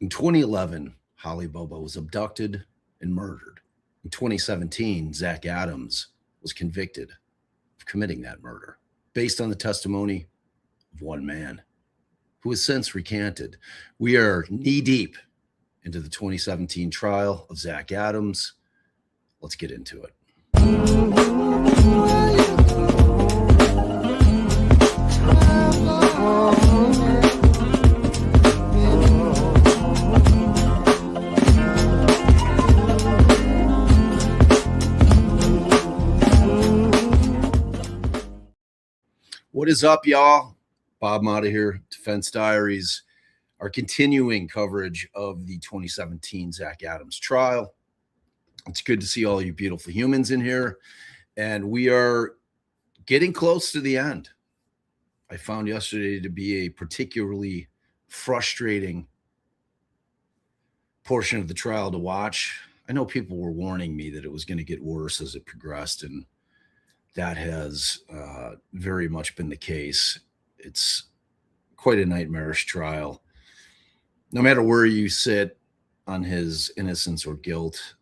In 2011, Holly Bobo was abducted and murdered. In 2017, Zach Adams was convicted of committing that murder based on the testimony of one man who has since recanted. We are knee-deep into the 2017 trial of Zach Adams. Let's get into it. What is up, y'all? Bob Mata here, Defense Diaries, our continuing coverage of the 2017 Zach Adams trial. It's good to see all you beautiful humans in here, and we are getting close to the end. I found yesterday to be a particularly frustrating portion of the trial to watch. I know people were warning me that it was going to get worse as it progressed, and that has very much been the case. It's quite a nightmarish trial. No matter where you sit on his innocence or guilt,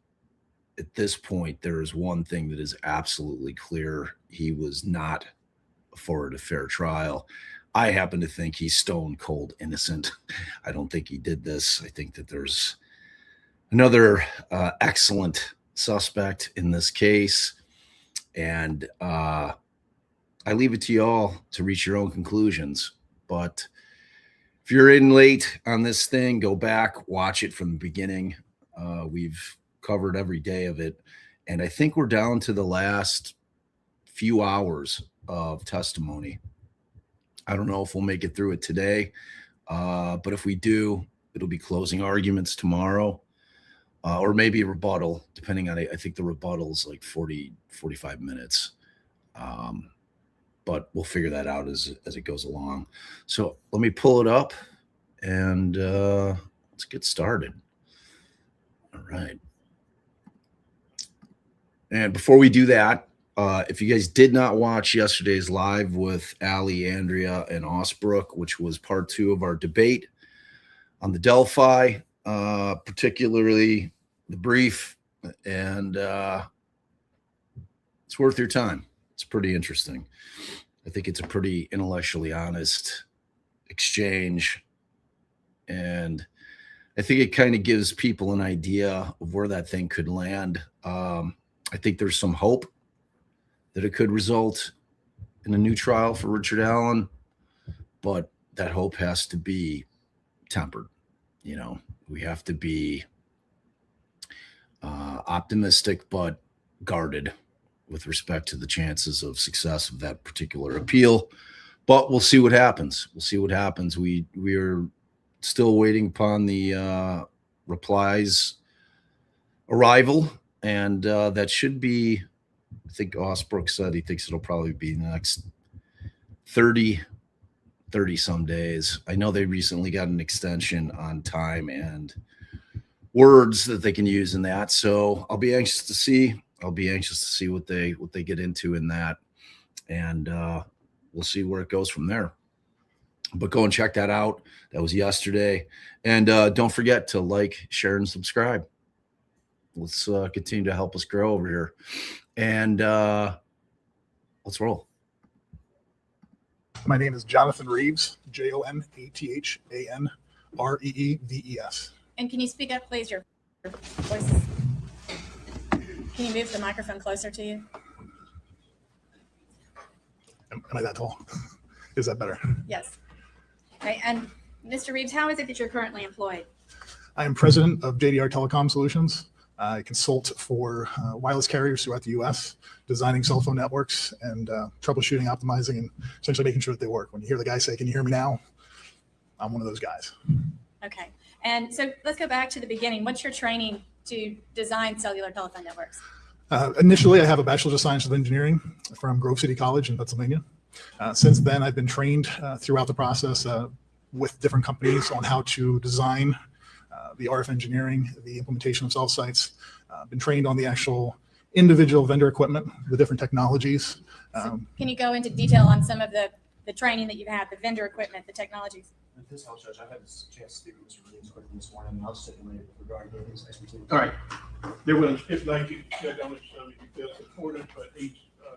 at this point, there is one thing that is absolutely clear. He was not afforded a fair trial. I happen to think he's stone cold innocent. I don't think he did this. I think that there's another excellent suspect in this case. And I leave it to y'all to reach your own conclusions. But if you're in late on this thing, go back, watch it from the beginning. We've covered every day of it. And I think we're down to the last few hours of testimony. I don't know if we'll make it through it today. But if we do, it'll be closing arguments tomorrow. Or maybe a rebuttal, depending on it. I think the rebuttal is like 45 minutes. But we'll figure that out as it goes along. So let me pull it up and let's get started. All right. And before we do that, if you guys did not watch yesterday's live with Allie, Andrea, and Osbrook, which was part 2 of our debate on the Delphi, particularly the brief, and it's worth your time. It's pretty interesting. I think it's a pretty intellectually honest exchange, and I think it kind of gives people an idea of where that thing could land. I think there's some hope that it could result in a new trial for Richard Allen, but that hope has to be tempered. You know, we have to be optimistic but guarded with respect to the chances of success of that particular appeal. But we'll see what happens. We'll see what happens. We are still waiting upon the replies arrival, and that should be, I think Osbrook said he thinks it'll probably be in the next 30 some days. I know they recently got an extension on time and words that they can use in that. So I'll be anxious to see. What they get into in that. And we'll see where it goes from there. But go and check that out. That was yesterday. And don't forget to like, share, and subscribe. Let's continue to help us grow over here. And let's roll. My name is Jonathan Reeves, Jonathanreeves. And can you speak up, please? Your voice. Can you move the microphone closer to you? Am I that tall? Is that better? Yes. Okay. And Mr. Reeves, how is it that you're currently employed? I am president of JDR Telecom Solutions. I consult for wireless carriers throughout the U.S., designing cell phone networks and troubleshooting, optimizing, and essentially making sure that they work. When you hear the guy say, "Can you hear me now?" I'm one of those guys. Okay. And so let's go back to the beginning. What's your training to design cellular telephone networks? Initially, I have a Bachelor's of Science of Engineering from Grove City College in Pennsylvania. Since then, I've been trained throughout the process with different companies on how to design the RF engineering, the implementation of cell sites. Been trained on the actual individual vendor equipment, the different technologies. So can you go into detail on some of the training that you've had, the vendor equipment, the technologies? At this house, Judge, I had a chance to speak with Mr. Williams quickly this morning, and I'll sit and wait regarding his expertise. All right. There was, if like you said, on this, you feel supportive, but he's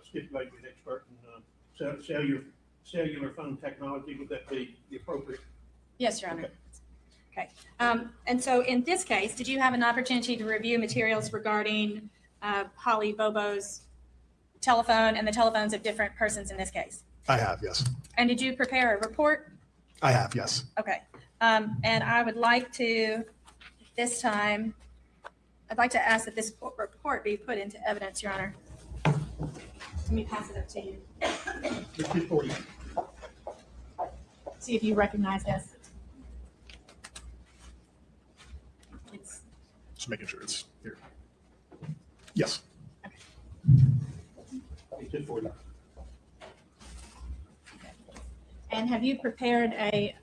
stipulated an expert in cellular phone technology. Would that be the appropriate? Yes, Your Honor. Okay. And so in this case, did you have an opportunity to review materials regarding Holly Bobo's telephone and the telephones of different persons in this case? I have, yes. And did you prepare a report? I have, yes. Okay. And I would like to, this time, I'd like to ask that this report be put into evidence, Your Honor. Let me pass it up to you. Just before you. See if you recognize this. It's, Just making sure it's here. Yes. It's before you. and have you prepared a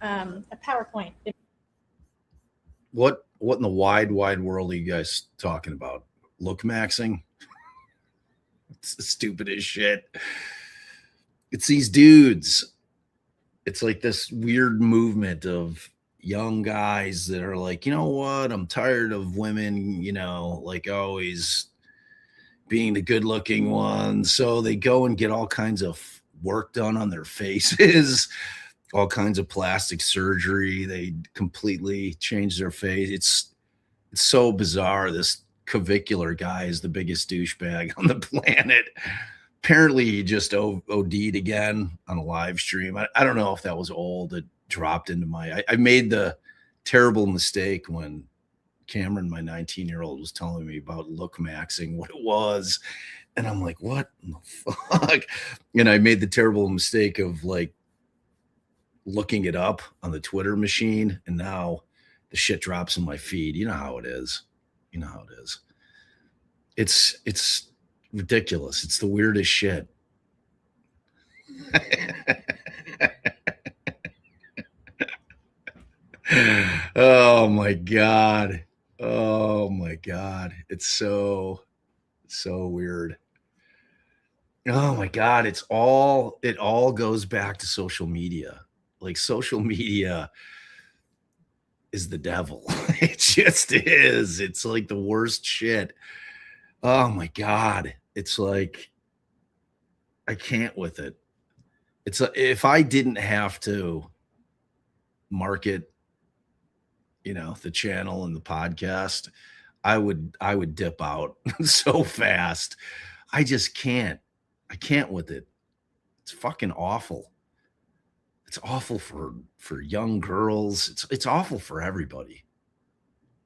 PowerPoint? What in the wide world are you guys talking about? Look maxing? It's stupid as shit. It's these dudes. It's like this weird movement of young guys that are like, you know what? I'm tired of women, like always being the good looking ones. So they go and get all kinds of work done on their faces, all kinds of plastic surgery. They completely change their face. It's so bizarre. This clavicular guy is the biggest douchebag on the planet. Apparently he just OD'd again on a live stream. I don't know if that was old. It dropped into I made the terrible mistake when Cameron, my 19-year-old, was telling me about look maxing, what it was. And I'm like, what in the fuck? And I made the terrible mistake of like looking it up on the Twitter machine. And now the shit drops in my feed. You know how it is. You know how it is. It's ridiculous. It's the weirdest shit. Oh my God. Oh my God. It's so weird. Oh my God. It all goes back to social media. Like social media is the devil. It just is. It's like the worst shit. Oh my God. It's like, I can't with it. If I didn't have to market, the channel and the podcast, I would dip out so fast. I just can't. I can't with it. It's fucking awful. It's awful for young girls. It's awful for everybody.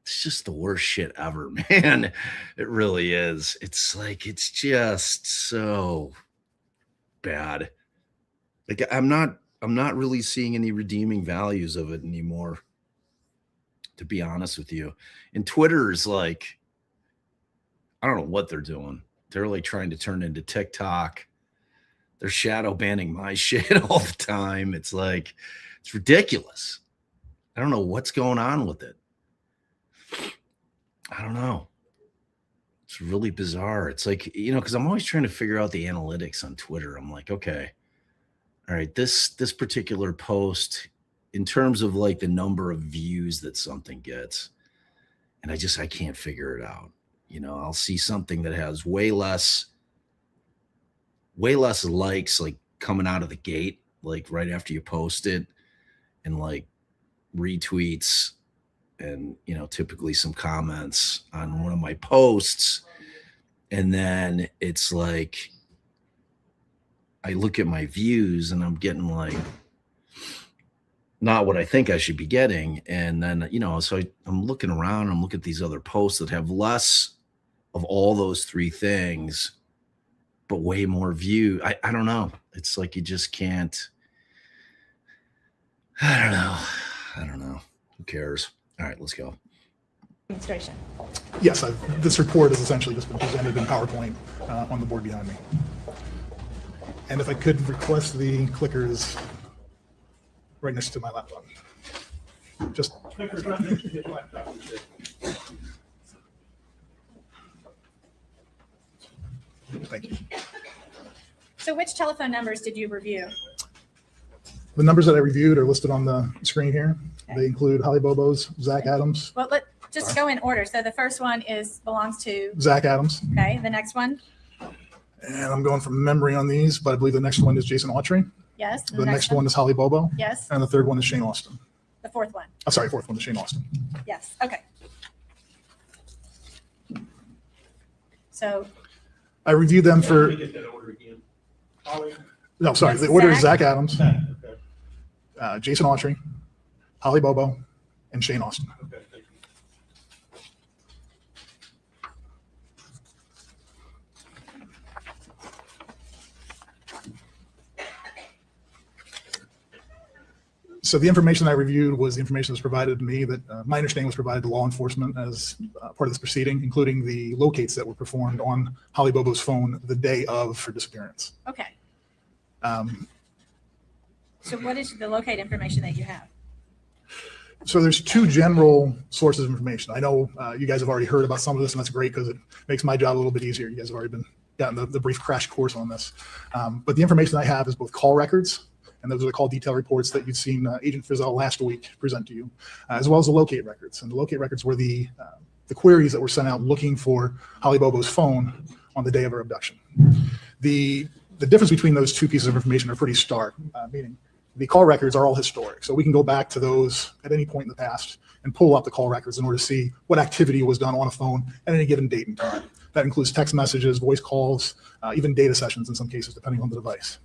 It's just the worst shit ever, man. It really is. It's like, it's just so bad. Like I'm not really seeing any redeeming values of it anymore, to be honest with you. And Twitter is like, I don't know what they're doing. They're like trying to turn into TikTok. They're shadow banning my shit all the time. It's like, it's ridiculous. I don't know what's going on with it. I don't know. It's really bizarre. It's like, because I'm always trying to figure out the analytics on Twitter. I'm like, okay, all right, this particular post, in terms of like the number of views that something gets, and I can't figure it out. I'll see something that has way less likes, like coming out of the gate, like right after you post it, and like retweets and, typically some comments on one of my posts. And then it's like, I look at my views and I'm getting like, not what I think I should be getting. And then, so I'm looking around, I'm looking at these other posts that have less of all those three things, but way more view. I don't know. It's like, you just can't. I don't know. Who cares? All right, let's go. Demonstration. Yes, this report has essentially just been presented in PowerPoint on the board behind me. And if I could request the clickers right next to my laptop. Just Clicker's not next to his laptop. thank you. So which telephone numbers did you review? The numbers that I reviewed are listed on the screen here. Okay. They include Holly Bobo's, Zach Adams. Well, let's just go in order. So the first one belongs to, Zach Adams. okay, the next one, And I'm going from memory on these, but I believe the next one is Jason Autry. yes. The next one is Holly Bobo. Yes. And the third one is Shane Austin. The fourth one, Oh, sorry, fourth one is Shane Austin. yes, okay. So, I reviewed them Let for, me get that order again. Holly? no, sorry, Yes, the order is Zach. Zach Adams, Okay, Jason Autry, Holly Bobo, and Shane Austin. okay, thank you. So the information I reviewed was the information that was provided to me that my understanding was provided to law enforcement as part of this proceeding, including the locates that were performed on Holly Bobo's phone the day of her disappearance. okay. Um, So what is the locate information that you have? So there's two general sources of information. I know you guys have already heard about some of this, and that's great because it makes my job a little bit easier. You guys have already gotten the brief crash course on this. But the information I have is both call records, and those are the call detail reports that you'd seen Agent Frizzell last week present to you, as well as the locate records. And the locate records were the queries that were sent out looking for Holly Bobo's phone on the day of her abduction. The difference between those two pieces of information are pretty stark, meaning the call records are all historic. So we can go back to those at any point in the past and pull up the call records in order to see what activity was done on a phone at any given date and time. That includes text messages, voice calls, even data sessions in some cases, depending on the device.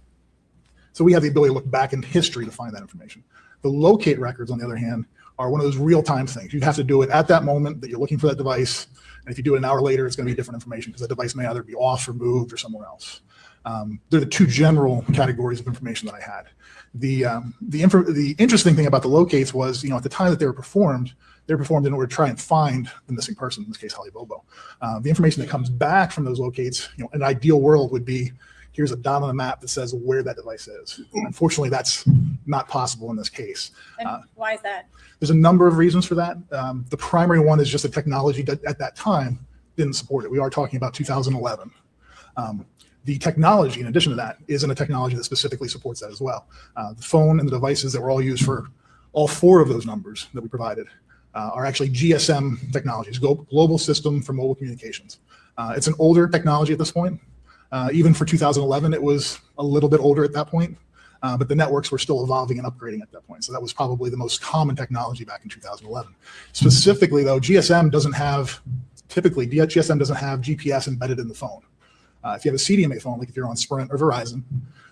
So we have the ability to look back in history to find that information. The locate records, on the other hand, are one of those real-time things. You have to do it at that moment that you're looking for that device. And if you do it an hour later, it's going to be different information because the device may either be off or moved or somewhere else. They're the two general categories of information that I had. The interesting thing about the locates was, at the time that they were performed in order to try and find the missing person, in this case, Holly Bobo. The information that comes back from those locates, an ideal world would be, here's a dot on the map that says where that device is. Unfortunately, that's not possible in this case. And why is that? There's a number of reasons for that. The primary one is just the technology that at that time didn't support it. We are talking about 2011. The technology, in addition to that, isn't a technology that specifically supports that as well. The phone and the devices that were all used for all four of those numbers that we provided are actually GSM technologies, Global System for Mobile Communications. It's an older technology at this point. Even for 2011, it was a little bit older at that point, but the networks were still evolving and upgrading at that point. So that was probably the most common technology back in 2011. Specifically, though, GSM doesn't have GPS embedded in the phone. If you have a CDMA phone, like if you're on Sprint or Verizon,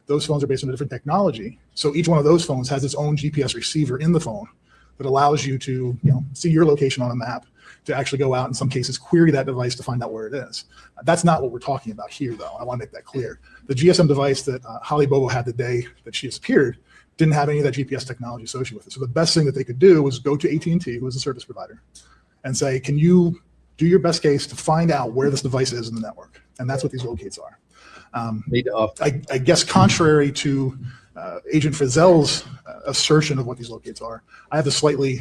those phones are based on a different technology. So each one of those phones has its own GPS receiver in the phone that allows you to see your location on a map, to actually go out, in some cases, query that device to find out where it is. That's not what we're talking about here, though. I want to make that clear. The GSM device that Holly Bobo had the day that she disappeared didn't have any of that GPS technology associated with it. So the best thing that they could do was go to AT&T, who is a service provider, and say, can you do your best case to find out where this device is in the network? And that's what these locates are. I guess contrary to Agent Frizzell's assertion of what these locates are, I have a slightly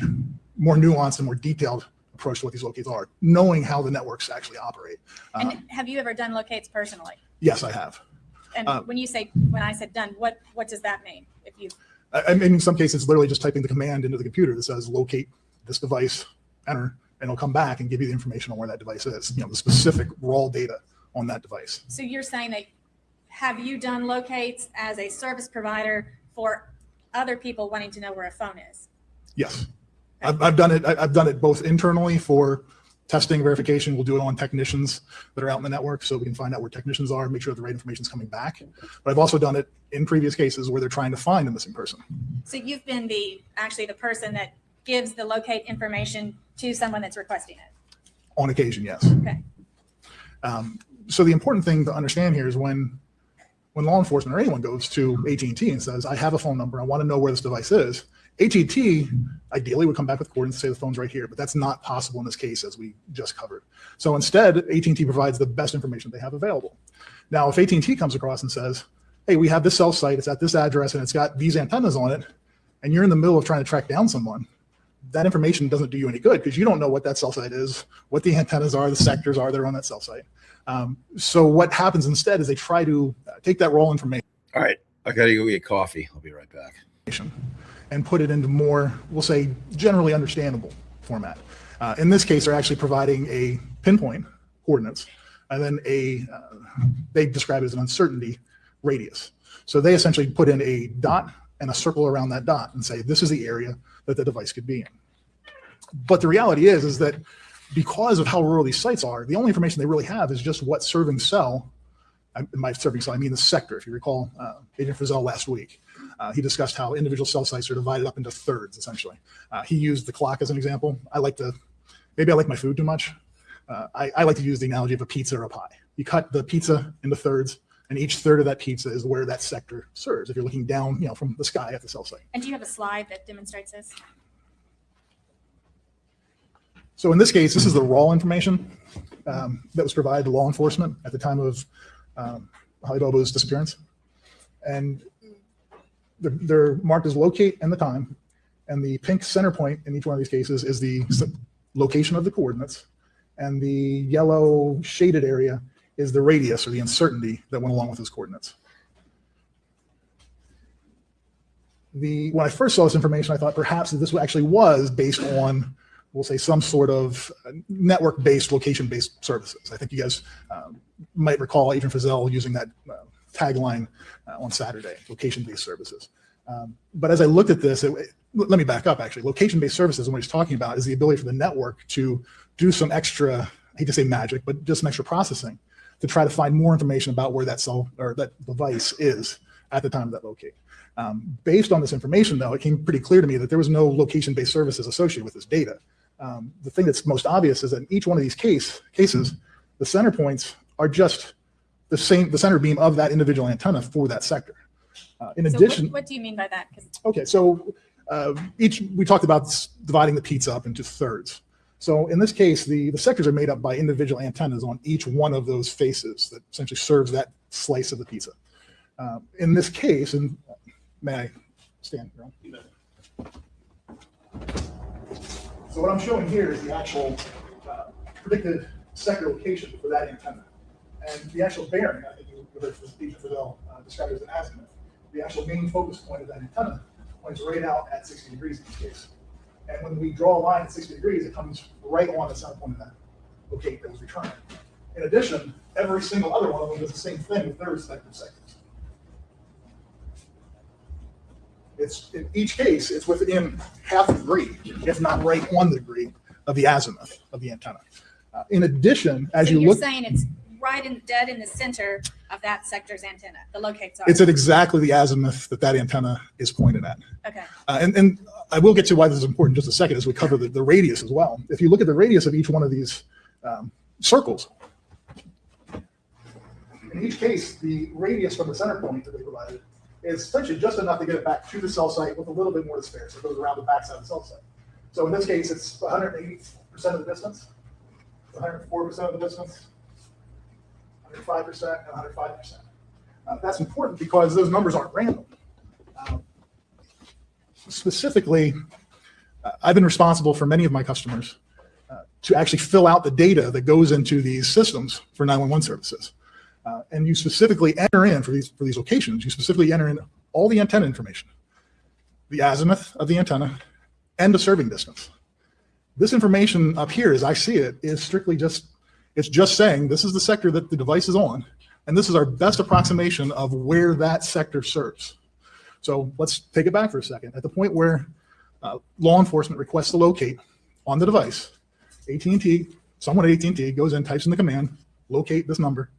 more nuanced and more detailed approach to what these locates are, knowing how the networks actually operate. And have you ever done locates personally? Yes, I have. And when I said done, what does that mean? If you, I mean, in some cases, it's literally just typing the command into the computer that says locate this device, enter, and it'll come back and give you the information on where that device is, the specific raw data on that device. so you're saying that, have you done locates as a service provider for other people wanting to know where a phone is? Yes, I've done it. I've done it both internally for testing, verification. We'll do it on technicians that are out in the network, so we can find out where technicians are, make sure that the right information is coming back. But I've also done it in previous cases where they're trying to find a missing person. So you've been the person that gives the locate information to someone that's requesting it? On occasion, yes. Okay. So the important thing to understand here is when law enforcement or anyone goes to AT&T and says, I have a phone number, I want to know where this device is, AT&T ideally would come back with coordinates and say the phone's right here, but that's not possible in this case, as we just covered. So instead, AT&T provides the best information they have available. Now, if AT&T comes across and says, hey, we have this cell site, it's at this address, and it's got these antennas on it, and you're in the middle of trying to track down someone, that information doesn't do you any good because you don't know what that cell site is, what the antennas are, the sectors are that are on that cell site. So what happens instead is they try to take that raw information. All right. I got to go get coffee. I'll be right back. and put it into more, we'll say, generally understandable format. In this case, they're actually providing a pinpoint coordinates, and then they describe it as an uncertainty radius. So they essentially put in a dot and a circle around that dot and say, this is the area that the device could be in. But the reality is that because of how rural these sites are, the only information they really have is just what serving cell, by serving cell, I mean the sector. If you recall, Agent Frizzell last week, he discussed how individual cell sites are divided up into thirds, essentially. He used the clock as an example. Maybe I like my food too much. I like to use the analogy of a pizza or a pie. You cut the pizza into thirds, and each third of that pizza is where that sector serves. If you're looking down, from the sky at the cell site. And do you have a slide that demonstrates this? So in this case, this is the raw information that was provided to law enforcement at the time of Holly Bobo's disappearance. And they're marked as locate and the time. And the pink center point in each one of these cases is the location of the coordinates. And the yellow shaded area is the radius or the uncertainty that went along with those coordinates. When I first saw this information, I thought perhaps that this actually was based on, we'll say, some sort of network-based, location-based services. I think you guys might recall Agent Frizzell using that tagline on Saturday, location-based services. But as I looked at this, let me back up, actually. Location-based services, and what he's talking about is the ability for the network to do some extra, I hate to say magic, but just some extra processing to try to find more information about where that cell or that device is at the time of that locate. Based on this information, though, it came pretty clear to me that there was no location-based services associated with this data. The thing that's most obvious is that in each one of these cases, the center points are just the center beam of that individual antenna for that sector. In addition, what do you mean by that? Okay, so we talked about dividing the pizza up into thirds. So in this case, the sectors are made up by individual antennas on each one of those faces that essentially serves that slice of the pizza. In this case, and may I stand here? So what I'm showing here is the actual predicted sector location for that antenna. And the actual bearing, I think you heard Agent Frizzell describe it as an azimuth. The actual main focus point of that antenna points right out at 60 degrees in this case. And when we draw a line at 60 degrees, it comes right on the center point of that locate that was returned. In addition, every single other one of them does the same thing with their respective sectors. In each case, it's within half a degree, if not right on the degree of the azimuth of the antenna. In addition, as you look, you're saying it's dead in the center of that sector's antenna, the locates are. it's at exactly the azimuth that antenna is pointed at. Okay. And I will get to why this is important in just a second as we cover the radius as well. If you look at the radius of each one of these circles, in each case, the radius from the center point that they provided is essentially just enough to get it back to the cell site with a little bit more to spare. So it goes around the backside of the cell site. So in this case, it's 180% of the distance, 104% of the distance, 105%, and 105%. That's important because those numbers aren't random. Specifically, I've been responsible for many of my customers to actually fill out the data that goes into these systems for 911 services. And you specifically enter in for these locations, you specifically enter in all the antenna information, the azimuth of the antenna, and the serving distance. This information up here, as I see it, is strictly it's just saying this is the sector that the device is on, and this is our best approximation of where that sector serves. So let's take it back for a second. At the point where law enforcement requests to locate on the device, someone at AT&T goes in, types in the command, locate this number,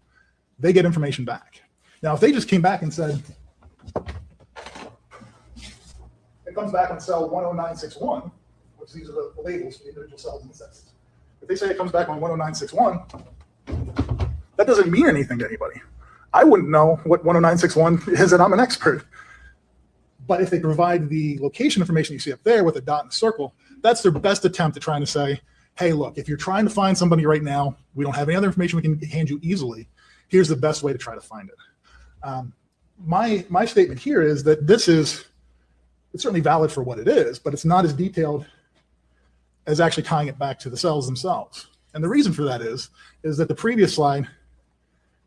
they get information back. Now, if they just came back and said, it comes back on cell 10961, which these are the labels for the individual cells in the sets. If they say it comes back on 10961, that doesn't mean anything to anybody. I wouldn't know what 10961 is, and I'm an expert. But if they provide the location information you see up there with a dot and a circle, that's their best attempt at trying to say, hey, look, if you're trying to find somebody right now, we don't have any other information we can hand you easily. Here's the best way to try to find it. My statement here is that it's certainly valid for what it is, but it's not as detailed as actually tying it back to the cells themselves. And the reason for that is that the previous slide,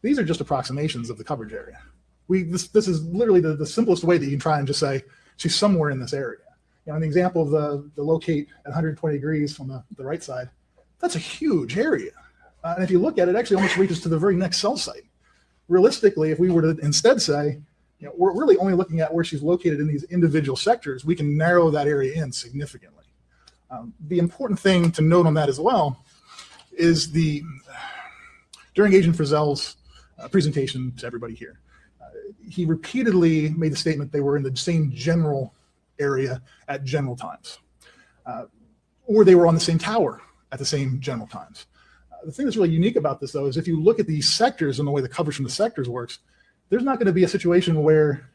these are just approximations of the coverage area. This is literally the simplest way that you can try and just say, she's somewhere in this area. You know, an example of the locate at 120 degrees on the right side, that's a huge area. And if you look at it, it actually almost reaches to the very next cell site. Realistically, if we were to instead say, you know, we're really only looking at where she's located in these individual sectors, we can narrow that area in significantly. The important thing to note on that as well is during Agent Frizzell's presentation to everybody here, he repeatedly made the statement they were in the same general area at general times, or they were on the same tower at the same general times. The thing that's really unique about this, though, is if you look at these sectors and the way the coverage from the sectors works, there's not going to be a situation where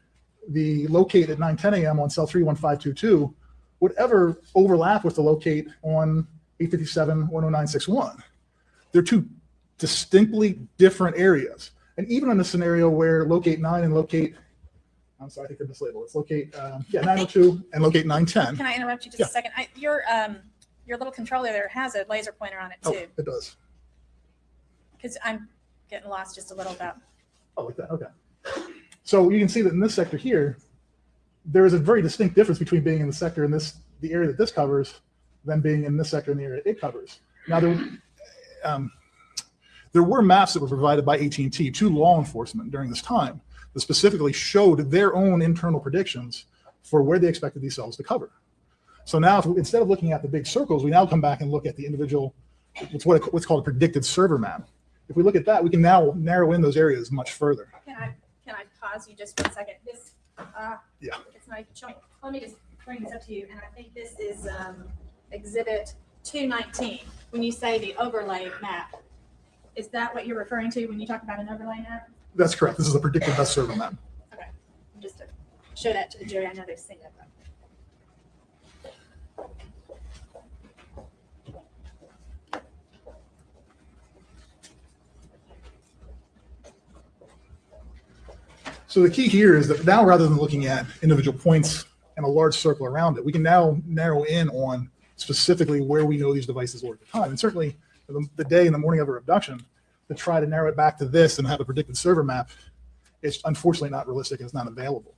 the locate at 9:10 a.m. on cell 31522 would ever overlap with the locate on 857-10961. They're two distinctly different areas. And even in a scenario where locate 9 and locate, I'm sorry, I think they're mislabeled. It's locate 902 and locate 910. Can I interrupt you just a second? Your little controller there has a laser pointer on it Oh, too. it does. Because I'm getting lost just a little about. Oh, like that. Okay. So you can see that in this sector here, there is a very distinct difference between being in the sector in the area that this covers than being in this sector in the area it covers. Now, there were maps that were provided by AT&T to law enforcement during this time that specifically showed their own internal predictions for where they expected these cells to cover. So now, instead of looking at the big circles, we now come back and look at the individual, what's called a predicted server map. If we look at that, we can now narrow in those areas much further. Can I pause you just for a second? This, Yeah. it's not even showing. Let me just bring this up to you. And I think this is Exhibit 219. When you say the overlay map, is that what you're referring to when you talk about an overlay map? That's correct. This is a predicted best server map. Okay. Just to show that to the jury. I know they've seen it. So the key here is that now, rather than looking at individual points and a large circle around it, we can now narrow in on specifically where we know these devices were at the time. And certainly the day and the morning of her abduction, to try to narrow it back to this and have a predicted server map, it's unfortunately not realistic. It's not available.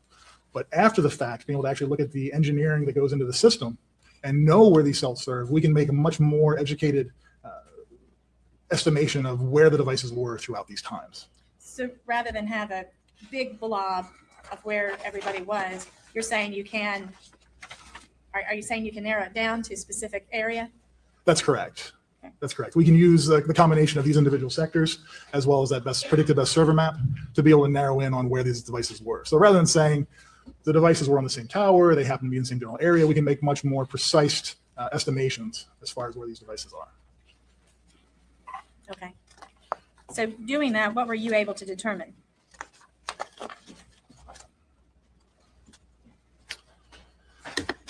But after the fact, being able to actually look at the engineering that goes into the system and know where these cells serve, we can make a much more educated estimation of where the devices were throughout these times. So rather than have a big blob of where everybody was, you're saying you can, are you saying you can narrow it down to a specific area? That's correct. Okay. That's correct. We can use the combination of these individual sectors as well as that predicted best server map to be able to narrow in on where these devices were. So rather than saying the devices were on the same tower, they happen to be in the same general area, we can make much more precise estimations as far as where these devices are. Okay. So doing that, what were you able to determine?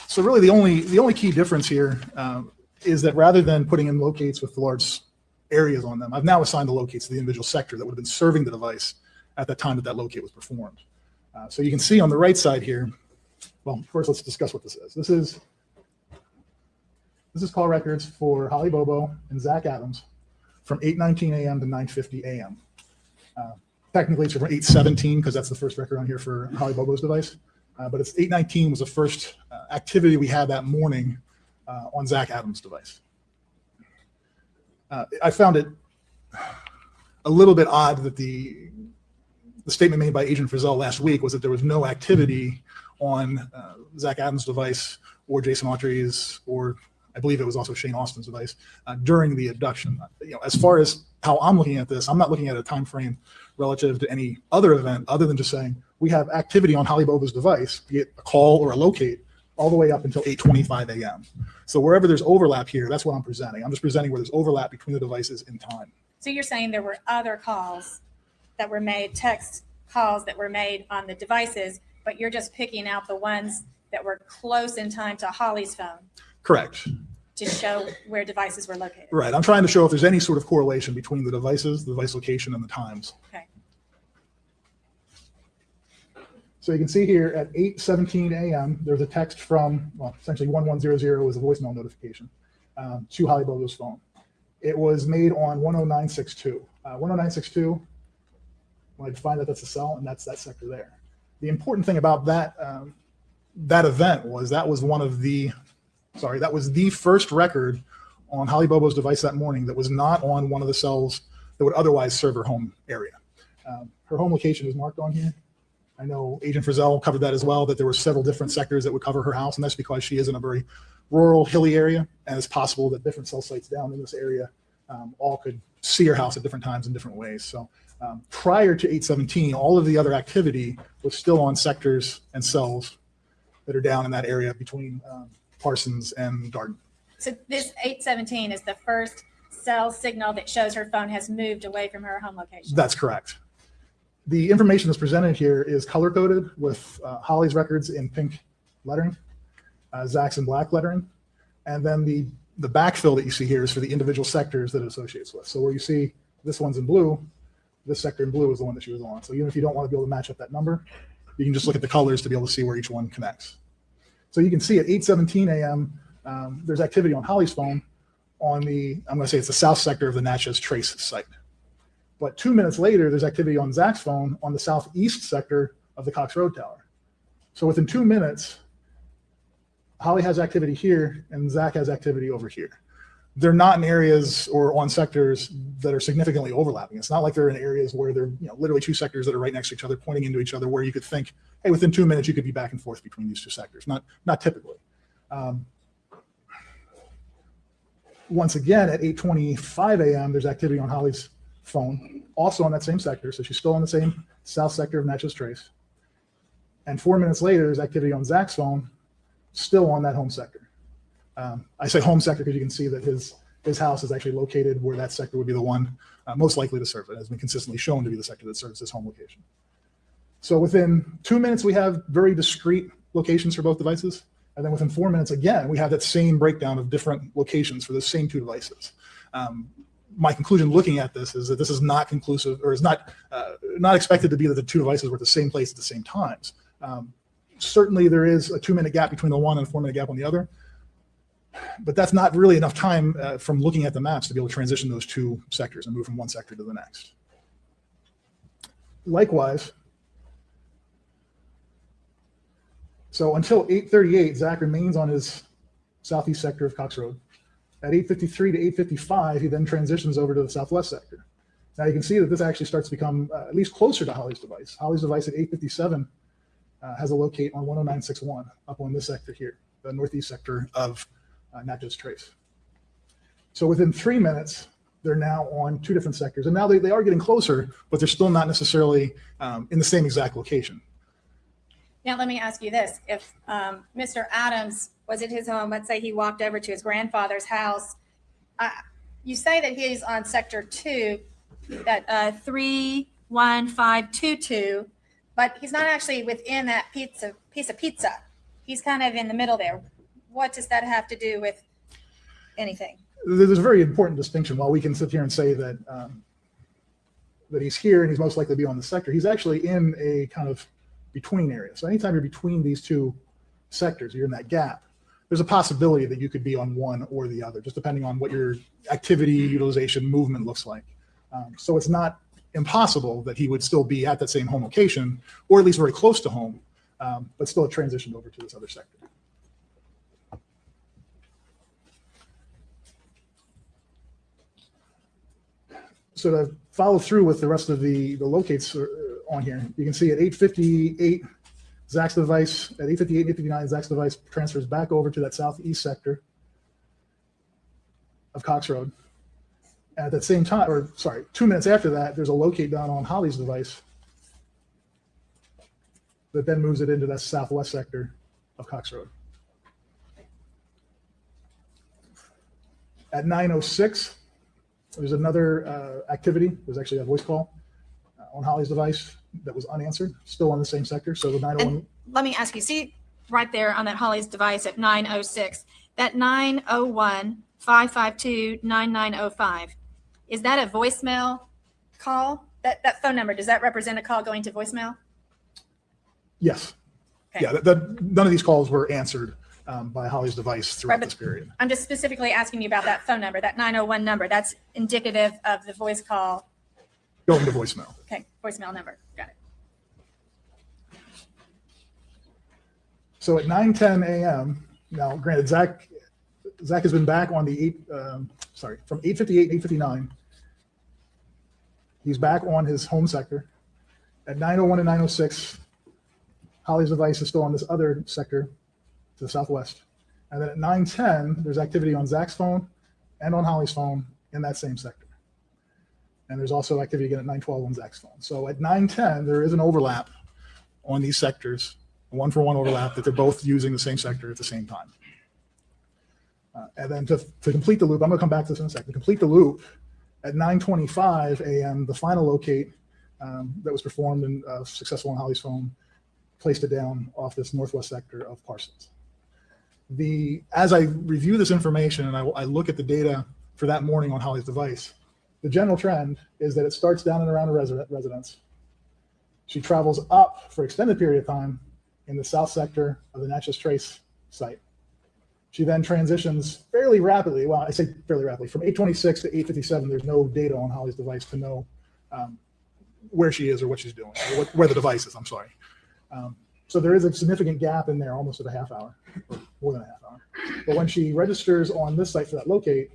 So really the only key difference here is that rather than putting in locates with the large areas on them, I've now assigned the locates to the individual sector that would have been serving the device at the time that locate was performed. So you can see on the right side here, well, first let's discuss what this is. This is call records for Holly Bobo and Zach Adams from 8:19 a.m. to 9:50 a.m. Technically it's from 8:17 because that's the first record on here for Holly Bobo's device. But it's 8:19 was the first activity we had that morning on Zach Adams' device. I found it a little bit odd that the statement made by Agent Frizzell last week was that there was no activity on Zach Adams' device or Jason Autry's, or I believe it was also Shane Austin's device during the abduction. You know, as far as how I'm looking at this, I'm not looking at a time frame relative to any other event other than just saying we have activity on Holly Bobo's device, be it a call or a locate, all the way up until 8:25 a.m. So wherever there's overlap here, that's what I'm presenting. I'm just presenting where there's overlap between the devices in time. So you're saying there were other calls that were made, text calls that were made on the devices, but you're just picking out the ones that were close in time to Holly's phone Correct. to show where devices were located. Right. I'm trying to show if there's any sort of correlation between the devices, the device location, and the times. Okay. So you can see here at 8:17 a.m., there's a text from, well, essentially 1100 was a voicemail notification to Holly Bobo's phone. It was made on 10962. 10962, when I define that, that's a cell, and that's that sector there. The important thing about that that event was that was the first record on Holly Bobo's device that morning that was not on one of the cells that would otherwise serve her home area. Her home location is marked on here. I know Agent Frizzell covered that as well, that there were several different sectors that would cover her house, and that's because she is in a very rural, hilly area, and it's possible that different cell sites down in this area all could see her house at different times in different ways. So prior to 8/17, all of the other activity was still on sectors and cells that are down in that area between Parsons and Darden. So this 8/17 is the first cell signal that shows her phone has moved away from her home location. That's correct. The information that's presented here is color coded with Holly's records in pink lettering, Zach's in black lettering, and then the backfill that you see here is for the individual sectors that it associates with. So where you see this one's in blue, this sector in blue is the one that she was on. So even if you don't want to be able to match up that number, you can just look at the colors to be able to see where each one connects. So you can see at 8:17 a.m., there's activity on Holly's phone on I'm going to say it's the south sector of the Natchez Trace site. But 2 minutes later, there's activity on Zach's phone on the southeast sector of the Cox Road Tower. So within 2 minutes, Holly has activity here and Zach has activity over here. They're not in areas or on sectors that are significantly overlapping. It's not like they're in areas where they're literally two sectors that are right next to each other, pointing into each other, where you could think, hey, within 2 minutes, you could be back and forth between these two sectors. Not typically. Once again, at 8:25 a.m., there's activity on Holly's phone, also on that same sector. So she's still on the same south sector of Natchez Trace. And 4 minutes later, there's activity on Zach's phone, still on that home sector. I say home sector because you can see that his house is actually located where that sector would be the one most likely to serve it. It has been consistently shown to be the sector that serves his home location. So within 2 minutes, we have very discrete locations for both devices. And then within 4 minutes, again, we have that same breakdown of different locations for the same two devices. My conclusion looking at this is that this is not conclusive, or is not expected to be that the two devices were at the same place at the same times. Certainly there is a 2 minute gap between the one and a 4 minute gap on the other, but that's not really enough time from looking at the maps to be able to transition those two sectors and move from one sector to the next. Likewise, so until 8:38, Zach remains on his southeast sector of Cox Road. At 8:53 to 8:55, he then transitions over to the southwest sector. Now you can see that this actually starts to become at least closer to Holly's device. Holly's device at 8:57 has a locate on 10961 up on this sector here, the northeast sector of Natchez Trace. So within 3 minutes, they're now on two different sectors. And now they are getting closer, but they're still not necessarily in the same exact location. Now, let me ask you this. If Mr. Adams was at his home, let's say he walked over to his grandfather's house, you say that he's on sector 2, that 31522, but he's not actually within that piece of pizza. He's kind of in the middle there. What does that have to do with anything? There's a very important distinction. While we can sit here and say that that he's here and he's most likely to be on the sector, he's actually in a kind of between area. So anytime you're between these two sectors, you're in that gap, there's a possibility that you could be on one or the other, just depending on what your activity, utilization, movement looks like. So it's not impossible that he would still be at that same home location, or at least very close to home, but still have transitioned over to this other sector. So to follow through with the rest of the locates on here, you can see at 8:58, Zach's device, at 8:58 and 8:59, Zach's device transfers back over to that southeast sector of Cox Road. At that same time, 2 minutes after that, there's a locate down on Holly's device that then moves it into that southwest sector of Cox Road. At 9:06, there's another activity. There's actually a voice call on Holly's device that was unanswered, still on the same sector. So the 901. And let me ask you, see right there on that Holly's device at 9:06, that 901-552-9905, is that a voicemail call? That phone number, does that represent a call going to voicemail? Yes. Okay. Yeah, none of these calls were answered by Holly's device throughout this period. I'm just specifically asking you about that phone number, that 901 number. That's indicative of the voice call. Going to voicemail. Okay, voicemail number. Got it. So at 9:10 a.m. Now, granted, Zach has been back on the from 8:58 and 8:59. He's back on his home sector. At 9:01 and 9:06, Holly's device is still on this other sector to the southwest. And then at 9:10, there's activity on Zach's phone and on Holly's phone in that same sector. And there's also activity again at 9:12 on Zach's phone. So at 9:10, there is an overlap on these sectors, a one-for-one overlap that they're both using the same sector at the same time. And then to complete the loop, I'm going to come back to this in a second. To complete the loop, at 9:25 a.m., the final locate that was performed and successful on Holly's phone placed it down off this northwest sector of Parsons. As I review this information and I look at the data for that morning on Holly's device, the general trend is that it starts down and around the residence. She travels up for extended period of time in the south sector of the Natchez Trace site. She then transitions fairly rapidly. Well, I say fairly rapidly. From 8:26 to 8:57, there's no data on Holly's device to know where she is or what she's doing, or where the device is, I'm sorry. So there is a significant gap in there, almost at a half hour, or more than a half hour. But when she registers on this site for that locate,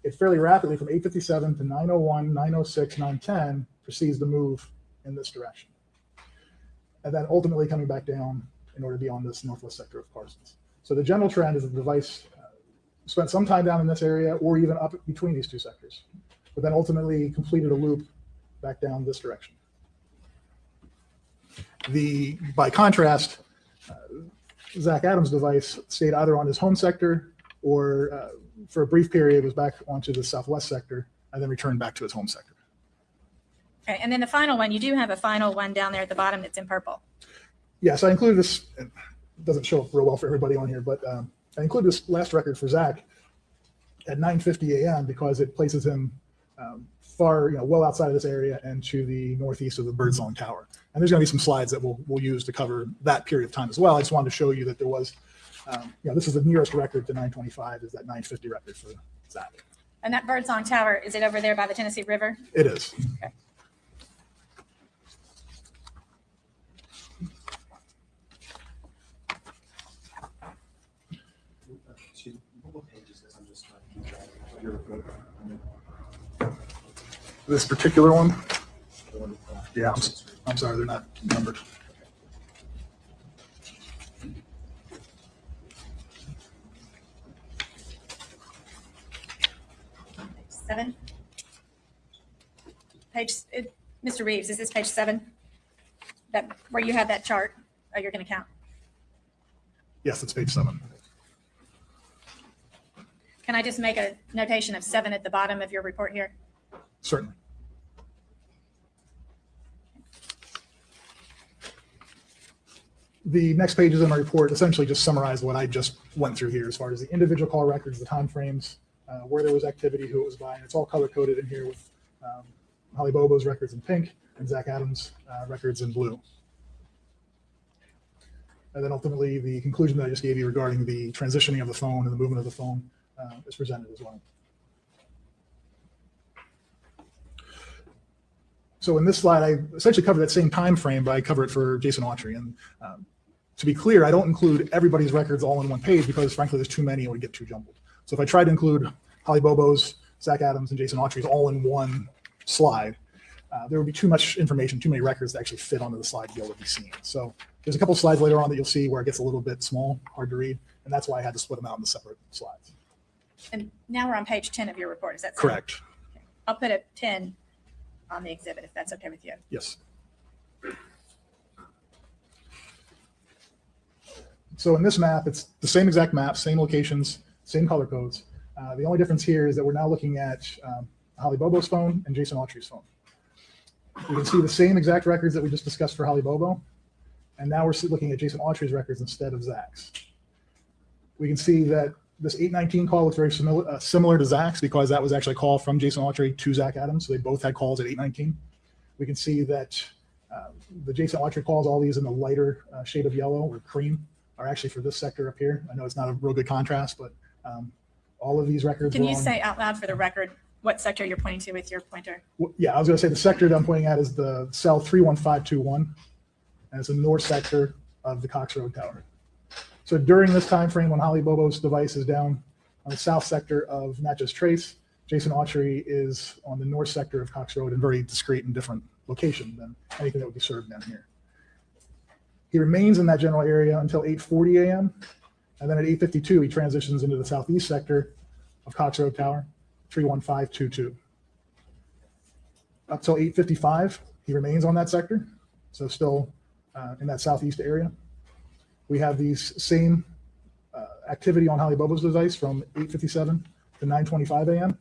it fairly rapidly from 8:57 to 9:01, 9:06, 9:10 proceeds to move in this direction. And then ultimately coming back down in order to be on this northwest sector of Parsons. So the general trend is that the device spent some time down in this area or even up between these two sectors, but then ultimately completed a loop back down this direction. By contrast, Zach Adams' device stayed either on his home sector or for a brief period was back onto the southwest sector and then returned back to his home sector. Okay, and then the final one, you do have a final one down there at the bottom that's in purple. Yes, I included this. It doesn't show up real well for everybody on here, but I included this last record for Zach at 9:50 a.m. because it places him far, well outside of this area and to the northeast of the Birdsong Tower. And there's going to be some slides that we'll use to cover that period of time as well. I just wanted to show you that there was, this is the nearest record to 925 is that 950 record for Zach. And that Birdsong Tower, is it over there by the Tennessee River? It is. Okay. Excuse me, what page is this? I'm just trying to keep track of your report. This particular one, The one, yeah, I'm sorry, they're not numbered. Seven. Mr. Reeves, is this page 7? That where you have that chart? Oh, you're going to count. Yes, it's page 7. Can I just make a notation of 7 at the bottom of your report here? Certainly. The next pages in my report essentially just summarize what I just went through here as far as the individual call records, the time frames, where there was activity, who it was by, and it's all color coded in here with Holly Bobo's records in pink and Zach Adams' records in blue. And then ultimately the conclusion that I just gave you regarding the transitioning of the phone and the movement of the phone is presented as well. So in this slide, I essentially cover that same time frame, but I cover it for Jason Autry. And to be clear, I don't include everybody's records all in one page because frankly, there's too many and it would get too jumbled. So if I tried to include Holly Bobo's, Zach Adams, and Jason Autry's all in one slide, there would be too much information, too many records to actually fit onto the slide to be able to be seen. So there's a couple slides later on that you'll see where it gets a little bit small, hard to read, and that's why I had to split them out into separate slides. And now we're on page 10 of your report. Is that so? Correct. Okay. I'll put a 10 on the exhibit if that's okay with you. Yes. So in this map, it's the same exact map, same locations, same color codes. The only difference here is that we're now looking at Holly Bobo's phone and Jason Autry's phone. You can see the same exact records that we just discussed for Holly Bobo. And now we're looking at Jason Autry's records instead of Zach's. We can see that this 819 call looks very similar to Zach's because that was actually a call from Jason Autry to Zach Adams. So they both had calls at 819. We can see that the Jason Autry calls, all these in the lighter shade of yellow or cream, are actually for this sector up here. I know it's not a real good contrast, but all of these records. Can you say out loud for the record what sector you're pointing to with your pointer? Yeah, I was going to say the sector that I'm pointing at is the cell 31521, and it's the north sector of the Cox Road Tower. So during this time frame when Holly Bobo's device is down on the south sector of Natchez Trace, Jason Autry is on the north sector of Cox Road in very discrete and different location than anything that would be served down here. He remains in that general area until 8:40 a.m. And then at 8:52, he transitions into the southeast sector of Cox Road Tower, 31522. Up till 8:55, he remains on that sector, so still in that southeast area. We have these same activity on Holly Bobo's device from 8:57 to 9:25 a.m.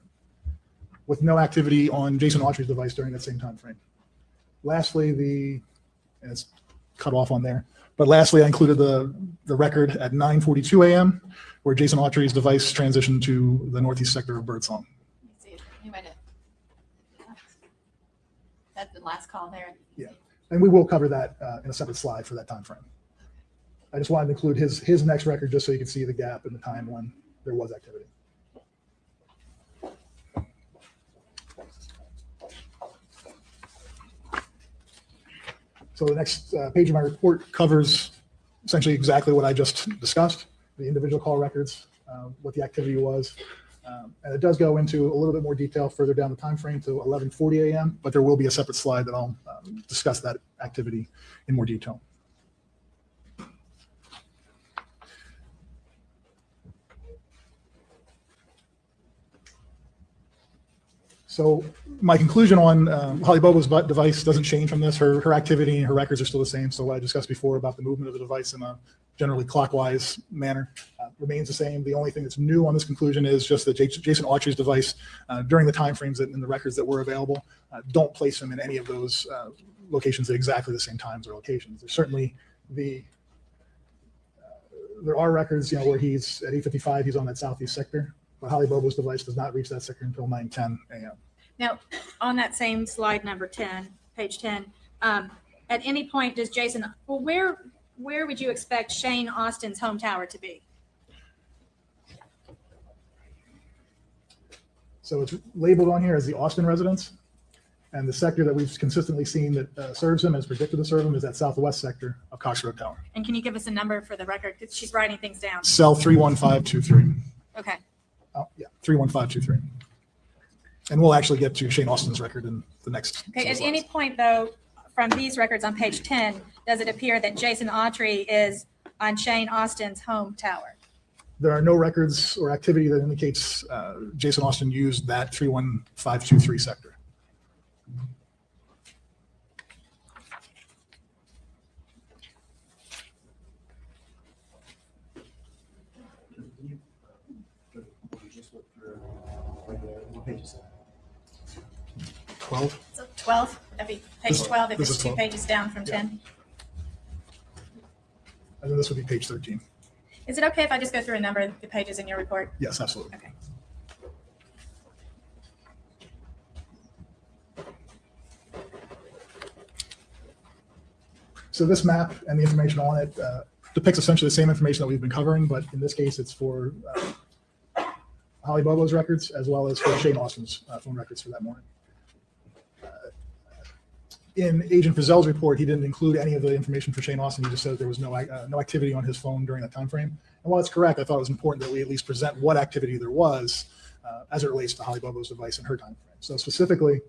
with no activity on Jason Autry's device during that same time frame. Lastly, and it's cut off on there, but lastly, I included the record at 9:42 a.m. where Jason Autry's device transitioned to the northeast sector of Birdsong. See, you might have. That's the last call there. Yeah. And we will cover that in a separate slide for that time frame. I just wanted to include his next record just so you can see the gap in the time when there was activity. So the next page of my report covers essentially exactly what I just discussed, the individual call records, what the activity was. And it does go into a little bit more detail further down the time frame to 11:40 a.m., but there will be a separate slide that I'll discuss that activity in more detail. So my conclusion on Holly Bobo's device doesn't change from this. Her activity and her records are still the same. So what I discussed before about the movement of the device in a generally clockwise manner remains the same. The only thing that's new on this conclusion is just that Jason Autry's device during the timeframes in the records that were available don't place him in any of those locations at exactly the same times or locations. There's certainly there are records, where he's at 8:55, he's on that southeast sector. But Holly Bobo's device does not reach that sector until 9:10 a.m. Now, on that same slide number 10, page 10, at any point does Jason, well, where would you expect Shane Austin's home tower to be? So it's labeled on here as the Austin residence. And the sector that we've consistently seen that serves him, as predicted to serve him, is that southwest sector of Cox Road Tower. And can you give us a number for the record? Because she's writing things down. Cell 31523. Okay. Oh, yeah, 31523. And we'll actually get to Shane Austin's record in the next. Okay. At slides. any point, though, from these records on page 10, does it appear that Jason Autry is on Shane Austin's home tower? There are no records or activity that indicates Jason Austin used that 31523 sector. What page is that? 12. So 12, that'd be page This- 12 if this it's is 2 12. pages down from Yeah. 10. And then this would be page 13. Is it okay if I just go through a number of the pages in your report? Yes, absolutely. Okay. So this map and the information on it depicts essentially the same information that we've been covering, but in this case, it's for Holly Bobo's records as well as for Shane Austin's phone records for that morning. In Agent Frizzell's report, he didn't include any of the information for Shane Austin. He just said there was no activity on his phone during that time frame. And while it's correct, I thought it was important that we at least present what activity there was as it relates to Holly Bobo's device and her time frame. So specifically,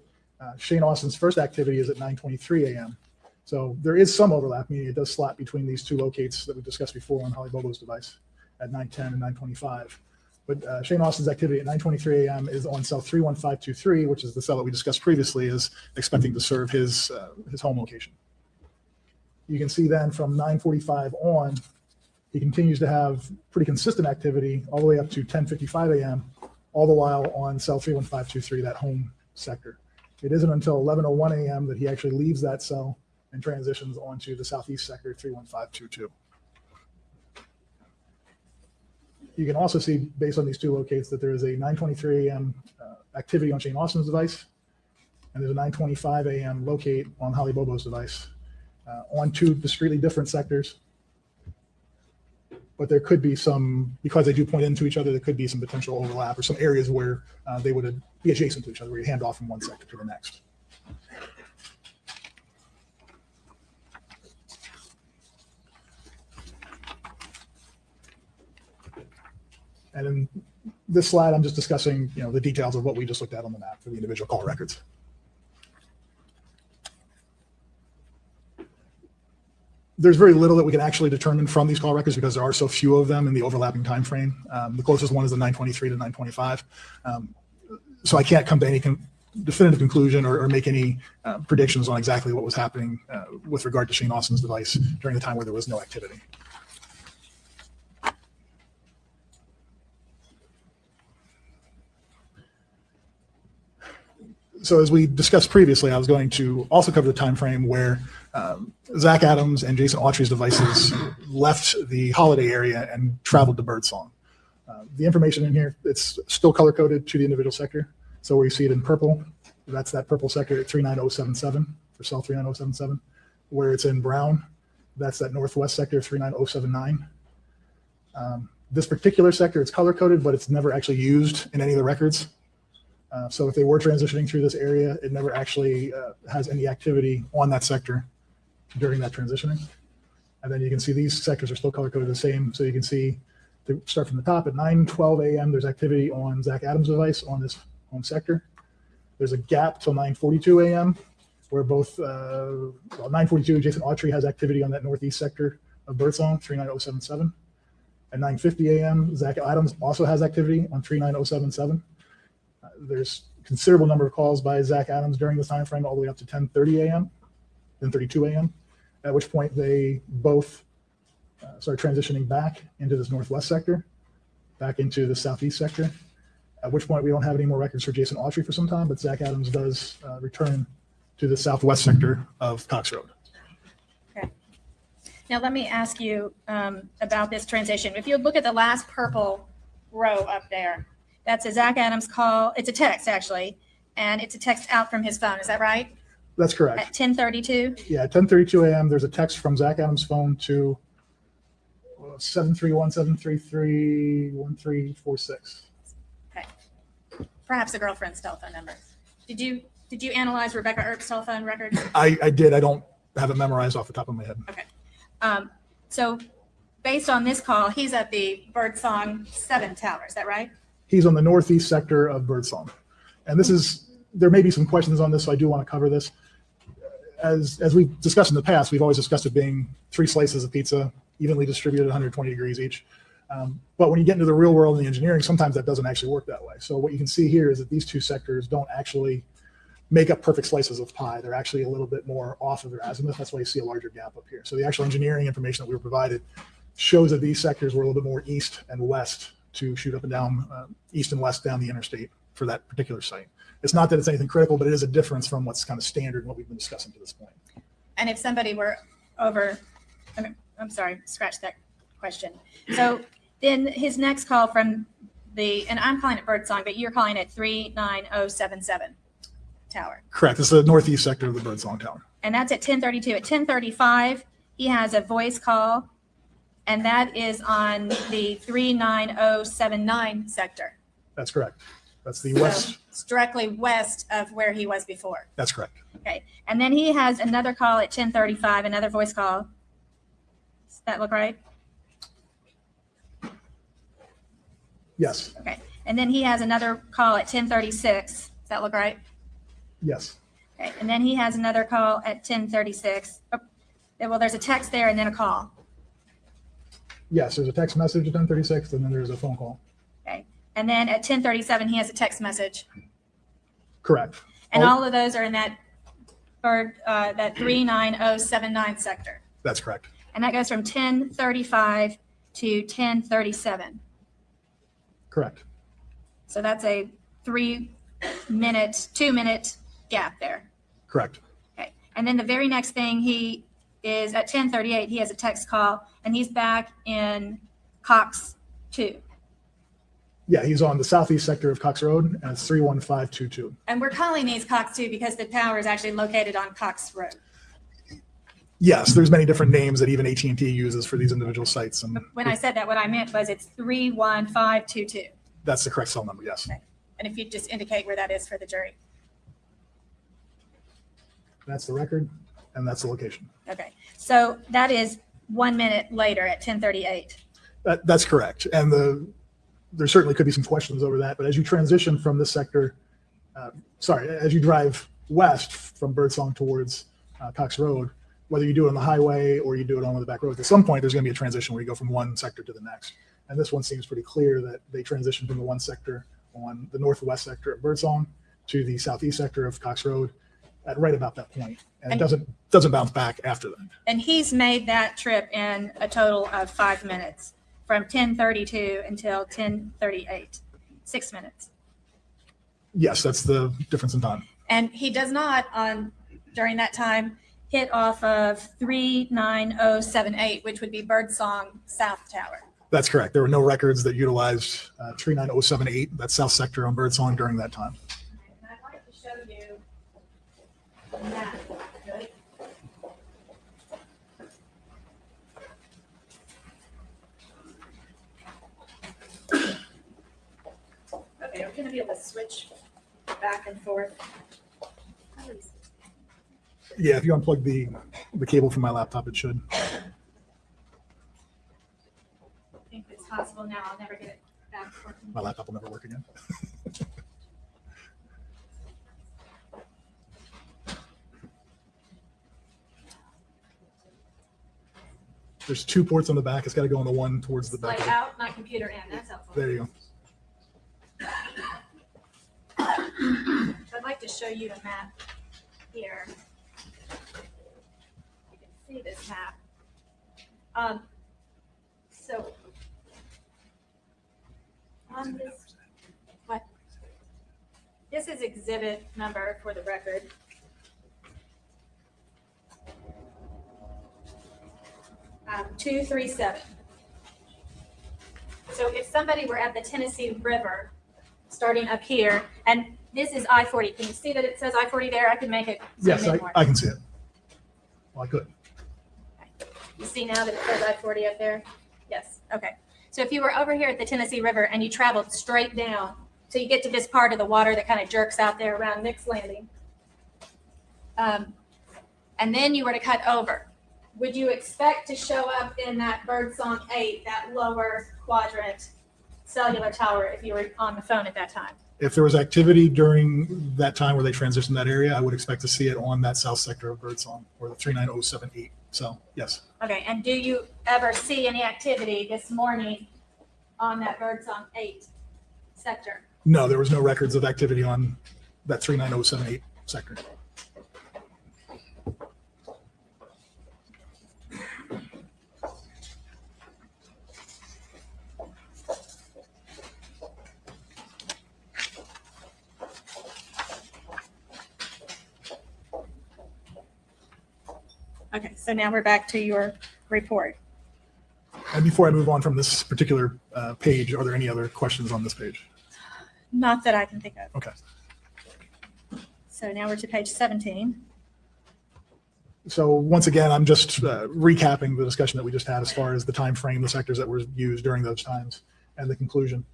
Shane Austin's first activity is at 9:23 a.m. So there is some overlap, meaning it does slot between these two locates that we discussed before on Holly Bobo's device at 9:10 and 9:25. But Shane Austin's activity at 9:23 a.m. is on cell 31523, which is the cell that we discussed previously, is expecting to serve his home location. You can see then from 9:45 on, he continues to have pretty consistent activity all the way up to 10:55 a.m., all the while on cell 31523, that home sector. It isn't until 11:01 a.m. that he actually leaves that cell and transitions onto the southeast sector 31522. You can also see, based on these two locates, that there is a 9:23 a.m. Activity on Shane Austin's device, and there's a 9:25 a.m. locate on Holly Bobo's device on two discretely different sectors. But there could be some, because they do point into each other, there could be some potential overlap or some areas where they would be adjacent to each other, where you hand off from one sector to the next. And in this slide, I'm just discussing, the details of what we just looked at on the map for the individual call records. There's very little that we can actually determine from these call records because there are so few of them in the overlapping time frame. The closest one is the 923 to 925. So I can't come to any definitive conclusion or make any predictions on exactly what was happening with regard to Shane Austin's device during the time where there was no activity. So as we discussed previously, I was going to also cover the time frame where Zach Adams and Jason Autry's devices left the holiday area and traveled to Birdsong. The information in here, it's still color coded to the individual sector. So where you see it in purple, that's that purple sector at 39077 for cell 39077. Where it's in brown, that's that northwest sector 39079. This particular sector, it's color coded, but it's never actually used in any of the records. So if they were transitioning through this area, it never actually has any activity on that sector during that transitioning. And then you can see these sectors are still color coded the same. So you can see, to start from the top at 9:12 a.m., there's activity on Zach Adams' device on this home sector. There's a gap till 9:42 a.m. where both, 9:42, Jason Autry has activity on that northeast sector of Birdsong, 39077. At 9:50 a.m., Zach Adams also has activity on 39077. There's a considerable number of calls by Zach Adams during this time frame, all the way up to 10:30 a.m., 10:32 a.m., at which point they both start transitioning back into this northwest sector, back into the southeast sector, at which point we don't have any more records for Jason Autry for some time, but Zach Adams does return to the southwest sector of Cox Road. Okay. Now let me ask you about this transition. If you look at the last purple row up there, that's a Zach Adams call. It's a text actually, and it's a text out from his phone. Is that right? That's correct. At 10:32? Yeah, at 10:32 a.m., there's a text from Zach Adams' phone to 731-733-1346. Okay. Perhaps a girlfriend's telephone number. Did you analyze Rebecca Earp's telephone records? I did. I don't have it memorized off the top of my head. Okay. So based on this call, he's at the Birdsong 7 tower. Is that right? He's on the northeast sector of Birdsong. And there may be some questions on this, so I do want to cover this. As we've discussed in the past, we've always discussed it being 3 slices of pizza, evenly distributed, 120 degrees each. But when you get into the real world and the engineering, sometimes that doesn't actually work that way. So what you can see here is that these 2 sectors don't actually make up perfect slices of pie. They're actually a little bit more off of their azimuth. That's why you see a larger gap up here. So the actual engineering information that we were provided shows that these sectors were a little bit more east and west to shoot up and down, east and west down the interstate for that particular site. It's not that it's anything critical, but it is a difference from what's kind of standard, what we've been discussing to this point. And if somebody were over, I'm sorry, scratch that question. So then his next call from and I'm calling it Birdsong, but you're calling it 39077 tower. Correct. It's the northeast sector of the Birdsong Tower. And that's at 10:32. At 10:35, he has a voice call, and that is on the 39079 sector. That's correct. That's the So west. it's directly west of where he was before. That's correct. Okay. And then he has another call at 10:35, another voice call. Does that look right? Yes. Okay. And then he has another call at 10:36. Does that look right? Yes. Okay. And then he has another call at 10:36. Oh, well, there's a text there and then a call. Yes. There's a text message at 10:36, and then there's a phone call. Okay. And then at 10:37, he has a text message. Correct. And all of those are in that that 39079 sector. That's correct. And that goes from 10:35 to 10:37. Correct. So that's a 2-minute gap there. Correct. Okay. And then the very next thing, he is at 10:38, he has a text call, and he's back in Cox 2. Yeah, he's on the southeast sector of Cox Road, and it's 31522. And we're calling these Cox 2 because the tower is actually located on Cox Road. Yes, there's many different names that even AT&T uses for these individual sites. And When I said that, what I meant was it's 31522. that's the correct cell number, yes. Okay. And if you just indicate where that is for the jury. That's the record, and that's the location. Okay. So that is 1 minute later at 10:38. That's correct. And there certainly could be some questions over that. But as you transition from this sector, as you drive west from Birdsong towards Cox Road, whether you do it on the highway or you do it on one of the back roads, at some point there's going to be a transition where you go from one sector to the next. And this one seems pretty clear that they transition from the one sector on the northwest sector of Birdsong to the southeast sector of Cox Road at right about that point. And it doesn't bounce back after that. And he's made that trip in a total of 5 minutes, from 10:32 until 10:38, 6 minutes. Yes, that's the difference in time. And he does not during that time hit off of 39078, which would be Birdsong South Tower. That's correct. There were no records that utilized 39078, that south sector on Birdsong during that time. And I'd like to show you the map. Good. Okay, we're going to be able to switch back and forth. Yeah, if you unplug the cable from my laptop, it should. I think it's possible now. I'll never get it back working. My laptop will never work again. There's 2 ports on the back. It's got to go on the one towards the back. Like out, my computer in. That's helpful. There you go. I'd like to show you the map here. You can see this map. So on this, what? This is exhibit number for the record. Um, 237. So if somebody were at the Tennessee River, starting up here, and this is I-40. Can you see that it says I-40 there? I could make it zoom Yes, in more. I can see it. Well, I could. You see now that it says I-40 up there? Yes, okay. So if you were over here at the Tennessee River and you traveled straight down, so you get to this part of the water that kind of jerks out there around Nick's Landing, and then you were to cut over, would you expect to show up in that Birdsong 8, that lower quadrant cellular tower, if you were on the phone at that time? If there was activity during that time where they transitioned that area, I would expect to see it on that south sector of Birdsong, or the 39078. So, yes. Okay, and do you ever see any activity this morning on that Birdsong 8 sector? No, there was no records of activity on that 39078 sector. Okay, so now we're back to your report. And before I move on from this particular page, are there any other questions on this page? Not that I can think of. Okay. So now we're to page 17. So once again, I'm just recapping the discussion that we just had as far as the time frame, the sectors that were used during those times, and the conclusion.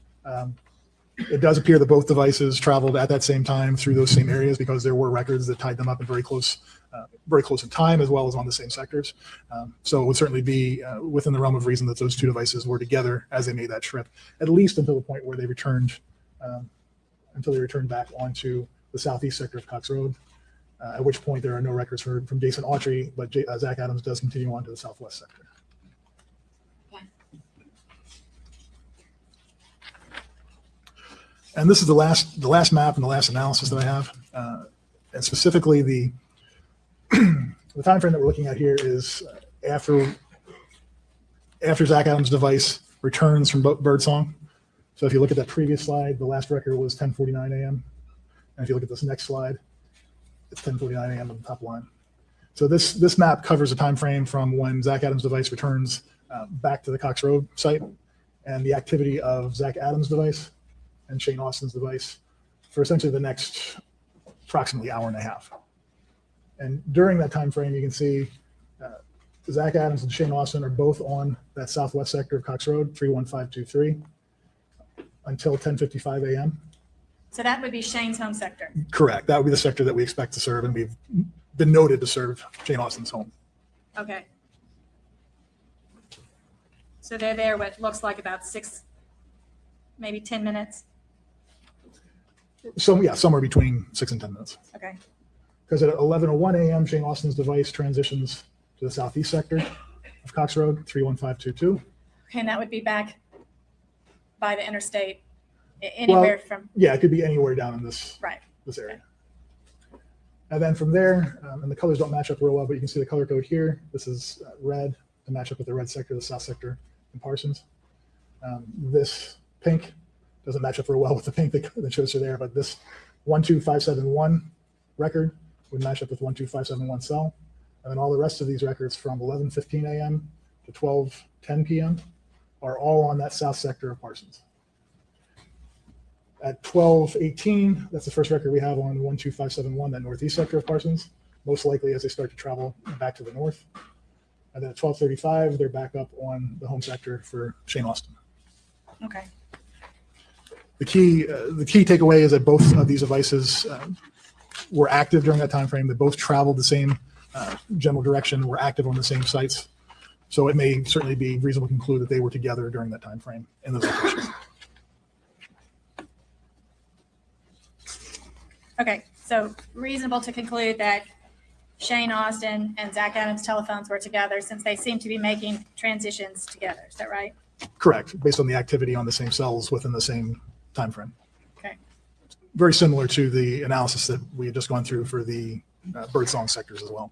It does appear that both devices traveled at that same time through those same areas because there were records that tied them up in very close in time, as well as on the same sectors. So it would certainly be within the realm of reason that those two devices were together as they made that trip, at least until the point where they returned, back onto the southeast sector of Cox Road, at which point there are no records from Jason Autry, but Zach Adams does continue on to the southwest sector. And this is the last map and the last analysis that I have, and specifically the time frame that we're looking at here is after Zach Adams' device returns from Birdsong. So if you look at that previous slide, the last record was 10:49 a.m. And if you look at this next slide, it's 10:49 a.m. on the top line. So this map covers a time frame from when Zach Adams' device returns back to the Cox Road site, and the activity of Zach Adams' device and Shane Austin's device for essentially the next approximately hour and a half. And during that time frame, you can see Zach Adams and Shane Austin are both on that southwest sector of Cox Road, 31523, until 10:55 a.m. So that would be Shane's home sector. Correct. That would be the sector that we expect to serve, and we've been noted to serve Shane Austin's home. Okay. So they're there what looks like about 6 maybe 10 minutes? So yeah, somewhere between 6 and 10 minutes. Okay. Because at 11:01 a.m., Shane Austin's device transitions to the southeast sector of Cox Road, 31522. Okay, and that would be back by the interstate, anywhere from, Yeah, it could be anywhere down in this right. this area. And then from there, and the colors don't match up real well, but you can see the color code here. This is red to match up with the red sector, the south sector in Parsons. This pink doesn't match up real well with the pink that shows you there, but this 12571 record would match up with 12571 cell. And then all the rest of these records from 11:15 a.m. to 12:10 p.m. are all on that south sector of Parsons. At 12:18, that's the first record we have on 12571, that northeast sector of Parsons, most likely as they start to travel back to the north. And then at 12:35, they're back up on the home sector for Shane Austin. Okay. The key takeaway is that both of these devices were active during that time frame. They both traveled the same general direction, were active on the same sites. So it may certainly be reasonable to conclude that they were together during that time frame in those locations. Okay, so reasonable to conclude that Shane Austin and Zach Adams' telephones were together since they seem to be making transitions together. Is that right? Correct, based on the activity on the same cells within the same time frame. Okay. Very similar to the analysis that we had just gone through for the birdsong sectors as well.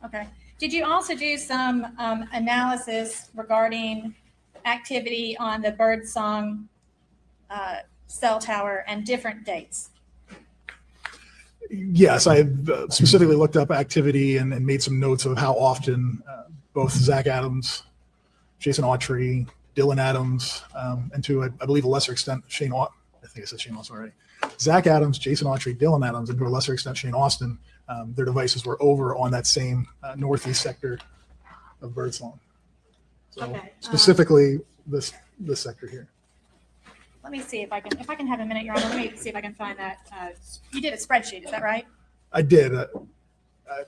Okay. Did you also do some analysis regarding activity on the birdsong cell tower and different dates? Yes, I specifically looked up activity and made some notes of how often both Zach Adams, Jason Autry, Dylan Adams, and to, I believe, a lesser extent, Shane Autry. I think I said Shane Austin already. Zach Adams, Jason Autry, Dylan Adams, and to a lesser extent, Shane Austin, their devices were over on that same northeast sector of birdsong. So Okay, specifically this sector here. Let me see if I can have a minute, Your Honor. Let me see if I can find that. You did a spreadsheet, is that right? I did.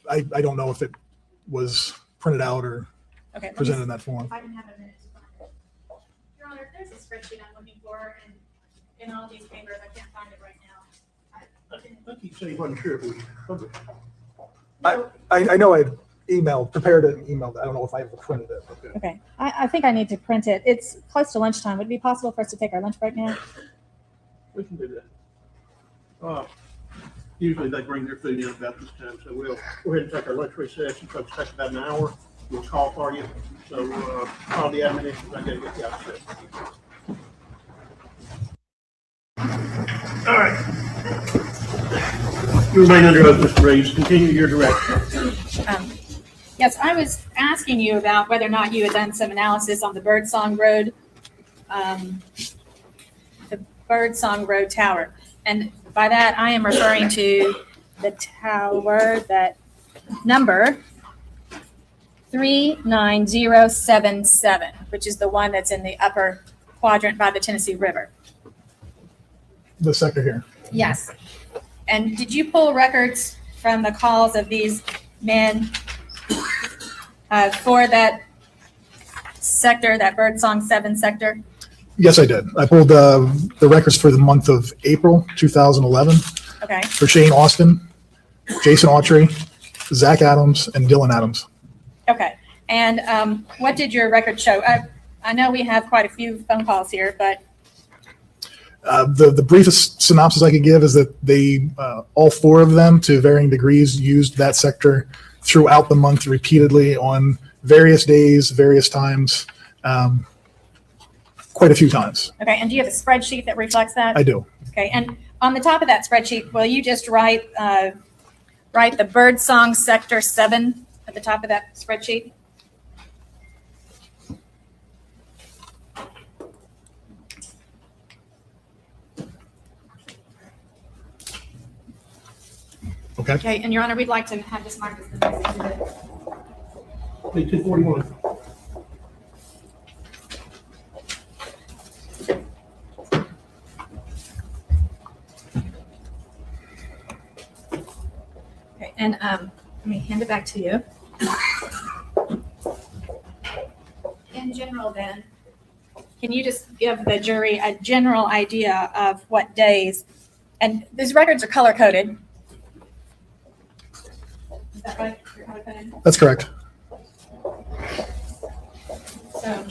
I don't know if it was printed out or Okay. let me presented see in that form. if I can have a minute to find it. Your Honor, if there's a spreadsheet I'm looking for and in all these papers, I can't find it right now. I keep saying, wasn't sure it was public. I know I prepared it and emailed it. I don't know if I ever printed it. Okay, I think I need to print it. It's close to lunchtime. Would it be possible for us to take our lunch break now? We can do that. Usually they bring their food in about this time, so we'll go ahead and take our lunch recess. It probably takes about an hour. We'll call for you. So call the admonitions. I gotta get you out set. All right. You remain under oath, Mr. Reeves. Continue your direction. Yes, I was asking you about whether or not you had done some analysis on the Birdsong Road, the Birdsong Road Tower. And by that, I am referring to the tower, that number 39077, which is the one that's in the upper quadrant by the Tennessee River. The sector here. Yes. And did you pull records from the calls of these men for that sector, that Birdsong 7 sector? Yes, I did. I pulled the records for the month of April 2011 Okay. for Shane Austin, Jason Autry, Zach Adams, and Dylan Adams. Okay. And what did your record show? I know we have quite a few phone calls here, but The briefest synopsis I could give is that they, all four of them, to varying degrees, used that sector throughout the month repeatedly on various days, various times, quite a few times. okay. And do you have a spreadsheet that reflects that? I do. Okay. And on the top of that spreadsheet, will you just write the Birdsong Sector 7 at the top of that spreadsheet? Okay. Okay. And Your Honor, we'd like to have this marked as the next exhibit. 241. Okay. And let me hand it back to you. In general, then, can you just give the jury a general idea of what days? And these records are color coded. Is that right? They're color coded? That's correct. So.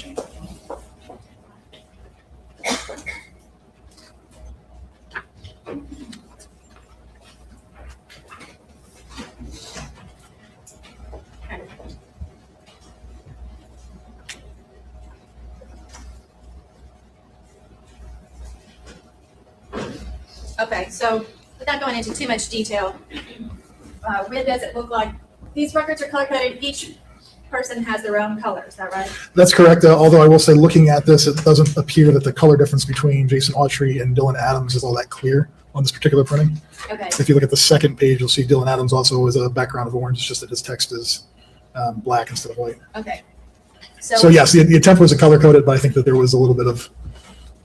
Okay, so without going into too much detail, what does it look like? These records are color coded. Each person has their own color. Is that right? That's correct. Although I will say, looking at this, it doesn't appear that the color difference between Jason Autry and Dylan Adams is all that clear on this particular printing. Okay. If you look at the second page, you'll see Dylan Adams also has a background of orange. It's just that his text is black instead of white. Okay. So yes, the attempt was to color code it, but I think that there was a little bit of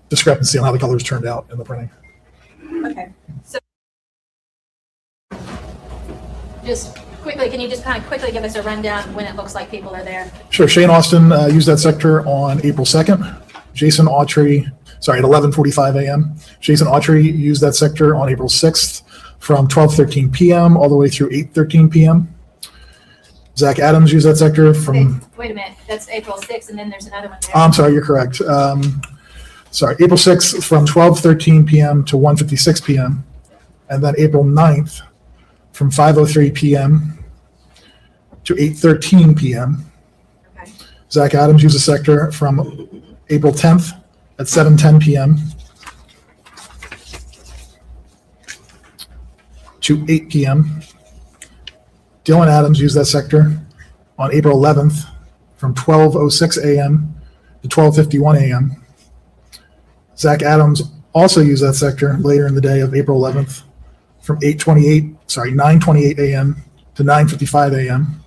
discrepancy on how the colors turned out in the printing. Okay. So just quickly, can you just kind of quickly give us a rundown when it looks like people are there? Sure. Shane Austin used that sector on April 2nd. Jason Autry, sorry, at 11:45 a.m. Jason Autry used that sector on April 6th from 12:13 p.m. all the way through 8:13 p.m. Zach Adams used that sector from... Okay, wait a minute. That's April 6th, and then there's another one there. I'm sorry, you're correct. Sorry, April 6th from 12:13 p.m. to 1:56 p.m. And then April 9th from 5:03 p.m. to 8:13 p.m. Okay. Zach Adams used the sector from April 10th at 7:10 p.m. to 8 p.m. Dylan Adams used that sector on April 11th from 12:06 a.m. to 12:51 a.m. Zach Adams also used that sector later in the day of April 11th from 9:28 a.m. to 9:55 a.m.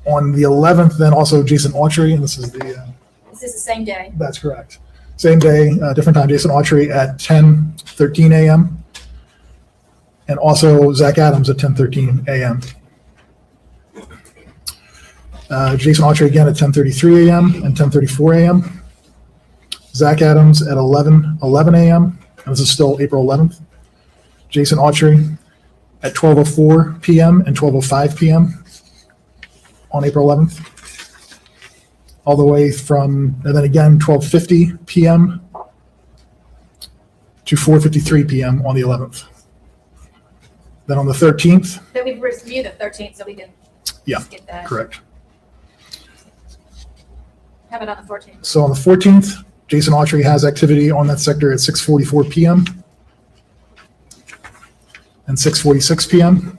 On the 11th, then also Jason Autry, and this is This is the same day. that's correct. Same day, different time, Jason Autry at 10:13 a.m. and also Zach Adams at 10:13 a.m. Jason Autry again at 10:33 a.m. and 10:34 a.m. Zach Adams at 11:11 a.m. and this is still April 11th. Jason Autry at 12:04 p.m. and 12:05 p.m. on April 11th. All the way from, and then again, 12:50 p.m. to 4:53 p.m. on the 11th. Then on the 13th, Then we review the 13th, so we can Yeah, get that. correct. How about on the 14th? So on the 14th, Jason Autry has activity on that sector at 6:44 p.m. and 6:46 p.m.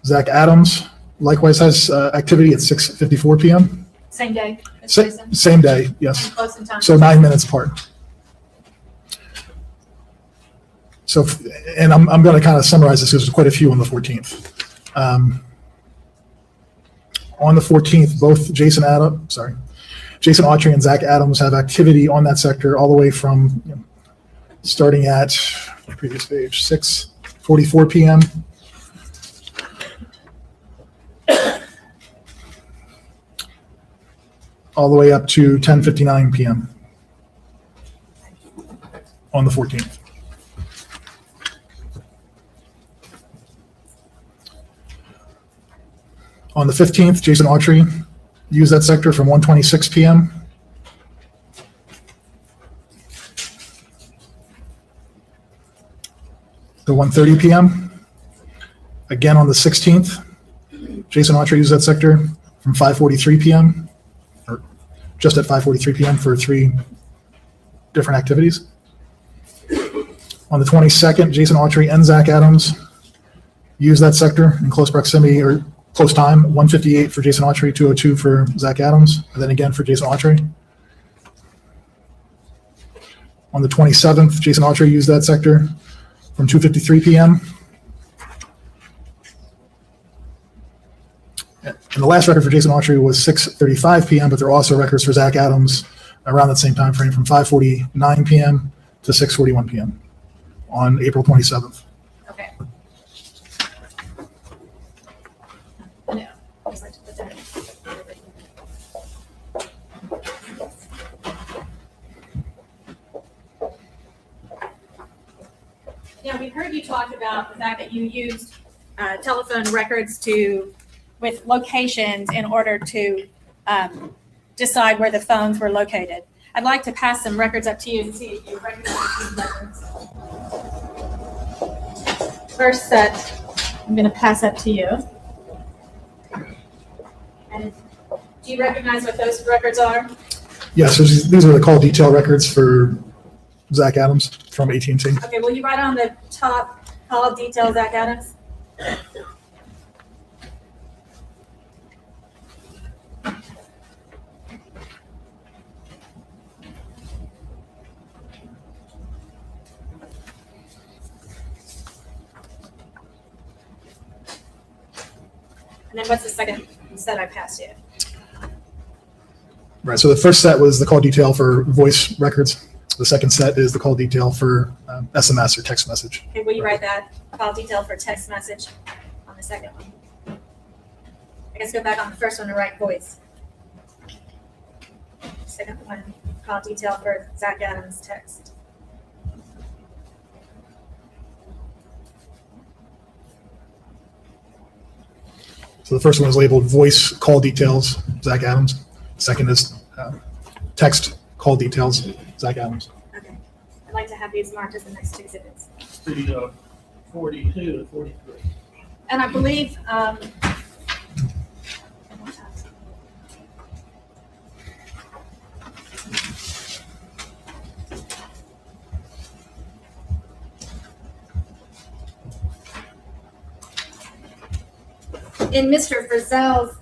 Zach Adams likewise has activity at 6:54 p.m. Same day as Jason? Same day, yes. And close in time? So 9 minutes apart. So, and I'm going to kind of summarize this because there's quite a few on the 14th. On the 14th, both Jason Autry and Zach Adams have activity on that sector all the way from starting at previous page 6:44 p.m. all the way up to 10:59 p.m. on the 14th. On the 15th, Jason Autry used that sector from 1:26 p.m. to 1:30 p.m. Again on the 16th, Jason Autry used that sector from 5:43 p.m. or just at 5:43 p.m. for 3 different activities. On the 22nd, Jason Autry and Zach Adams used that sector in close proximity or close time, 1:58 for Jason Autry, 2:02 for Zach Adams, and then again for Jason Autry. On the 27th, Jason Autry used that sector from 2:53 p.m. And the last record for Jason Autry was 6:35 p.m., but there are also records for Zach Adams around that same time frame from 5:49 p.m. to 6:41 p.m. on April 27th. Okay. No, just like to put that in. Yeah, we heard you talk about the fact that you used telephone records with locations in order to decide where the phones were located. I'd like to pass some records up to you and see if you recognize these records. First set, I'm going to pass up to you. And do you recognize what those records are? Yes, these are the call detail records for Zach Adams from AT&T. Okay, will you write on the top call detail Zach Adams? And then what's the second set I passed you? Right, so the first set was the call detail for voice records. The second set is the call detail for SMS or text message. Okay, will you write that call detail for text message on the second one? I guess go back on the first one to write voice. Second one, call detail for Zach Adams text. So the first one is labeled voice call details, Zach Adams. Second is text call details, Zach Adams. Okay. I'd like to have these marked as the next two exhibits. The 42 and 43. And I believe, in Mr. Frizzell's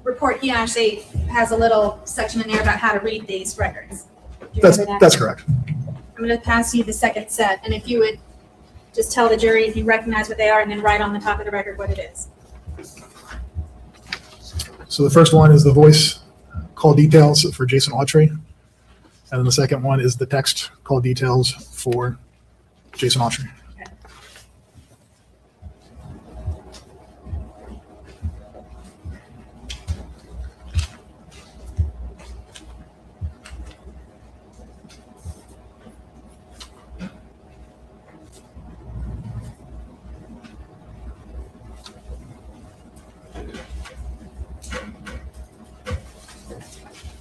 report, he actually has a little section in there about how to read these records. Do you remember that? That's correct. I'm going to pass you the second set, and if you would just tell the jury if you recognize what they are, and then write on the top of the record what it is. So the first one is the voice call details for Jason Autry. And then the second one is the text call details for Jason Autry.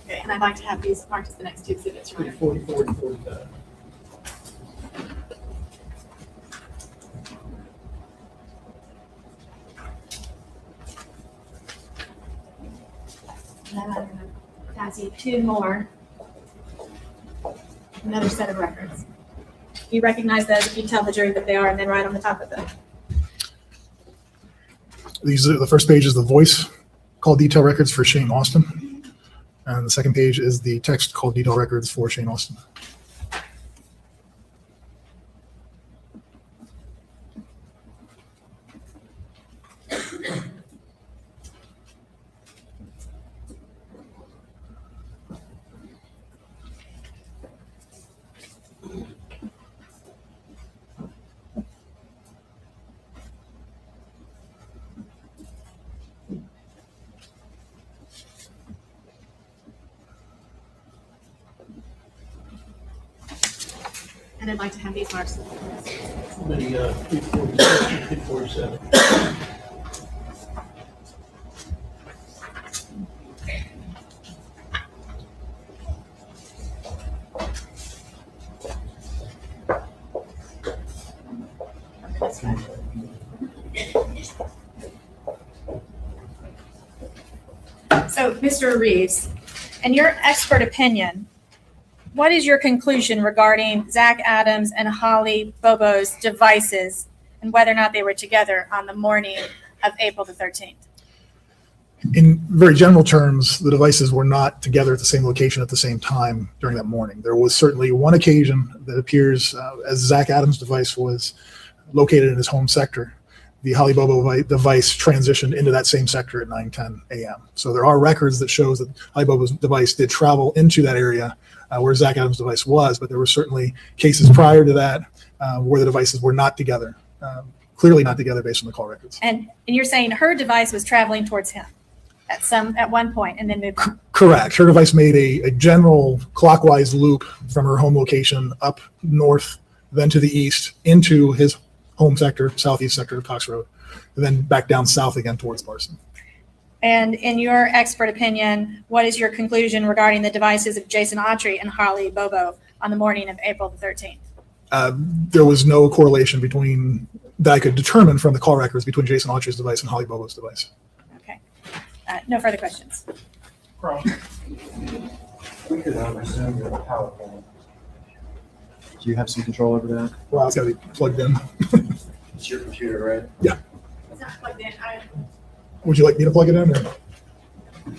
Okay, and I'd like to have these marked as the next two exhibits. Right? 44 and 45. And then I'm going to pass you two more. Another set of records. You recognize those if you tell the jury what they are, and then write on the top of them. These are, the first page is the voice call detail records for Shane Austin. And the second page is the text call detail records for Shane Austin. And I'd like to have these marks. The 246 and 247. So, Mr. Reeves, in your expert opinion, what is your conclusion regarding Zach Adams and Holly Bobo's devices and whether or not they were together on the morning of April the 13th? In very general terms, the devices were not together at the same location at the same time during that morning. There was certainly one occasion that appears as Zach Adams' device was located in his home sector. The Holly Bobo device transitioned into that same sector at 9:10 a.m. So there are records that shows that Holly Bobo's device did travel into that area where Zach Adams' device was, but there were certainly cases prior to that where the devices were not together, clearly not together based on the call records. And you're saying her device was traveling towards him at one point and then moved on. Correct. Her device made a general clockwise loop from her home location up north then to the east into his home sector, southeast sector of Cox Road, and then back down south again towards Parson. And in your expert opinion, what is your conclusion regarding the devices of Jason Autry and Holly Bobo on the morning of April the 13th? There was no correlation between that I could determine from the call records between Jason Autry's device and Holly Bobo's device. Okay. No further questions. Cross. We could resume your PowerPoint. Do you have some control over that? Well, it's got to be plugged in. It's your computer, right? It's not plugged in. Would you like me to plug it in? Or?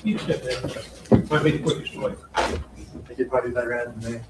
You step in. Might be the quickest way. I think you'd probably do better at it than me.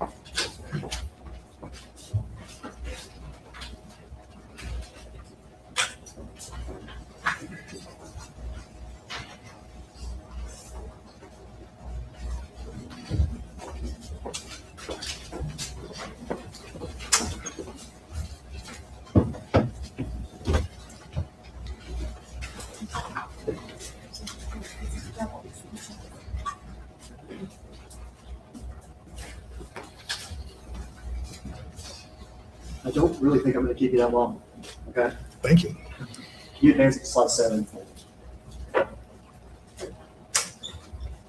I don't really think I'm going to keep you that long. Okay. Thank you. Can you advance to slide 7? I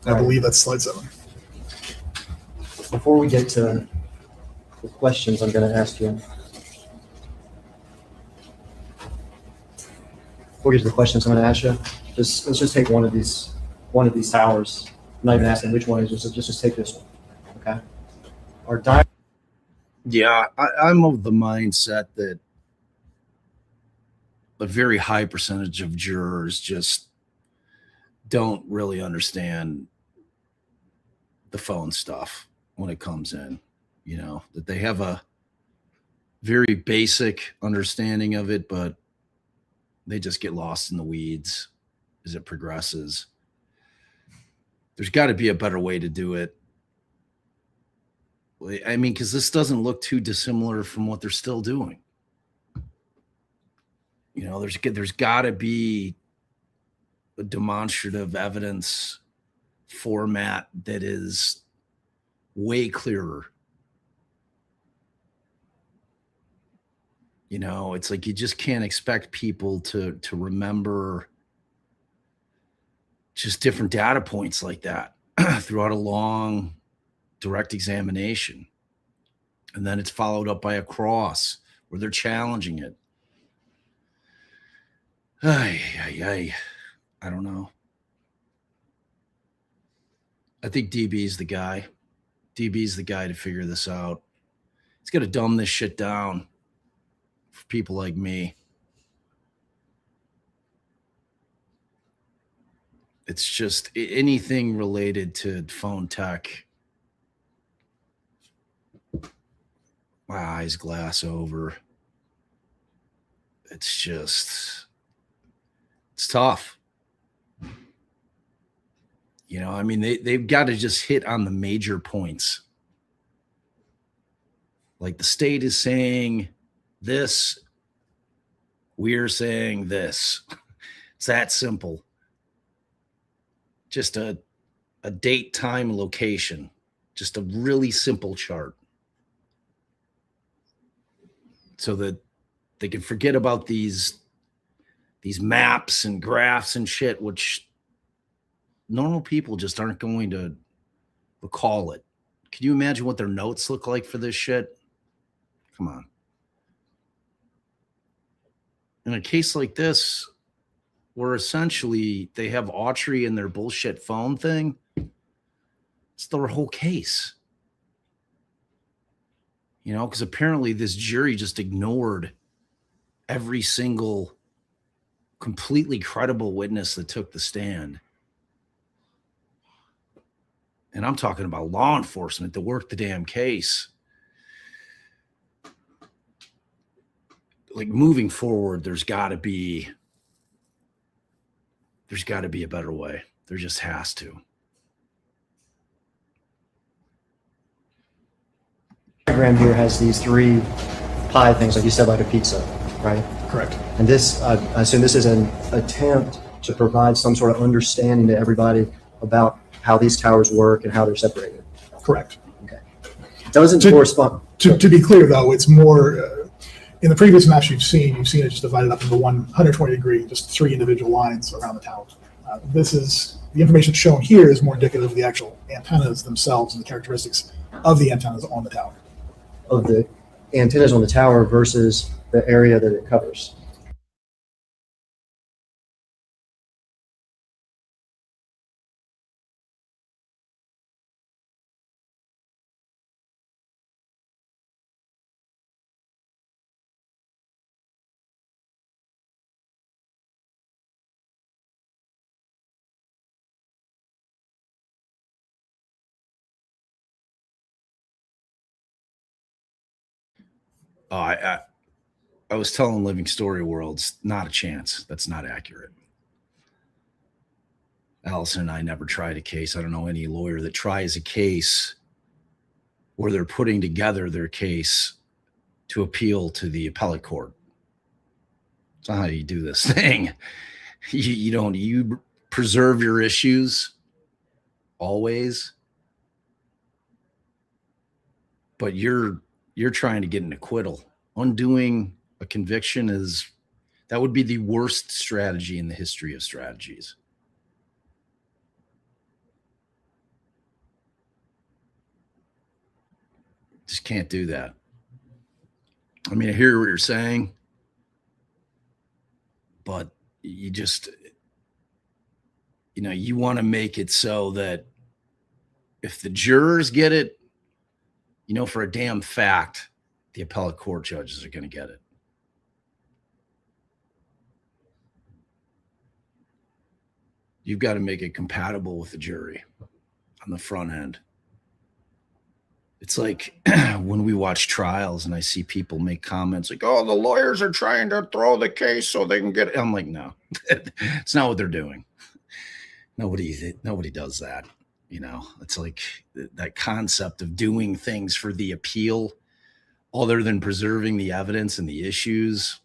believe that's slide 7. Before we get to the questions I'm going to ask you. Before we get to the questions I'm going to ask you, let's just take one of these towers. I'm not even asking which one it is, just take this one. Okay. Our diagram. Yeah, I'm of the mindset that a very high percentage of jurors just don't really understand the phone stuff when it comes in, you know, that they have a very basic understanding of it, but they just get lost in the weeds as it progresses. There's got to be a better way to do it. I mean, because this doesn't look too dissimilar from what they're still doing. You know, there's got to be a demonstrative evidence format that is way clearer. You know, it's like you just can't expect people to remember just different data points like that throughout a long direct examination. And then it's followed up by a cross where they're challenging it. I don't know. I think DB's the guy. DB's the guy to figure this out. He's got to dumb this shit down for people like me. It's just anything related to phone tech. My eyes glass over. It's tough. You know, I mean, they've got to just hit on the major points. Like the state is saying this, we're saying this. It's that simple. Just a date, time, location. Just a really simple chart. So that they can forget about these maps and graphs and shit, which normal people just aren't going to recall it. Can you imagine what their notes look like for this shit? Come on. In a case like this, where essentially they have Autry in their bullshit phone thing, it's their whole case. You know, because apparently this jury just ignored every single completely credible witness that took the stand. And I'm talking about law enforcement that worked the damn case. Like moving forward, there's got to be a better way. There just has to. Diagram here has these 3 pie things, like you said, like a pizza, right? Correct. And this, I assume this is an attempt to provide some sort of understanding to everybody about how these towers work and how they're separated. Correct. Okay. doesn't To- correspond. To be clear, though, it's more, in the previous maps you've seen it just divided up into 120 degree, just 3 individual lines around the tower. The information shown here is more indicative of the actual antennas themselves and the characteristics of the antennas on the tower. Of the antennas on the tower versus the area that it covers. Oh, I was telling Living Story Worlds, not a chance. That's not accurate. Allison and I never tried a case. I don't know any lawyer that tries a case where they're putting together their case to appeal to the appellate court. It's not how you do this thing. You preserve your issues always, but you're trying to get an acquittal. Undoing a conviction that would be the worst strategy in the history of strategies. Just can't do that. I mean, I hear what you're saying, but you just, you want to make it so that if the jurors get it, for a damn fact, the appellate court judges are going to get it. You've got to make it compatible with the jury on the front end. It's like when we watch trials and I see people make comments like, oh, the lawyers are trying to throw the case so they can get it. I'm like, no, it's not what they're doing. Nobody does that. It's like that concept of doing things for the appeal other than preserving the evidence and the issues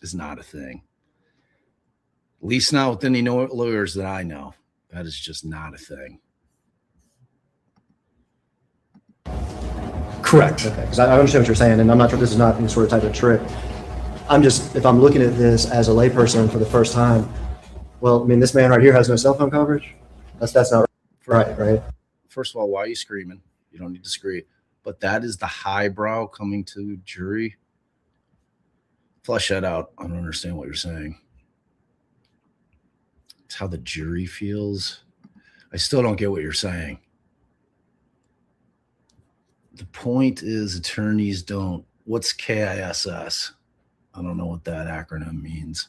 is not a thing. At least not with any lawyers that I know. That is just not a thing. Correct. Okay, because I understand what you're saying, and I'm not sure this is not any sort of type of trick. If I'm looking at this as a layperson for the first time, well, I mean, this man right here has no cell phone coverage. That's not right. First of all, why are you screaming? You don't need to scream. But that is the highbrow coming to jury. Flesh that out. I don't understand what you're saying. It's how the jury feels. I still don't get what you're saying. The point is attorneys don't. What's KISS? I don't know what that acronym means.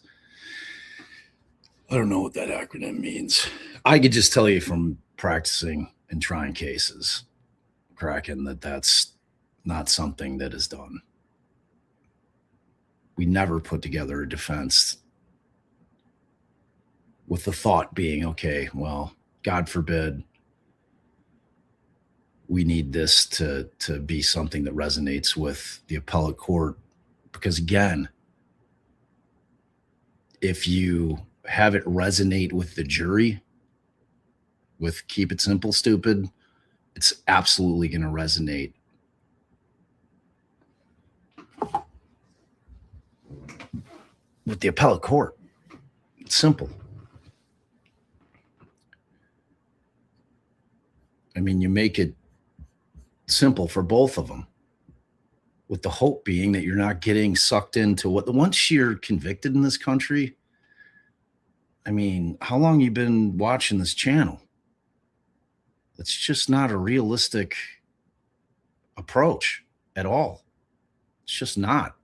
I could just tell you from practicing and trying cases, Kraken, that's not something that is done. We never put together a defense with the thought being, okay, well, God forbid, we need this to be something that resonates with the appellate court. Because again, if you have it resonate with the jury, with keep it simple, stupid, it's absolutely going to resonate with the appellate court. It's simple. I mean, you make it simple for both of them, with the hope being that you're not getting sucked into once you're convicted in this country. I mean, how long you been watching this channel? It's just not a realistic approach at all. It's just not.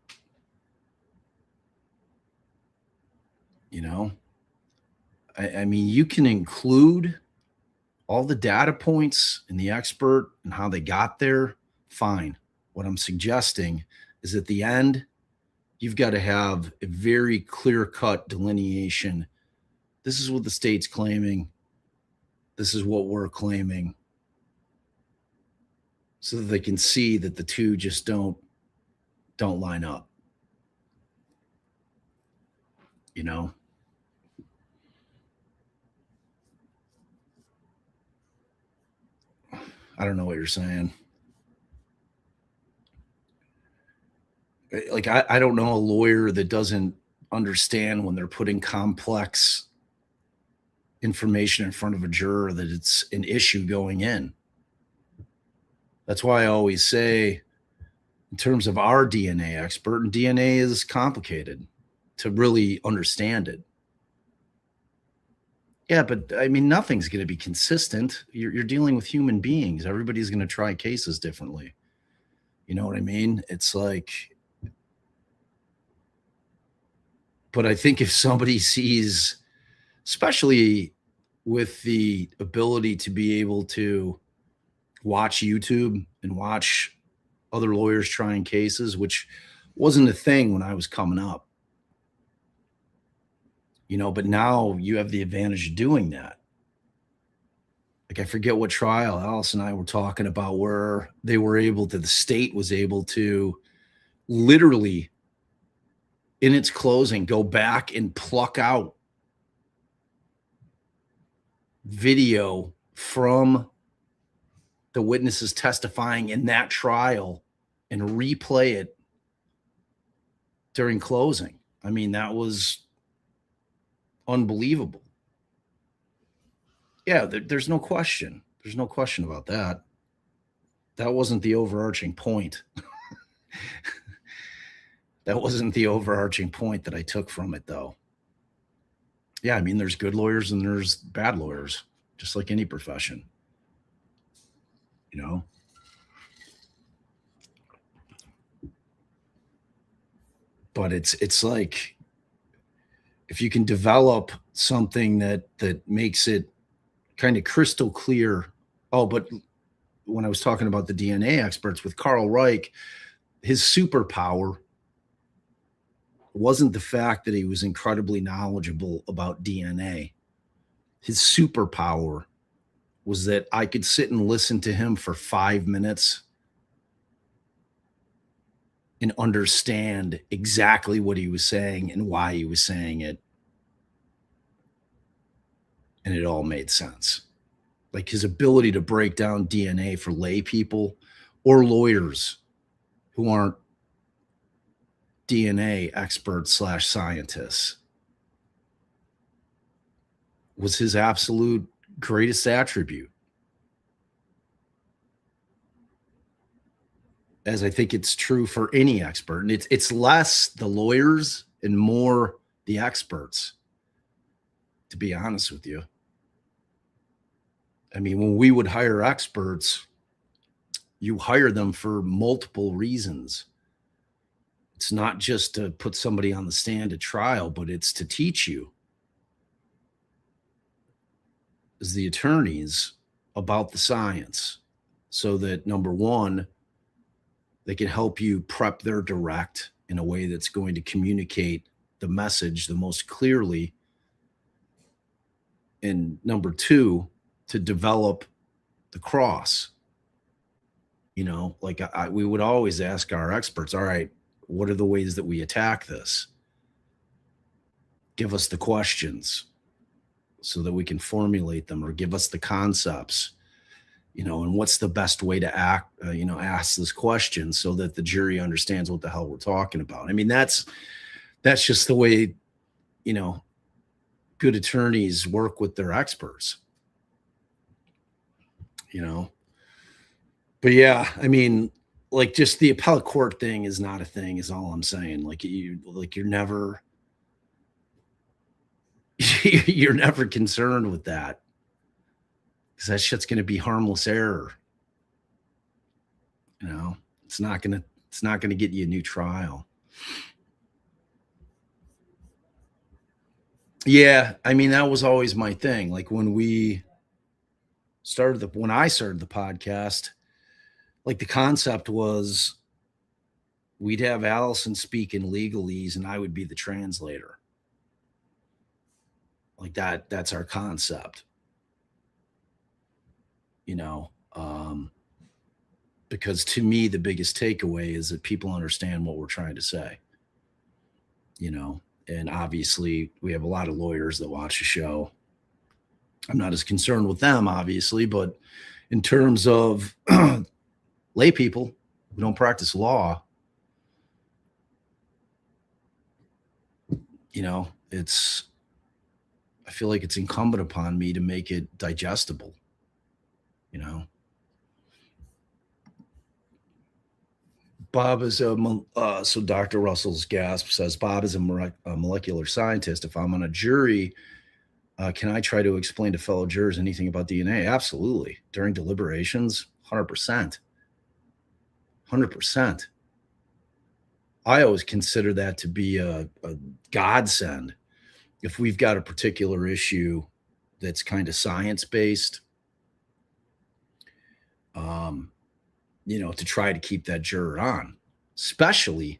I mean, you can include all the data points and the expert and how they got there. Fine. What I'm suggesting is at the end, you've got to have a very clear-cut delineation. This is what the state's claiming. This is what we're claiming. So that they can see that the two just don't line up. I don't know what you're saying. Like, I don't know a lawyer that doesn't understand when they're putting complex information in front of a juror that it's an issue going in. That's why I always say, in terms of our DNA expert, and DNA is complicated to really understand it. Yeah, but I mean, nothing's going to be consistent. You're dealing with human beings. Everybody's going to try cases differently. You know what I mean? It's like, but I think if somebody sees, especially with the ability to be able to watch YouTube and watch other lawyers trying cases, which wasn't a thing when I was coming up, you know, but now you have the advantage of doing that. Like, I forget what trial Alice and I were talking about where they were able to, the state was able to literally in its closing go back and pluck out video from the witnesses testifying in that trial and replay it during closing. I mean, that was unbelievable. Yeah, there's no question. There's no question about that. That wasn't the overarching point. That wasn't the overarching point that I took from it, though. Yeah, I mean, there's good lawyers and there's bad lawyers, just like any profession. You know? But it's like, if you can develop something that makes it kind of crystal clear. Oh, but when I was talking about the DNA experts with Carl Reich, his superpower wasn't the fact that he was incredibly knowledgeable about DNA. His superpower was that I could sit and listen to him for 5 minutes and understand exactly what he was saying and why he was saying it. And it all made sense. Like, his ability to break down DNA for lay people or lawyers who aren't DNA experts / scientists was his absolute greatest attribute. As I think it's true for any expert. And it's less the lawyers and more the experts, to be honest with you. I mean, when we would hire experts, you hire them for multiple reasons. It's not just to put somebody on the stand at trial, but it's to teach you, as the attorneys, about the science, so that, number one, they can help you prep their direct in a way that's going to communicate the message the most clearly. And number two, to develop the cross. You know, like we would always ask our experts, all right, what are the ways that we attack this? Give us the questions so that we can formulate them, or give us the concepts, you know, and what's the best way to ask this question so that the jury understands what the hell we're talking about. I mean, that's just the way, you know, good attorneys work with their experts, you know. But yeah, I mean, like, just the appellate court thing is not a thing, is all I'm saying. Like, you're never you're never concerned with that, because that shit's going to be harmless error. You know, it's not going to get you a new trial. Yeah, I mean, that was always my thing. Like, when I started the podcast, like, the concept was we'd have Allison speak in legalese and I would be the translator. Like, that's our concept, you know, because to me, the biggest takeaway is that people understand what we're trying to say, you know. And obviously we have a lot of lawyers that watch the show. I'm not as concerned with them, obviously, but in terms of lay people who don't practice law, you know, I feel like it's incumbent upon me to make it digestible, you know. Bob is so Dr. Russell's gasp says, Bob is a molecular scientist. If I'm on a jury, can I try to explain to fellow jurors anything about DNA? Absolutely. During deliberations, 100%. 100%. I always consider that to be a godsend. If we've got a particular issue that's kind of science-based, you know, to try to keep that juror on, especially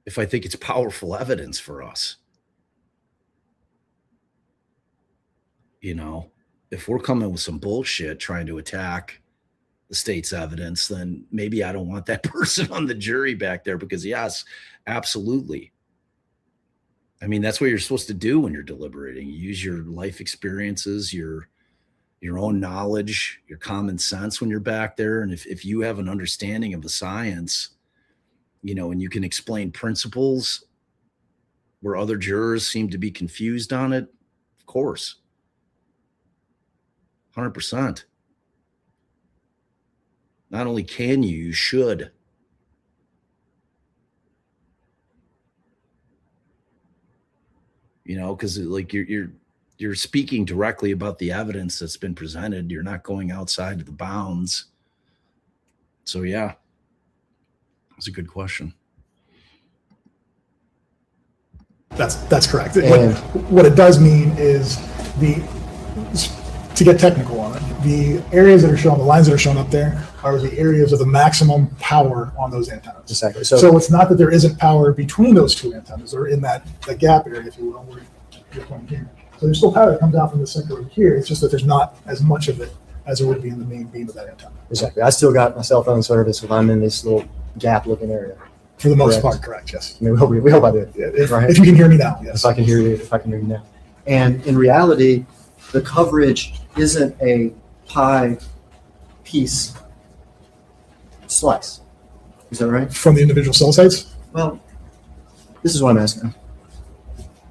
if I think it's powerful evidence for us. You know, if we're coming with some bullshit trying to attack the state's evidence, then maybe I don't want that person on the jury back there, because yes, absolutely. I mean, that's what you're supposed to do when you're deliberating. You use your life experiences, your own knowledge, your common sense when you're back there. And if you have an understanding of the science, you know, and you can explain principles where other jurors seem to be confused on it, of course. 100%. Not only can you, you should. You know, because like you're speaking directly about the evidence that's been presented. You're not going outside of the bounds. So yeah, that's a good question. That's correct. And- What it does mean is to get technical on it, the areas that are shown, the lines that are shown up there are the areas of the maximum power on those antennas. Exactly. So it's not that there isn't power between those two antennas or in that gap area, if you will, where you're pointing here. So there's still power that comes out from the center over here. It's just that there's not as much of it as there would be in the main beam of that antenna. Exactly. I still got my cell phone service if I'm in this little gap-looking area. For the most Correct. part, correct, yes. I mean, we hope I do. Right. If you can hear me now, yes. If I can hear you now. And in reality, the coverage isn't a pie piece slice. Is that right? From the individual cell sites? Well, this is what I'm asking.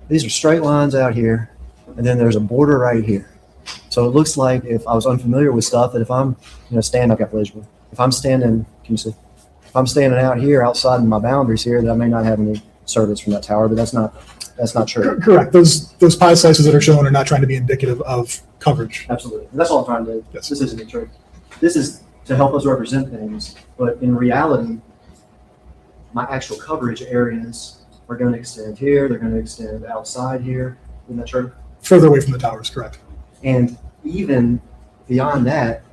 These are straight lines out here, and then there's a border right here. So it looks like, if I was unfamiliar with stuff, that if I'm, I've got visual. If I'm standing, can you see? If I'm standing out here outside of my boundaries here, that I may not have any service from that tower, but that's not true. Correct. Those pie slices that are shown are not trying to be indicative of coverage. Absolutely. And that's all I'm trying to do. Yes. This isn't a trick. This is to help us represent things, but in reality, my actual coverage areas are going to extend here. They're going to extend outside here. Isn't that true? Further away from the towers, correct. And even beyond that,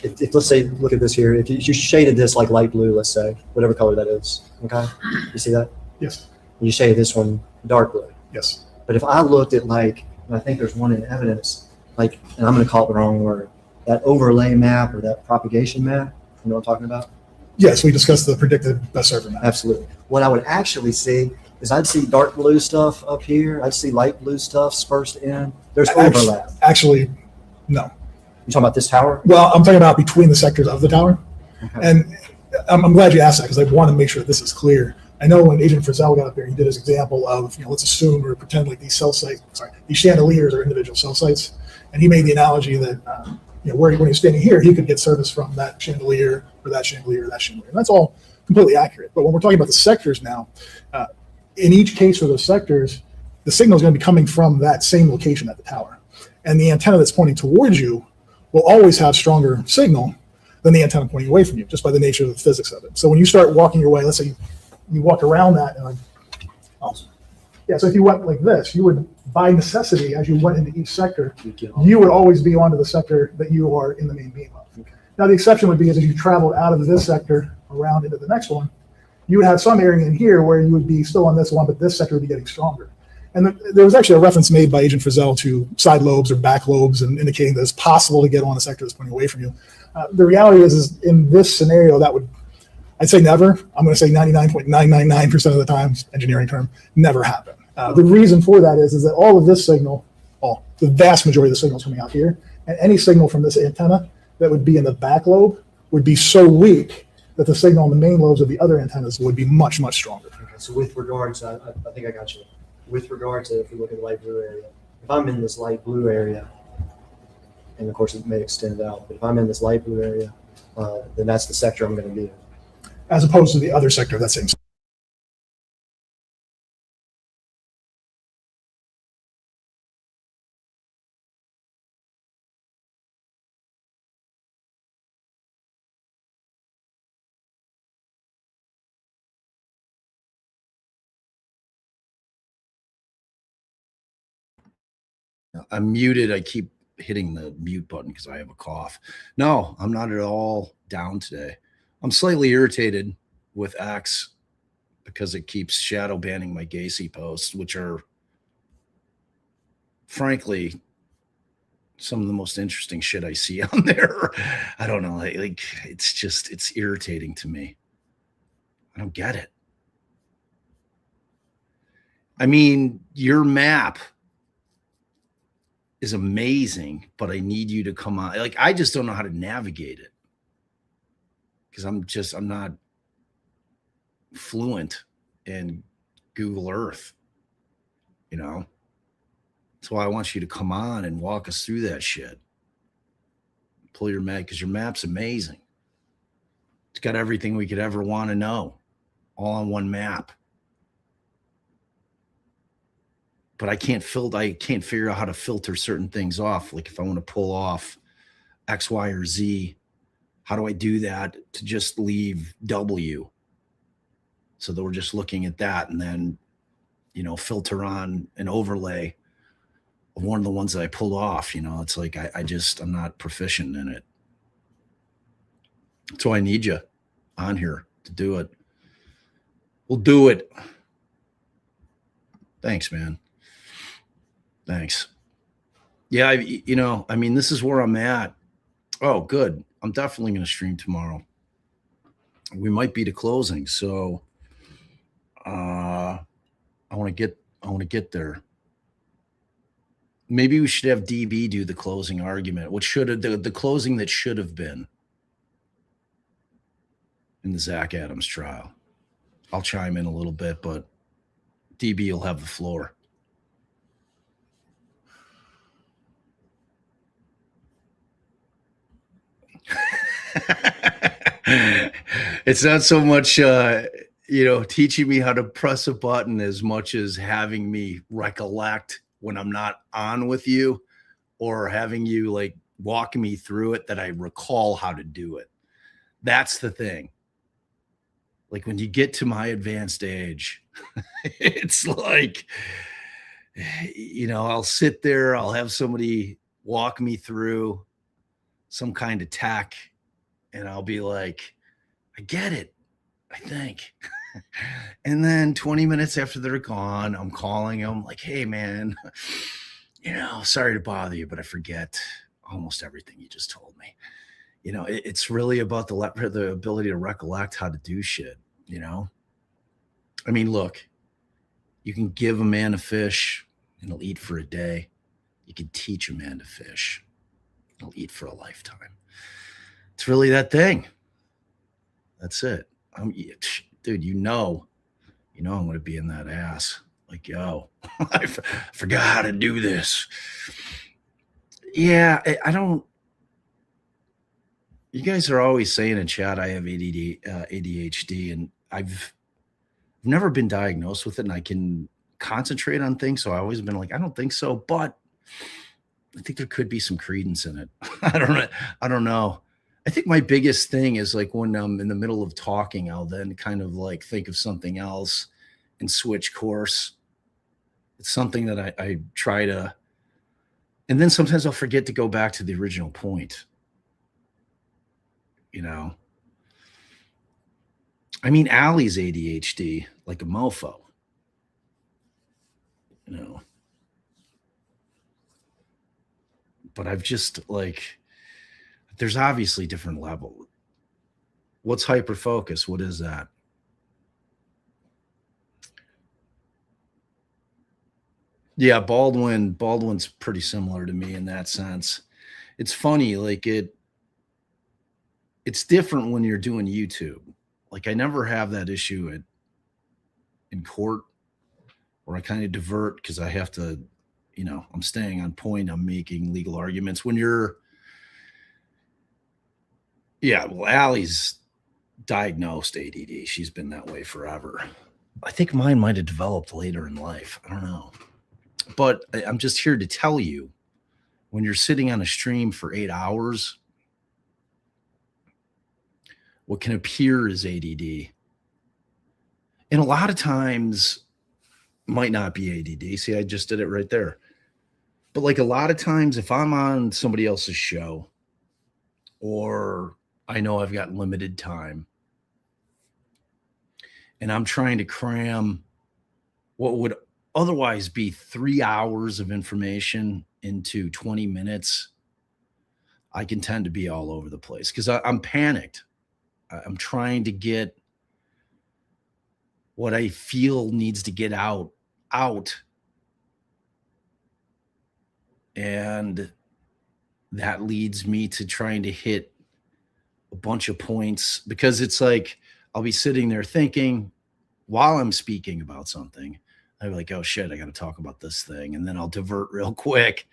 if let's say, look at this here, if you shaded this like light blue, let's say, whatever color that is, okay? You see that? Yes. You shaded this one dark blue. Yes. But if I looked at and I think there's one in evidence, and I'm going to call it the wrong word, that overlay map or that propagation map, you know what I'm talking about? Yes, we discussed the predicted best server map. Absolutely. What I would actually see is I'd see dark blue stuff up here. I'd see light blue stuff dispersed in. There's overlap. Actually, no. You talking about this tower? Well, I'm talking about between the sectors of the tower. Okay. And I'm glad you asked that, because I want to make sure that this is clear. I know when Agent Frizzell got up there, he did his example of, let's assume or pretend like these chandeliers are individual cell sites. And he made the analogy that, when he's standing here, he could get service from that chandelier or that chandelier or that chandelier. And that's all completely accurate. But when we're talking about the sectors now, in each case for those sectors, the signal is going to be coming from that same location at the tower. And the antenna that's pointing towards you will always have stronger signal than the antenna pointing away from you, just by the nature of the physics of it. So when you start walking your way, let's say you walk around that, and so if you went like this, you would, by necessity, as you went into each sector, you would always be onto the sector that you are in the main beam of. Okay. Now the exception would be as you traveled out of this sector around into the next one, you would have some area in here where you would be still on this one, but this sector would be getting stronger. And there was actually a reference made by Agent Frizzell to side lobes or back lobes, and indicating that it's possible to get on a sector that's pointing away from you. The reality is in this scenario, I'd say never. I'm going to say 99.999% of the time, engineering term, never happen. The reason for that is that all of this signal, the vast majority of the signal is coming out here, and any signal from this antenna that would be in the back lobe would be so weak that the signal on the main lobes of the other antennas would be much, much stronger. Okay, so with regards, I think I got you. With regard to, if we look at the light blue area, if I'm in this light blue area, and of course it may extend out, but if I'm in this light blue area, then that's the sector I'm going to be in. As opposed to the other sector of that same. I'm muted. I keep hitting the mute button because I have a cough. No, I'm not at all down today. I'm slightly irritated with X because it keeps shadow banning my Gacy posts, which are frankly some of the most interesting shit I see on there. I don't know. Like it's irritating to me. I don't get it. I mean, your map is amazing, but I need you to come on. Like, I just don't know how to navigate it because I'm not fluent in Google Earth, you know? That's why I want you to come on and walk us through that shit. Pull your map, because your map's amazing. It's got everything we could ever want to know all on one map. But I can't figure out how to filter certain things off. Like if I want to pull off X, Y, or Z, how do I do that to just leave W? So that we're just looking at that and then, you know, filter on an overlay of one of the ones that I pulled off. You know, it's like I'm not proficient in it. So I need you on here to do it. We'll do it. Thanks, man. Thanks. Yeah, I mean, this is where I'm at. Oh, good. I'm definitely going to stream tomorrow. We might be to closing, so I want to get there. Maybe we should have DB do the closing argument. What should have the closing that should have been in the Zach Adams trial. I'll chime in a little bit, but DB will have the floor. It's not so much teaching me how to press a button as much as having me recollect when I'm not on with you, or having you like walk me through it that I recall how to do it. That's the thing. Like when you get to my advanced age, it's like, I'll sit there, I'll have somebody walk me through some kind of tech, and I'll be like, I get it, I think. And then 20 minutes after they're gone, I'm calling them like, hey, man, sorry to bother you, but I forget almost everything you just told me. It's really about the ability to recollect how to do shit, I mean, look, you can give a man a fish and he'll eat for a day. You can teach a man to fish. He'll eat for a lifetime. It's really that thing. That's it. Dude, I'm going to be in that ass. Like, yo, I forgot how to do this. Yeah, I don't. You guys are always saying in chat I have ADHD, and I've never been diagnosed with it, and I can concentrate on things. So I've always been like, I don't think so, but I think there could be some credence in it. I don't know. I think my biggest thing is like when I'm in the middle of talking, I'll then kind of like think of something else and switch course. It's something that I try to, and then sometimes I'll forget to go back to the original point. I mean, Allie's ADHD, like a mofo, but I've just like, there's obviously different level. What's hyperfocus? What is that? Yeah, Baldwin's pretty similar to me in that sense. It's funny, like it's different when you're doing YouTube. like I never have that issue in court where I kind of divert because I have to, you know, I'm staying on point. I'm making legal arguments. When you're, yeah, well, Allie's diagnosed ADD. She's been that way forever. I think mine might have developed later in life. I don't know. But I'm just here to tell you, when you're sitting on a stream for 8 hours, what can appear as ADD, and a lot of times might not be ADD. See, I just did it right there. But like a lot of times, if I'm on somebody else's show, or I know I've got limited time, and I'm trying to cram what would otherwise be 3 hours of information into 20 minutes, I can tend to be all over the place because I'm panicked. I'm trying to get what I feel needs to get out. And that leads me to trying to hit a bunch of points, because it's like I'll be sitting there thinking while I'm speaking about something. I'll be like, oh shit, I got to talk about this thing. And then I'll divert real quick.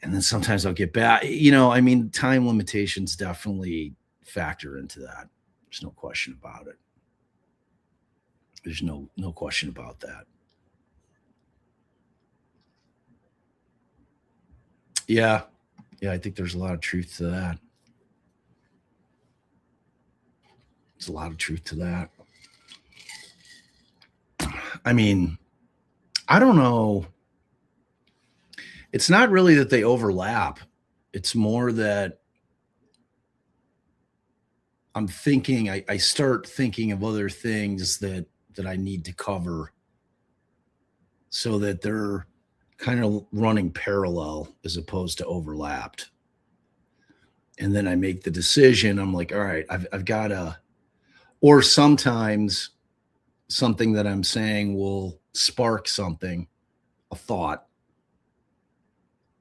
And then sometimes I'll get back. You know, I mean, time limitations definitely factor into that. There's no question about it. There's no question about that. Yeah, I think there's a lot of truth to that. There's a lot of truth to that. I mean, I don't know. It's not really that they overlap. It's more that I'm thinking, I start thinking of other things that I need to cover so that they're kind of running parallel as opposed to overlapped. And then I make the decision. I'm like, all right, I've got to, or sometimes something that I'm saying will spark something, a thought,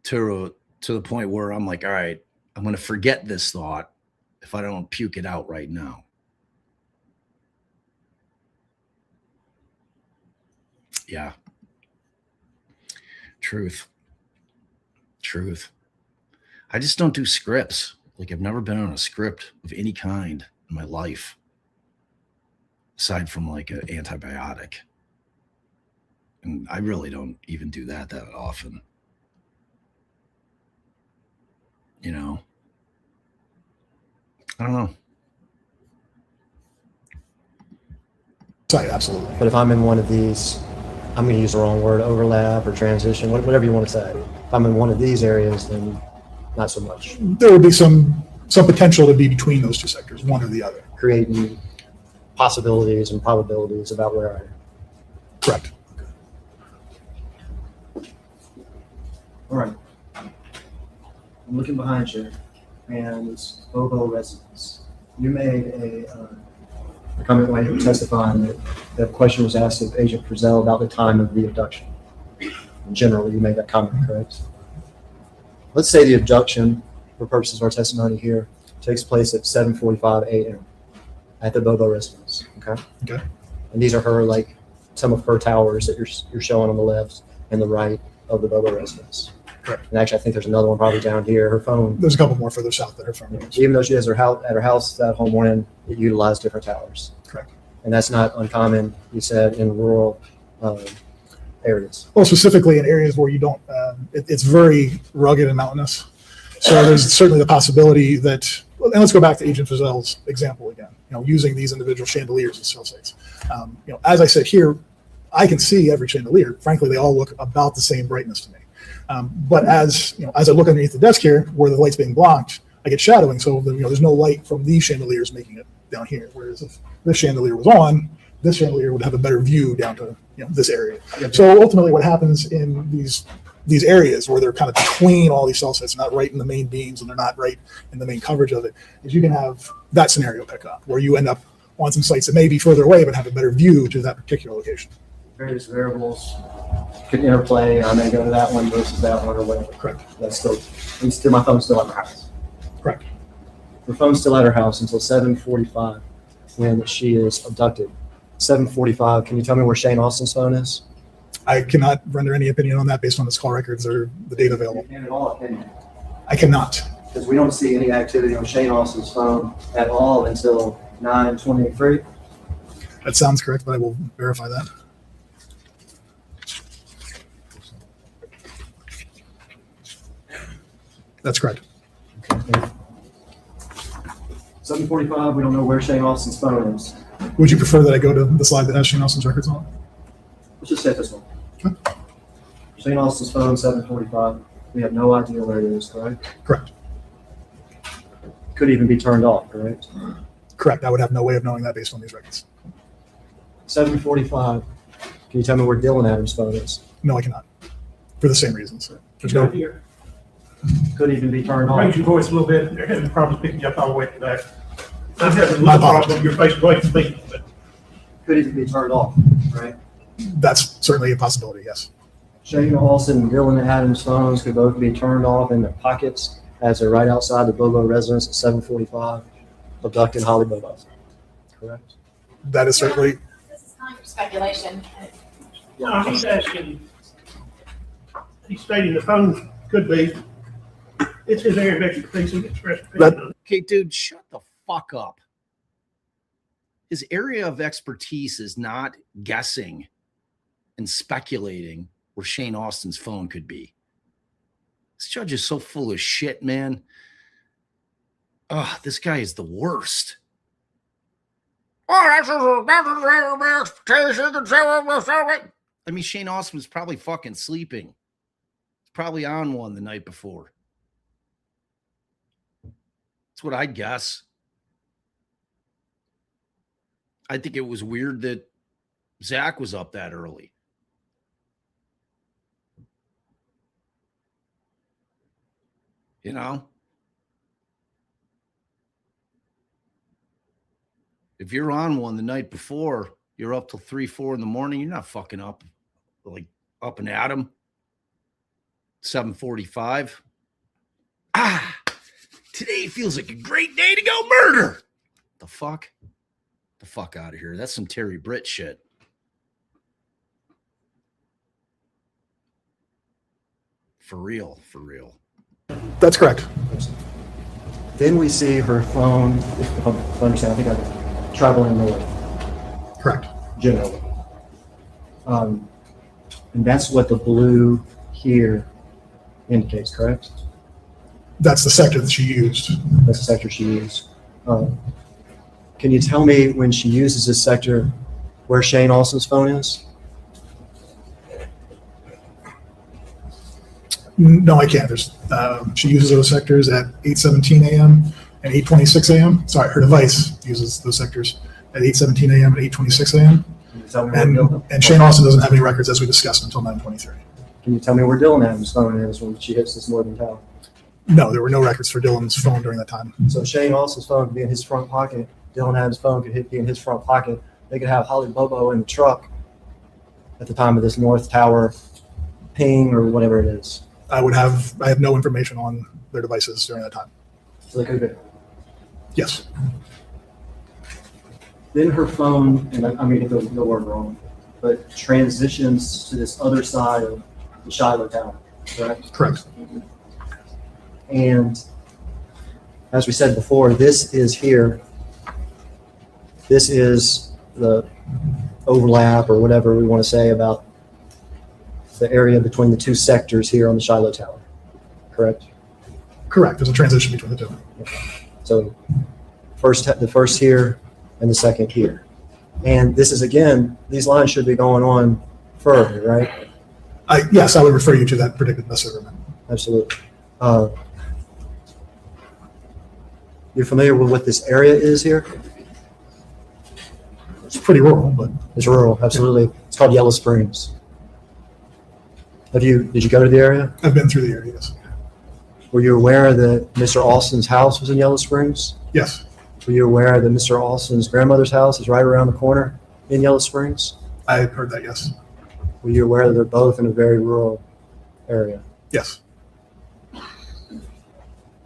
to the point where I'm like, all right, I'm going to forget this thought if I don't puke it out right now. Yeah. Truth. I just don't do scripts. Like, I've never been on a script of any kind in my life, aside from like an antibiotic. And I really don't even do that often. You know? I don't know. Sorry, absolutely. But if I'm in one of these, I'm going to use the wrong word, overlap or transition, whatever you want to say. If I'm in one of these areas, then not so much. There would be some potential to be between those two sectors, one or the other. Creating possibilities and probabilities about where I am. Correct. All right. I'm looking behind you, and it's Bobo residence. You made a comment while you were testifying that the question was asked of Agent Frizzell about the time of the abduction. Generally, you made that comment, correct? Let's say the abduction, for purposes of our testimony here, takes place at 7:45 a.m. at the Bobo residence. Okay. Okay. And these are her, like, some of her towers that you're showing on the left and the right of the Bobo residence. Correct. And actually, I think there's another one probably down here. Her phone. There's a couple more further south that are from you. Even though she has her house at her house that whole morning, it utilized different towers. Correct. And that's not uncommon, you said, in rural areas. Well, specifically in areas where you don't, it's very rugged and mountainous. So there's certainly the possibility that, and let's go back to Agent Frizzell's example again, using these individual chandeliers as cell sites. As I said here, I can see every chandelier. Frankly, they all look about the same brightness to me. But as I look underneath the desk here, where the light's being blocked, I get shadowing. So there's no light from these chandeliers making it down here. Whereas if this chandelier was on, this chandelier would have a better view down to this area. So ultimately, what happens in these areas where they're kind of between all these cell sites, not right in the main beams, and they're not right in the main coverage of it, is you can have that scenario pick up where you end up on some sites that may be further away but have a better view to that particular location. Various variables could interplay. I may go to that one versus that one or whatever. Correct. That's still my phone's still at my house. Correct. Her phone's still at her house until 7:45 when she is abducted. 7:45. Can you tell me where Shane Austin's phone is? I cannot render any opinion on that based on his call records or the data available. And at all opinion. I cannot. Because we don't see any activity on Shane Austin's phone at all until 9:23. That sounds correct, but I will verify that. That's correct. 7:45. We don't know where Shane Austin's phone is. Would you prefer that I go to the slide that has Shane Austin's records on it? Let's just set this one. Okay. Shane Austin's phone, 7:45. We have no idea where it is, correct? Correct. Could even be turned off, correct? Correct. I would have no way of knowing that based on these records. 7:45. Can you tell me where Dylan Adams' phone is? No, I cannot. For the same reasons. There's no, Here. Could even be turned Raise off. your voice a little bit. They're having problems picking you up all the way to that. I'm having a My little apologies. problem. Your face away from me, but Could even be turned off, right? that's certainly a possibility, yes. Shane Austin and Dylan Adams' phones could both be turned off in their pockets as they're right outside the Bobo residence at 7:45, abducting Holly Bobo. Correct? That is certainly, This is kind of speculation. no, he's asking, he's stating the phone could be, it's his area of expertise. He expressed opinion on it. Okay, dude, shut the fuck up. His area of expertise is not guessing and speculating where Shane Austin's phone could be. This judge is so full of shit, man. This guy is the worst. I mean, Shane Austin was probably fucking sleeping. He's probably on one the night before. That's what I'd guess. I think it was weird that Zach was up that early. You know? If you're on one the night before, you're up till 3, 4 in the morning, you're not fucking up, like up and at 'em. 7:45. Today feels like a great day to go murder. The fuck? The fuck out of here. That's some Terry Britt shit. For real, for real. that's correct. Then we see her phone, if I understand, I think I'm traveling north, Correct. generally. And that's what the blue here indicates, correct? That's the sector that she used. That's the sector she used. Can you tell me when she uses this sector where Shane Austin's phone is? No, I can't. There's, she uses those sectors at 8:17 a.m. and 8:26 a.m. Sorry, her device uses those sectors at 8:17 a.m. and 8:26 a.m. Can you tell me where Dylan- And Shane Austin doesn't have any records, as we discussed, until 9:23. Can you tell me where Dylan Adams' phone is when she hits this northern tower? No, there were no records for Dylan's phone during that time. So Shane Austin's phone could be in his front pocket. Dylan Adams' phone could be in his front pocket. They could have Holly Bobo in the truck at the time of this North Tower ping or whatever it is. I have no information on their devices during that time. So they could be. Yes, Then her phone, and I may get the word wrong, but transitions to this other side of the Shiloh Tower, correct? correct. And as we said before, this is here. This is the overlap or whatever we want to say about the area between the two sectors here on the Shiloh Tower, correct? Correct. There's a transition between the two. So the first here and the second here. And this is, again, these lines should be going on further, right? Yes, I would refer you to that predicted bus agreement. Absolutely. You're familiar with what this area is here? It's pretty rural, but It's rural, absolutely. It's called Yellow Springs. Did you go to the area? I've been through the area, yes. Were you aware that Mr. Austin's house was in Yellow Springs? Yes, Were you aware that Mr. Austin's grandmother's house is right around the corner in Yellow Springs? I heard that, yes. Were you aware that they're both in a very rural area? Yes,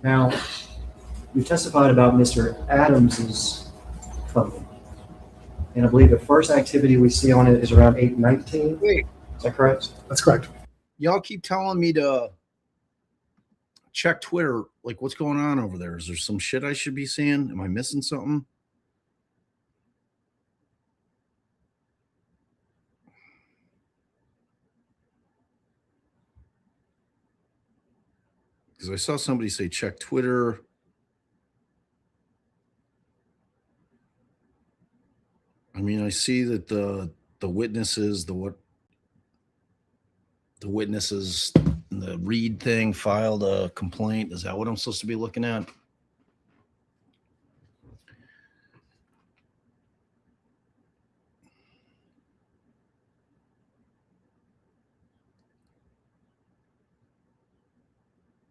Now, you testified about Mr. Adams's phone. And I believe the first activity we see on it is around 8:19. Wait, Is that correct? That's correct. y'all keep telling me to check Twitter. Like, what's going on over there? Is there some shit I should be seeing? Am I missing something? Because I saw somebody say check Twitter. I mean, I see that the witnesses, the witnesses, the Reed thing filed a complaint. Is that what I'm supposed to be looking at?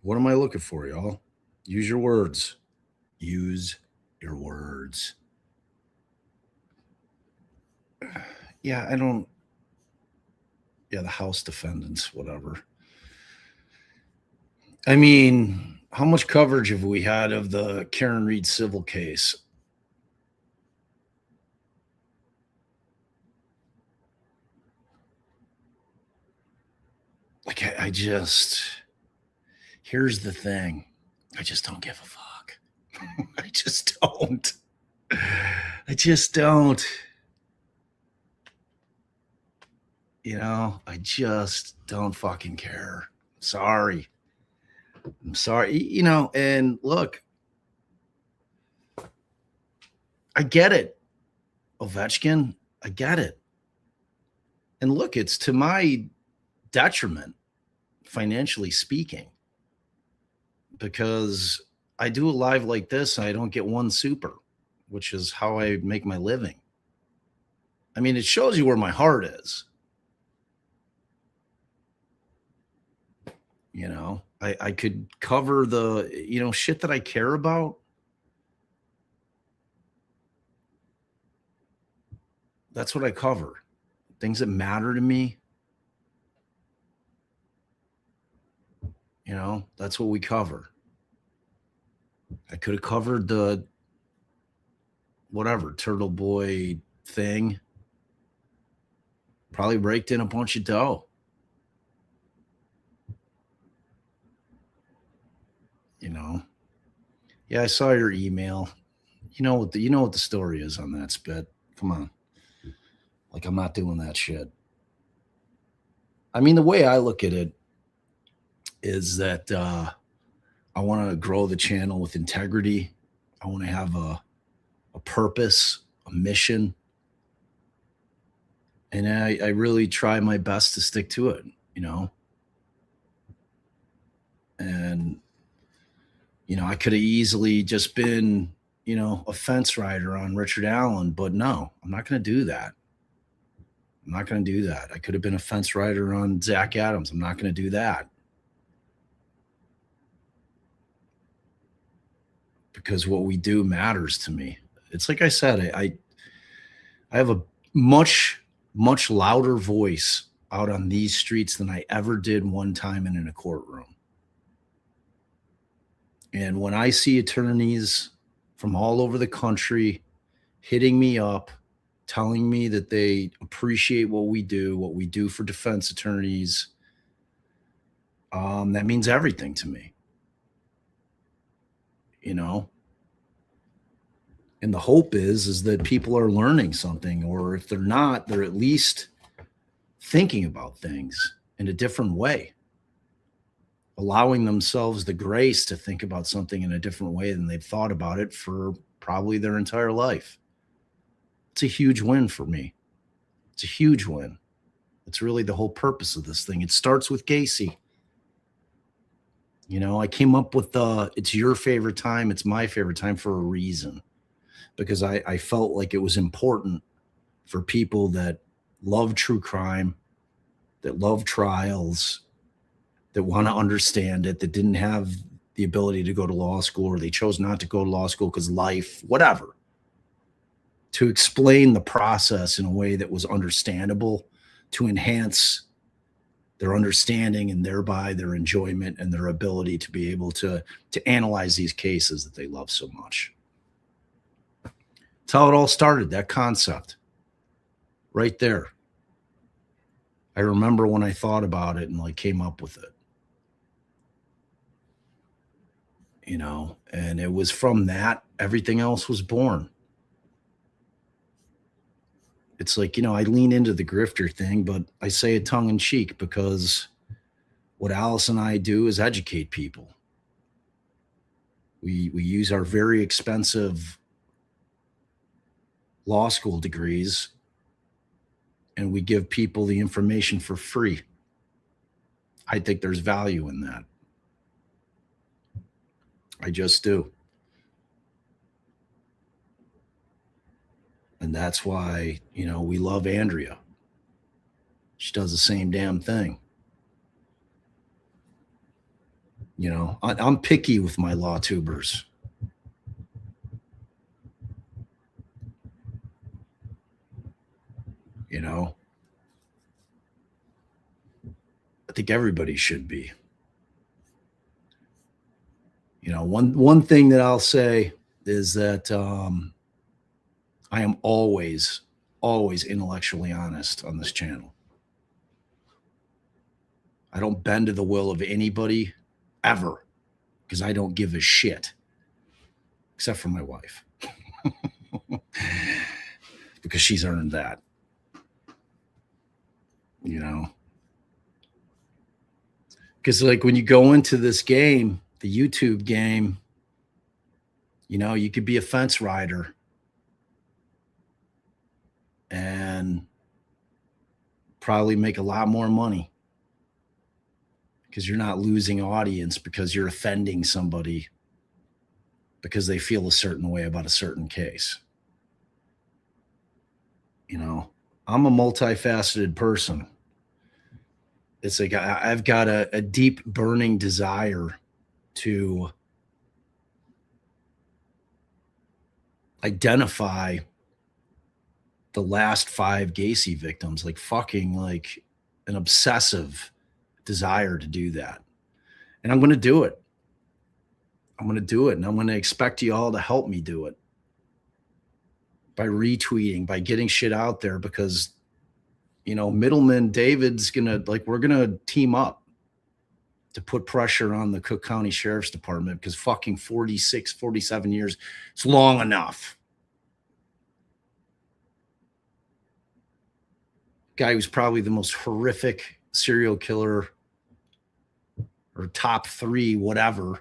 What am I looking for, y'all? Use your words. Use your words. Yeah, I don't. Yeah, the House defendants, whatever. I mean, how much coverage have we had of the Karen Reed civil case? Like, I just, here's the thing. I just don't give a fuck. I just don't. I just don't. You know, I just don't fucking care. Sorry. I'm sorry. You know, and look, I get it, Ovechkin. I get it. And look, it's to my detriment, financially speaking, because I do a live like this and I don't get one super, which is how I make my living. I mean, it shows you where my heart is. You know, I could cover the, you know, shit that I care about. That's what I cover. Things that matter to me. You know, that's what we cover. I could have covered the whatever Turtle Boy thing. Probably raked in a bunch of dough. You know, yeah, I saw your email. You know what the story is on that, Spit. Come on, like I'm not doing that shit. I mean, the way I look at it is that I want to grow the channel with integrity. I want to have a purpose, a mission, and I really try my best to stick to it. You know, and. You know, I could have easily just been, you know, a fence rider on Richard Allen, but no, I'm not going to do that. I'm not going to do that. I could have been a fence rider on Zach Adams. I'm not going to do that. Because what we do matters to me. It's like I said, I have a much, much louder voice out on these streets than I ever did one time in a courtroom. And when I see attorneys from all over the country hitting me up, telling me that they appreciate what we do for defense attorneys, that means everything to me. You know? And the hope is that people are learning something, or if they're not, they're at least thinking about things in a different way. Allowing themselves the grace to think about something in a different way than they've thought about it for probably their entire life. It's a huge win for me. It's a huge win. It's really the whole purpose of this thing. It starts with Gacy. You know, I came up with it's your favorite time, it's my favorite time for a reason. Because I felt like it was important for people that love true crime, that love trials, that want to understand it, that didn't have the ability to go to law school, or they chose not to go to law school because life, whatever, to explain the process in a way that was understandable, to enhance their understanding and thereby their enjoyment and their ability to be able to analyze these cases that they love so much. That's how it all started, that concept. right there. I remember when I thought about it and like came up with it. You know, and it was from that everything else was born. It's like, you know, I lean into the grifter thing, but I say it tongue in cheek because what Alice and I do is educate people. We use our very expensive law school degrees and we give people the information for free. I think there's value in that. I just do. And that's why, you know, we love Andrea. She does the same damn thing. You know, I'm picky with my law tubers. You know, I think everybody should be. You know, one thing that I'll say is that I am always intellectually honest on this channel. I don't bend to the will of anybody ever because I don't give a shit, except for my wife, because she's earned that. You know, because like when you go into this game, the YouTube game, you know, you could be a fence rider and probably make a lot more money because you're not losing audience because you're offending somebody because they feel a certain way about a certain case. You know, I'm a multifaceted person. It's like I've got a deep burning desire to identify the last 5 Gacy victims, like fucking like an obsessive desire to do that. And I'm going to do it. I'm going to do it. And I'm going to expect you all to help me do it by retweeting, by getting shit out there because, you know, Middleman David's going to like, we're going to team up to put pressure on the Cook County Sheriff's Department because fucking 46, 47 years, it's long enough. Guy who's probably the most horrific serial killer or top 3, whatever,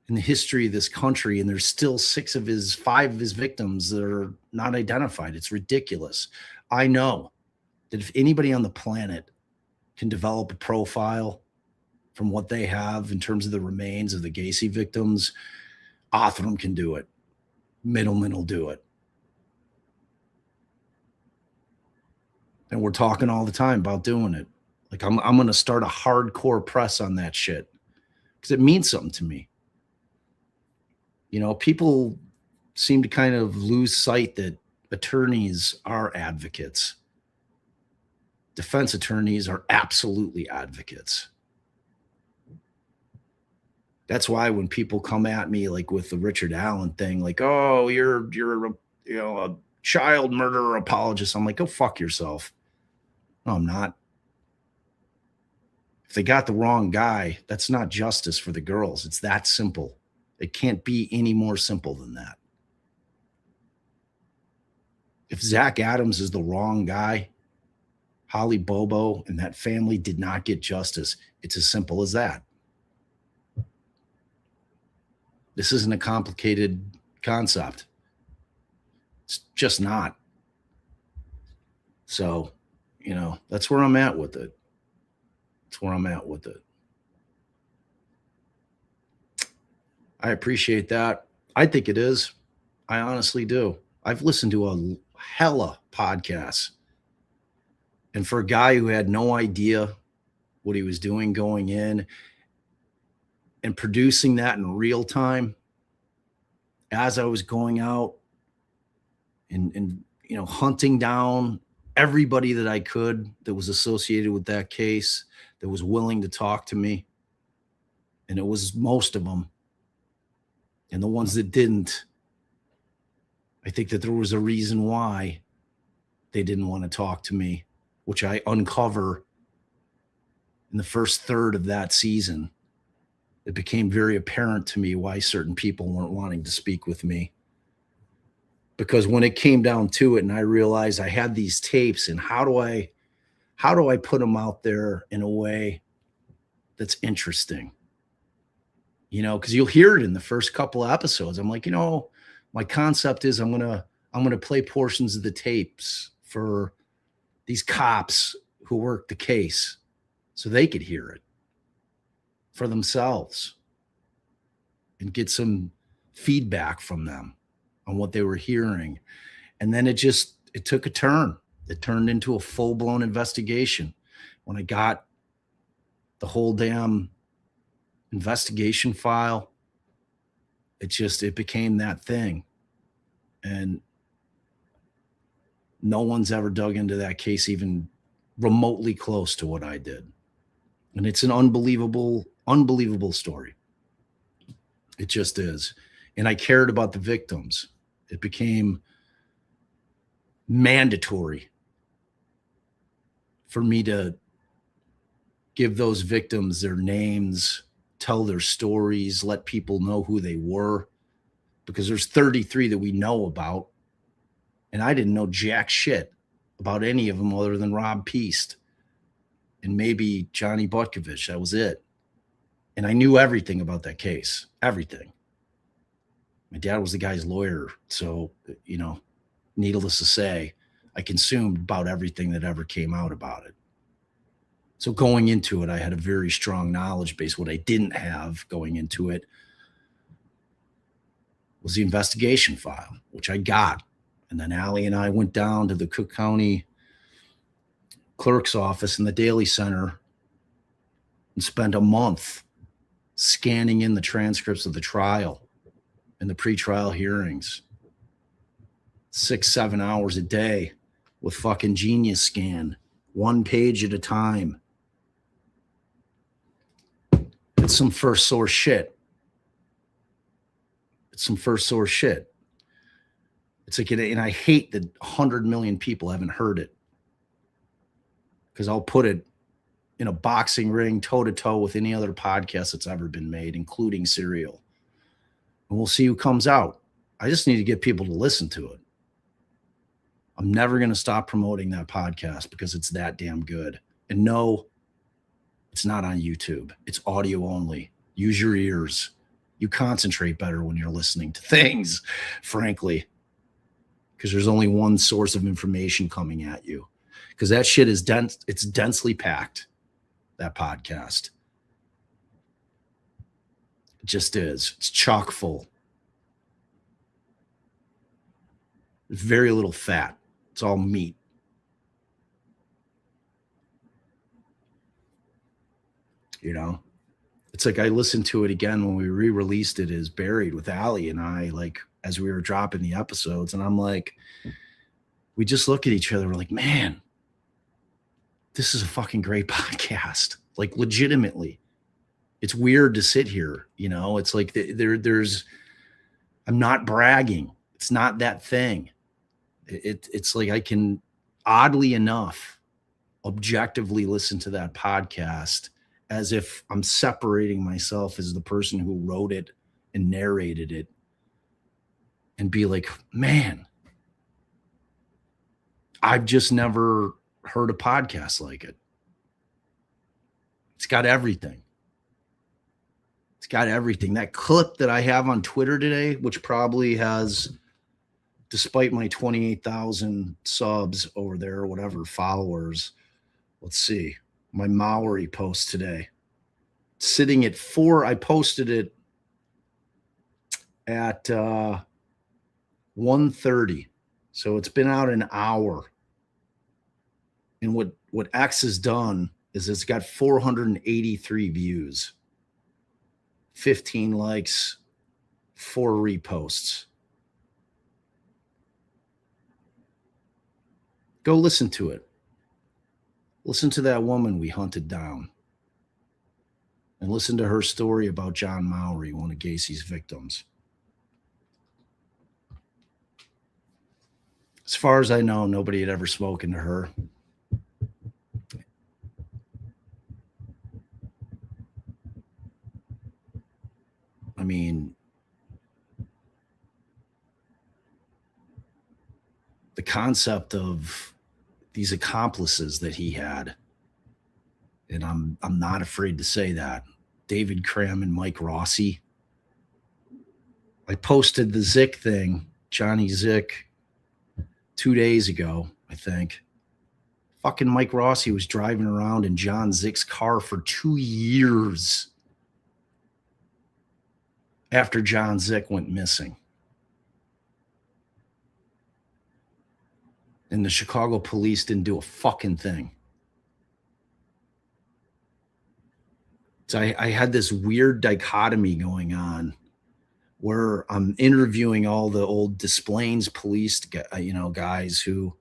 in the history of this country. And there's still 5 of his victims that are not identified. It's ridiculous. I know that if anybody on the planet can develop a profile from what they have in terms of the remains of the Gacy victims, Othram can do it. Middleman will do it. And we're talking all the time about doing it. Like I'm going to start a hardcore press on that shit because it means something to me. You know, people seem to kind of lose sight that attorneys are advocates. Defense attorneys are absolutely advocates. That's why when people come at me like with the Richard Allen thing, like, oh, you're a child murderer apologist, I'm like, go fuck yourself. No, I'm not. If they got the wrong guy, that's not justice for the girls. It's that simple. It can't be any more simple than that. If Zach Adams is the wrong guy, Holly Bobo and that family did not get justice. It's as simple as that. This isn't a complicated concept. It's just not. So, you know, that's where I'm at with it. That's where I'm at with it. I appreciate that. I think it is. I honestly do. I've listened to a hella podcasts. And for a guy who had no idea what he was doing going in and producing that in real time as I was going out and you know, hunting down everybody that I could that was associated with that case, that was willing to talk to me. And it was most of them. And the ones that didn't, I think that there was a reason why they didn't want to talk to me, which I uncover in the first third of that season. It became very apparent to me why certain people weren't wanting to speak with me. Because when it came down to it and I realized I had these tapes, and how do I put them out there in a way that's interesting? You know, because you'll hear it in the first couple of episodes. I'm like, you know, my concept is I'm gonna play portions of the tapes for these cops who work the case so they could hear it for themselves and get some feedback from them on what they were hearing. And then it took a turn. It turned into a full-blown investigation. When I got the whole damn investigation file, it became that thing. And no one's ever dug into that case even remotely close to what I did. And it's an unbelievable story. It just is. And I cared about the victims. It became mandatory for me to give those victims their names, tell their stories, let people know who they were, because there's 33 that we know about. And I didn't know jack shit about any of them other than Rob Peast and maybe Johnny Butkovich. That was it. And I knew everything about that case, everything. My dad was the guy's lawyer. So, you know, needless to say, I consumed about everything that ever came out about it. So going into it, I had a very strong knowledge base. What I didn't have going into it was the investigation file, which I got. And then Allie and I went down to the Cook County clerk's office in the Daily Center and spent a month scanning in the transcripts of the trial and the pretrial hearings. 6-7 hours a day with fucking Genius Scan, 1 page at a time. It's some first source shit. It's like, and I hate that 100 million people haven't heard it, because I'll put it in a boxing ring toe to toe with any other podcast that's ever been made, including Serial. And we'll see who comes out. I just need to get people to listen to it. I'm never going to stop promoting that podcast because it's that damn good. And no, it's not on YouTube. It's audio only. Use your ears. You concentrate better when you're listening to things, frankly, because there's only one source of information coming at you. Because that shit is dense. It's densely packed, that podcast. It just is. It's chock full. There's very little fat. It's all meat. You know? It's like I listened to it again when we re-released it as Buried with Allie and I, like, as we were dropping the episodes. And I'm like, we just look at each other. We're like, man, this is a fucking great podcast. Like, legitimately. It's weird to sit here, you know? It's like there's I'm not bragging. It's not that thing. It's like I can, oddly enough, objectively listen to that podcast as if I'm separating myself as the person who wrote it and narrated it, and be like, man, I've just never heard a podcast like it. It's got everything. It's got everything. That clip that I have on Twitter today, which probably has, despite my 28,000 subs over there or whatever, followers, let's see, my Maori post today, sitting at 4. I posted it at 1:30. So it's been out an hour. And what X has done is it's got 483 views, 15 likes, 4 reposts. Go listen to it. Listen to that woman we hunted down. And listen to her story about John Mowry, one of Gacy's victims. As far as I know, nobody had ever spoken to her. I mean, the concept of these accomplices that he had, and I'm not afraid to say that, David Cram and Mike Rossi. I posted the Zick thing, Johnny Zick, 2 days ago, I think. Fucking Mike Rossi was driving around in John Zick's car for 2 years after John Zick went missing. And the Chicago police didn't do a fucking thing. So I had this weird dichotomy going on where I'm interviewing all the old Des Plaines police, guys who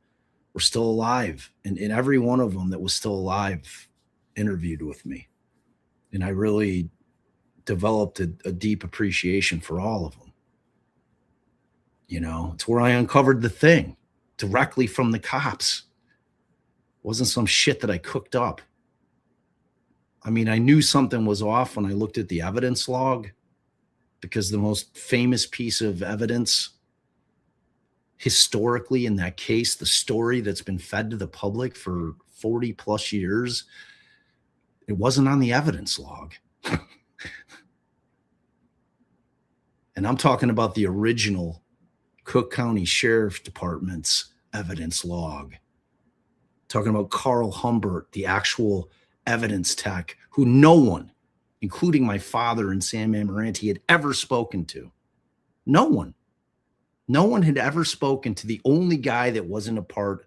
were still alive. And every one of them that was still alive interviewed with me. And I really developed a deep appreciation for all of them. It's where I uncovered the thing directly from the cops. It wasn't some shit that I cooked up. I mean, I knew something was off when I looked at the evidence log, because the most famous piece of evidence historically in that case, the story that's been fed to the public for 40 plus years, it wasn't on the evidence log. And I'm talking about the original Cook County Sheriff's Department's evidence log. Talking about Carl Humbert, the actual evidence tech, who no one, including my father and Sam Amaranti, had ever spoken to. No one. No one had ever spoken to the only guy that wasn't a part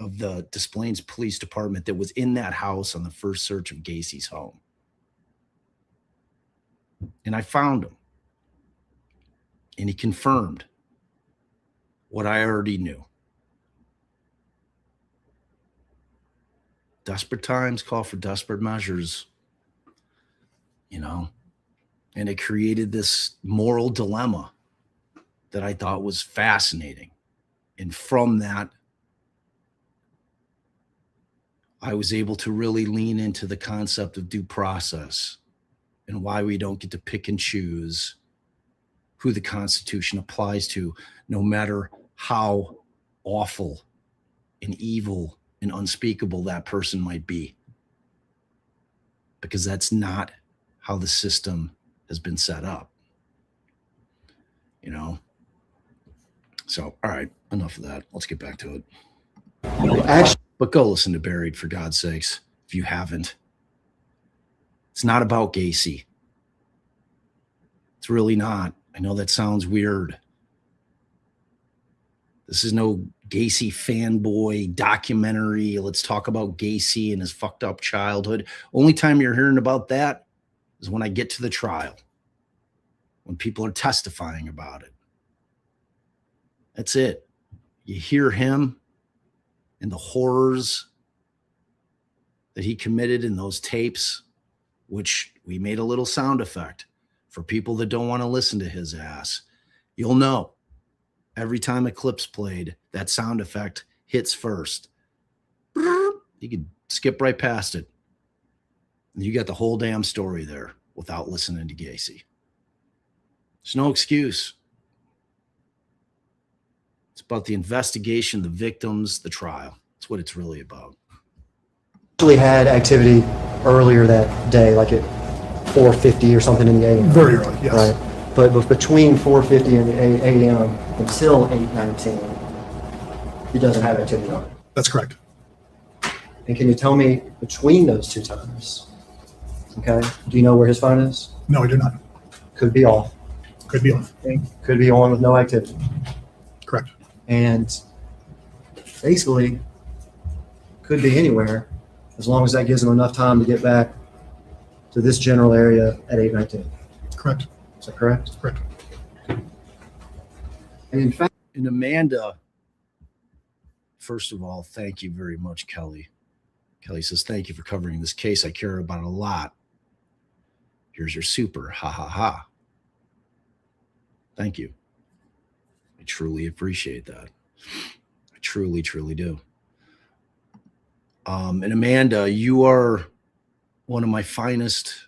of the Des Plaines Police Department that was in that house on the first search of Gacy's home. And I found him. And he confirmed what I already knew. Desperate times call for desperate measures, and it created this moral dilemma that I thought was fascinating. And from that, I was able to really lean into the concept of due process and why we don't get to pick and choose who the Constitution applies to, no matter how awful and evil and unspeakable that person might be. Because that's not how the system has been set up. So, all right, enough of that. Let's get back to it. But go listen to Buried, for God's sakes, if you haven't. It's not about Gacy. It's really not. I know that sounds weird. This is no Gacy fanboy documentary. Let's talk about Gacy and his fucked up childhood. Only time you're hearing about that is when I get to the trial, when people are testifying about it. That's it. You hear him and the horrors that he committed in those tapes, which we made a little sound effect for people that don't want to listen to his ass. You'll know. Every time a clip's played, that sound effect hits first. You can skip right past it. And you got the whole damn story there without listening to Gacy. There's no excuse. It's about the investigation, the victims, the trial. That's what it's really about. Actually had activity earlier that day, like at 4:50 or something in the AM. Very early, yes. Right. But between 4:50 and 8 AM until 8:19, he doesn't have activity on it. That's correct. And can you tell me between those two times, okay, do you know where his phone is? No, I do not. Could be off. Could be on. Could be on with no activity. Correct. And basically could be anywhere as long as that gives him enough time to get back to this general area at 8:19. Correct. Is that correct? Correct. And in fact, And Amanda, first of all, thank you very much, Kelly. Kelly says, thank you for covering this case. I care about it a lot. Here's your super. Ha, ha, ha. Thank you. I truly appreciate that. I truly, truly do. And Amanda, you are one of my finest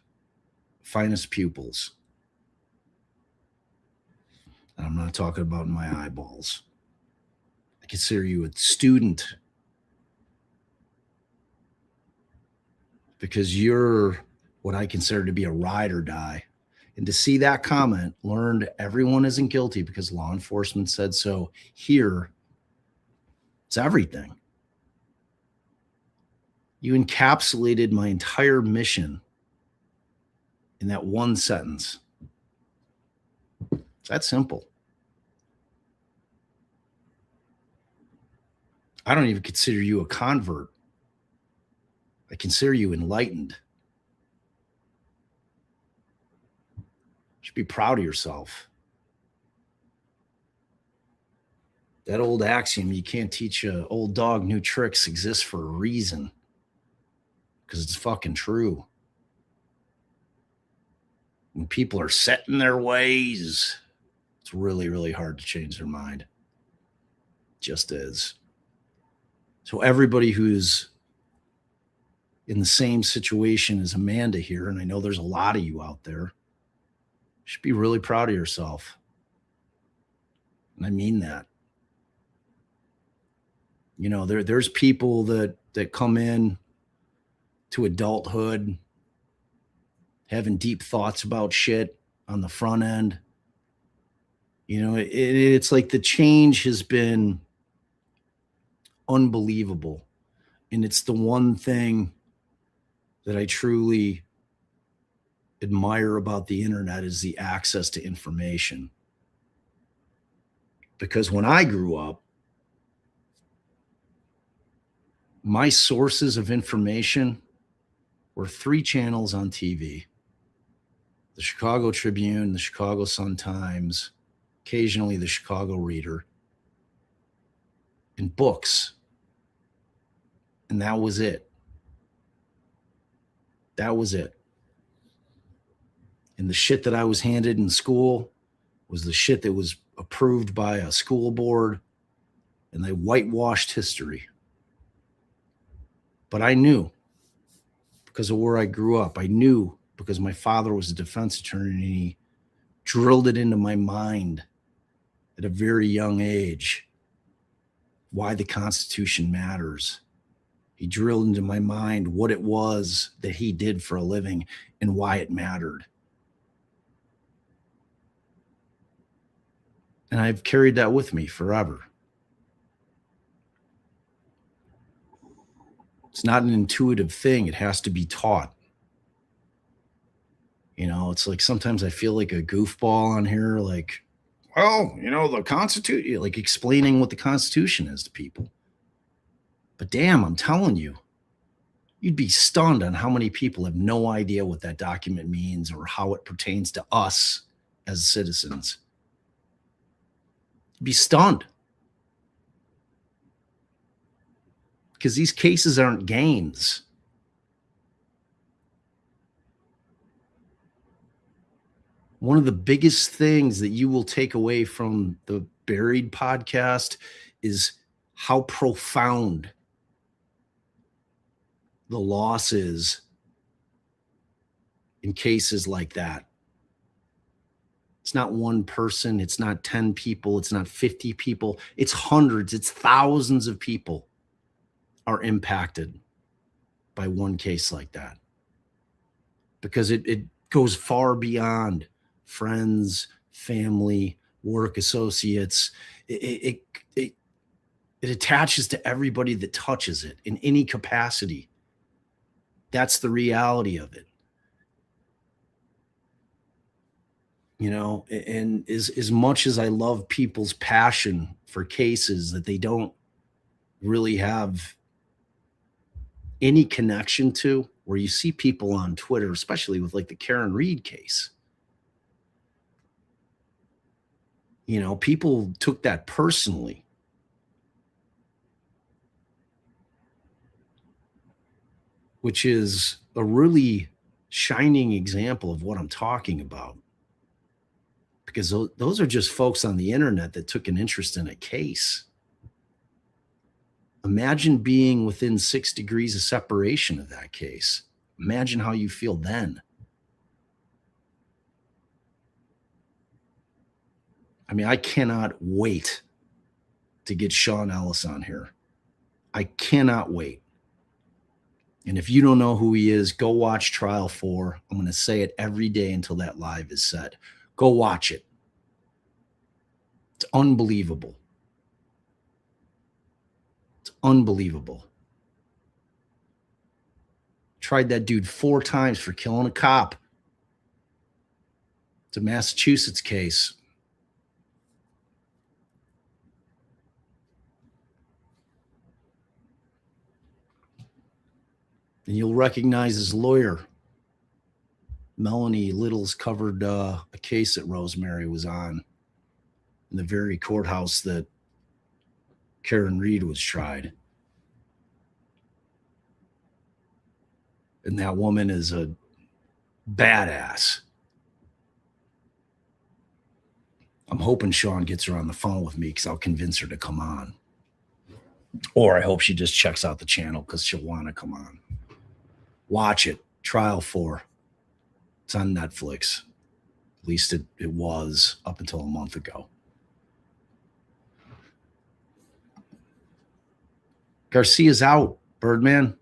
pupils. And I'm not talking about my eyeballs. I consider you a student because you're what I consider to be a ride or die. And to see that comment, learned everyone isn't guilty because law enforcement said so. Here, it's everything. You encapsulated my entire mission in that one sentence. It's that simple. I don't even consider you a convert. I consider you enlightened. You should be proud of yourself. That old axiom, you can't teach an old dog new tricks, exists for a reason. Because it's fucking true. When people are set in their ways, it's really, really hard to change their mind. Just is. So everybody who's in the same situation as Amanda here, and I know there's a lot of you out there, should be really proud of yourself. And I mean that. You know, there's people that come in to adulthood having deep thoughts about shit on the front end. You know, it's like the change has been unbelievable. And it's the one thing that I truly admire about the internet is the access to information. Because when I grew up, my sources of information were 3 channels on TV: the Chicago Tribune, the Chicago Sun-Times, occasionally the Chicago Reader, and books. And that was it. That was it. And the shit that I was handed in school was the shit that was approved by a school board, and they whitewashed history. But I knew because of where I grew up. I knew because my father was a defense attorney and he drilled it into my mind at a very young age why the Constitution matters. He drilled into my mind what it was that he did for a living and why it mattered. And I've carried that with me forever. It's not an intuitive thing. It has to be taught. You know, it's like sometimes I feel like a goofball on here, like, well, you know, the Constitution, like explaining what the Constitution is to people. But damn, I'm telling you, you'd be stunned on how many people have no idea what that document means or how it pertains to us as citizens. You'd be stunned. Because these cases aren't games. One of the biggest things that you will take away from the Buried podcast is how profound the loss is in cases like that. It's not one person. It's not 10 people. It's not 50 people. It's hundreds. It's thousands of people are impacted by one case like that, because it goes far beyond friends, family, work associates. It attaches to everybody that touches it in any capacity. That's the reality of it. You know, and as much as I love people's passion for cases that they don't really have any connection to, where you see people on Twitter, especially with like the Karen Reed case, you know, people took that personally. Which is a really shining example of what I'm talking about. because those are just folks on the internet that took an interest in a case. Imagine being within 6 degrees of separation of that case. Imagine how you feel then. I mean, I cannot wait to get Sean Ellis on here. I cannot wait. And if you don't know who he is, go watch Trial 4. I'm going to say it every day until that live is set. Go watch it. It's unbelievable. It's unbelievable. Tried that dude 4 times for killing a cop. It's a Massachusetts case. And you'll recognize his lawyer. Melanie Littles covered a case that Rosemary was on in the very courthouse that Karen Reed was tried. And that woman is a badass. I'm hoping Sean gets her on the phone with me because I'll convince her to come on. Or I hope she just checks out the channel because she'll want to come on. Watch it. Trial 4. It's on Netflix. At least it was up until a month ago. Garcia's out, Birdman.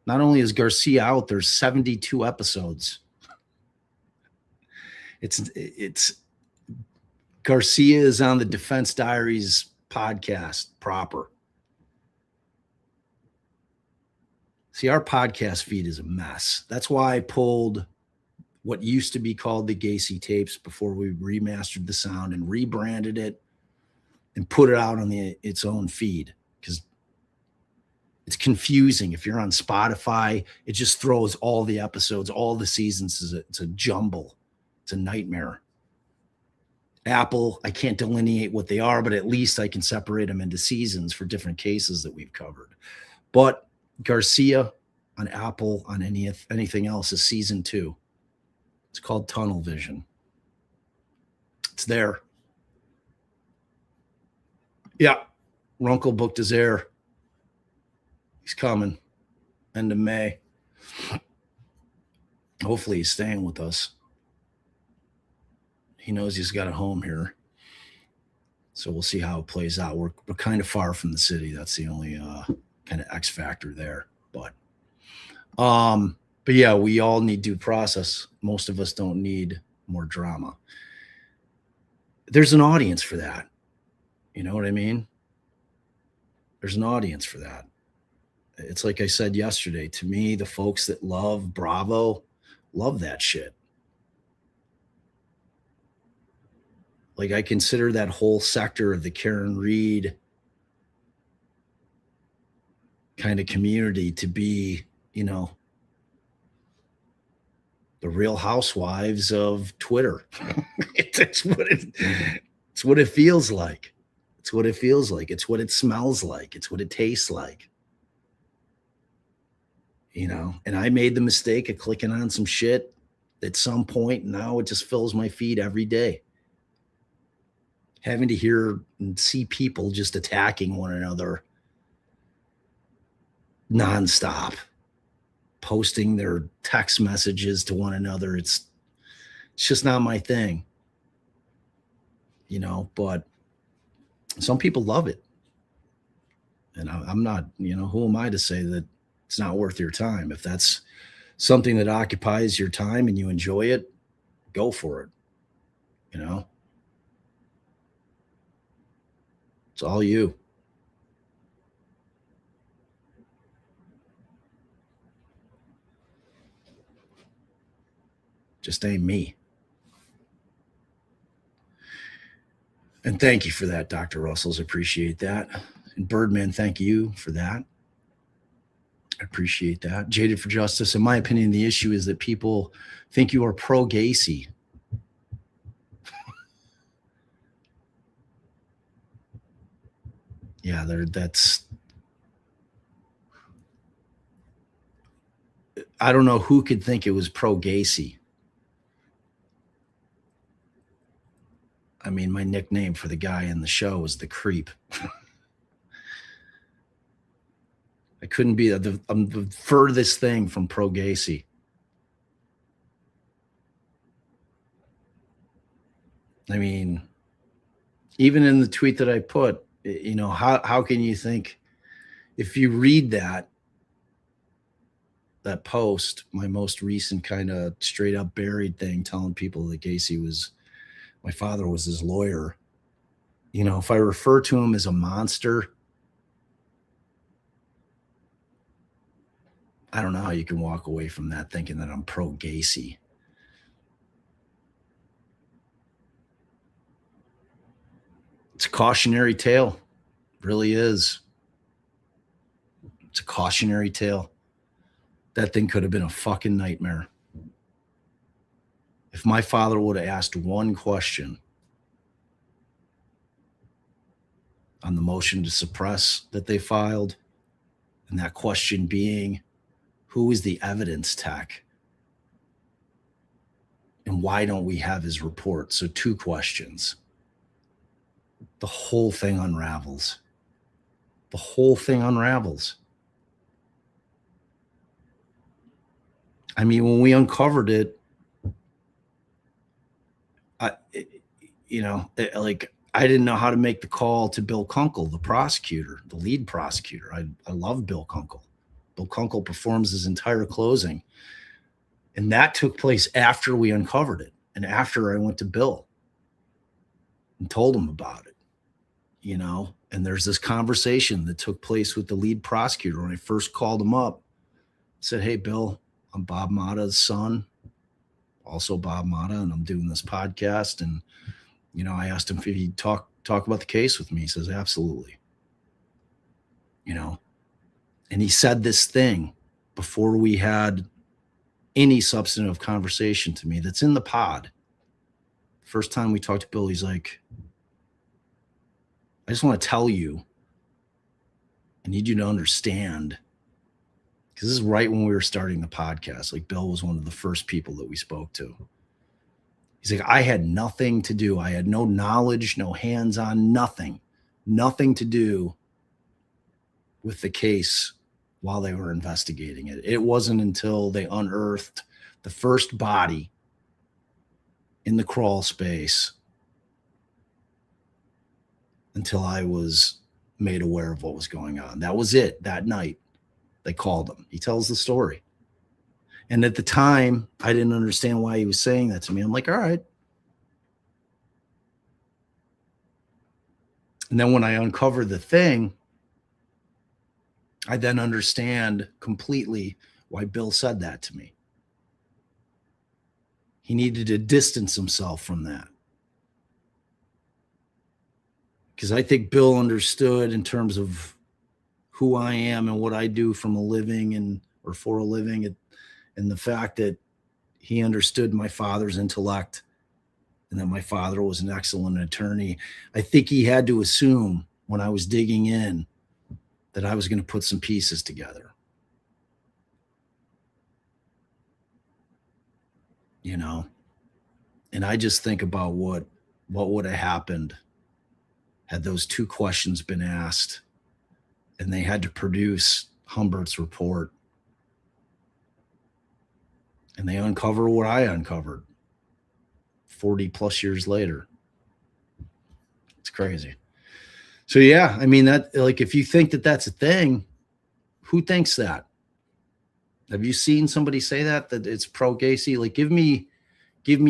Not only is Garcia out, there's 72 episodes. It's Garcia is on the Defense Diaries podcast proper. See, our podcast feed is a mess. That's why I pulled what used to be called the Gacy tapes before we remastered the sound and rebranded it and put it out on its own feed, because it's confusing. If you're on Spotify, it just throws all the episodes, all the seasons. It's a jumble. It's a nightmare. Apple, I can't delineate what they are, but at least I can separate them into seasons for different cases that we've covered. But Garcia on Apple, on anything else, is season 2. It's called Tunnel Vision. It's there. Yeah, Runkle booked his air. He's coming. End of May. Hopefully he's staying with us. He knows he's got a home here. So we'll see how it plays out. We're kind of far from the city. That's the only kind of X factor there. But yeah, we all need due process. Most of us don't need more drama. There's an audience for that. You know what I mean? There's an audience for that. It's like I said yesterday, to me, the folks that love Bravo love that shit. Like, I consider that whole sector of the Karen Reed kind of community to be, you know, the Real Housewives of Twitter. It's what it feels like. It's what it feels like. It's what it smells like. It's what it tastes like. You know, and I made the mistake of clicking on some shit at some point. And now it just fills my feed every day. Having to hear and see people just attacking one another nonstop, posting their text messages to one another. It's just not my thing, you know, but some people love it. And I'm not, you know, who am I to say that it's not worth your time? If that's something that occupies your time and you enjoy it, go for it, you know. It's all you. Just ain't me. And thank you for that, Dr. Russells. Appreciate that. And Birdman, thank you for that. I appreciate that. Jaded for Justice. In my opinion, the issue is that people think you are pro-Gacy. Yeah, that's. I don't know who could think it was pro-Gacy. I mean, my nickname for the guy in the show was the Creep. I couldn't be I'm the furthest thing from pro Gacy. I mean, even in the tweet that I put, you know, how can you think, if you read that post, my most recent kind of straight up buried thing, telling people that Gacy was, my father was his lawyer. You know, if I refer to him as a monster, I don't know how you can walk away from that thinking that I'm pro Gacy. It's a cautionary tale. It really is. It's a cautionary tale. That thing could have been a fucking nightmare. If my father would have asked one question on the motion to suppress that they filed, and that question being, who is the evidence tech? And why don't we have his report? So 2 questions. The whole thing unravels. The whole thing unravels. I mean, when we uncovered it, I didn't know how to make the call to Bill Kunkel, the prosecutor, the lead prosecutor. I love Bill Kunkel. Bill Kunkel performs his entire closing. And that took place after we uncovered it and after I went to Bill and told him about it, you know. And there's this conversation that took place with the lead prosecutor when I first called him up. I said, hey, Bill, I'm Bob Mata's son, also Bob Mata, and I'm doing this podcast. And, you know, I asked him if he'd talk about the case with me. He says, absolutely. You know, and he said this thing before we had any substantive conversation to me that's in the pod. First time we talked to Bill, he's like, I just want to tell you, I need you to understand, because this is right when we were starting the podcast. Like, Bill was one of the first people that we spoke to. He's like, I had nothing to do. I had no knowledge, no hands-on, nothing to do with the case while they were investigating it. It wasn't until they unearthed the first body in the crawl space until I was made aware of what was going on. That was it. That night, they called him. He tells the story. And at the time, I didn't understand why he was saying that to me. I'm like, all right. And then when I uncover the thing, I then understand completely why Bill said that to me. He needed to distance himself from that. Because I think Bill understood in terms of who I am and what I do from a living or for a living, and the fact that he understood my father's intellect and that my father was an excellent attorney. I think he had to assume when I was digging in that I was going to put some pieces together. You know, and I just think about what would have happened had those 2 questions been asked and they had to produce Humbert's report and they uncover what I uncovered 40 plus years later. It's crazy. So yeah, I mean, that, like, if you think that that's a thing, who thinks that? Have you seen somebody say that it's pro Gacy? Like, give me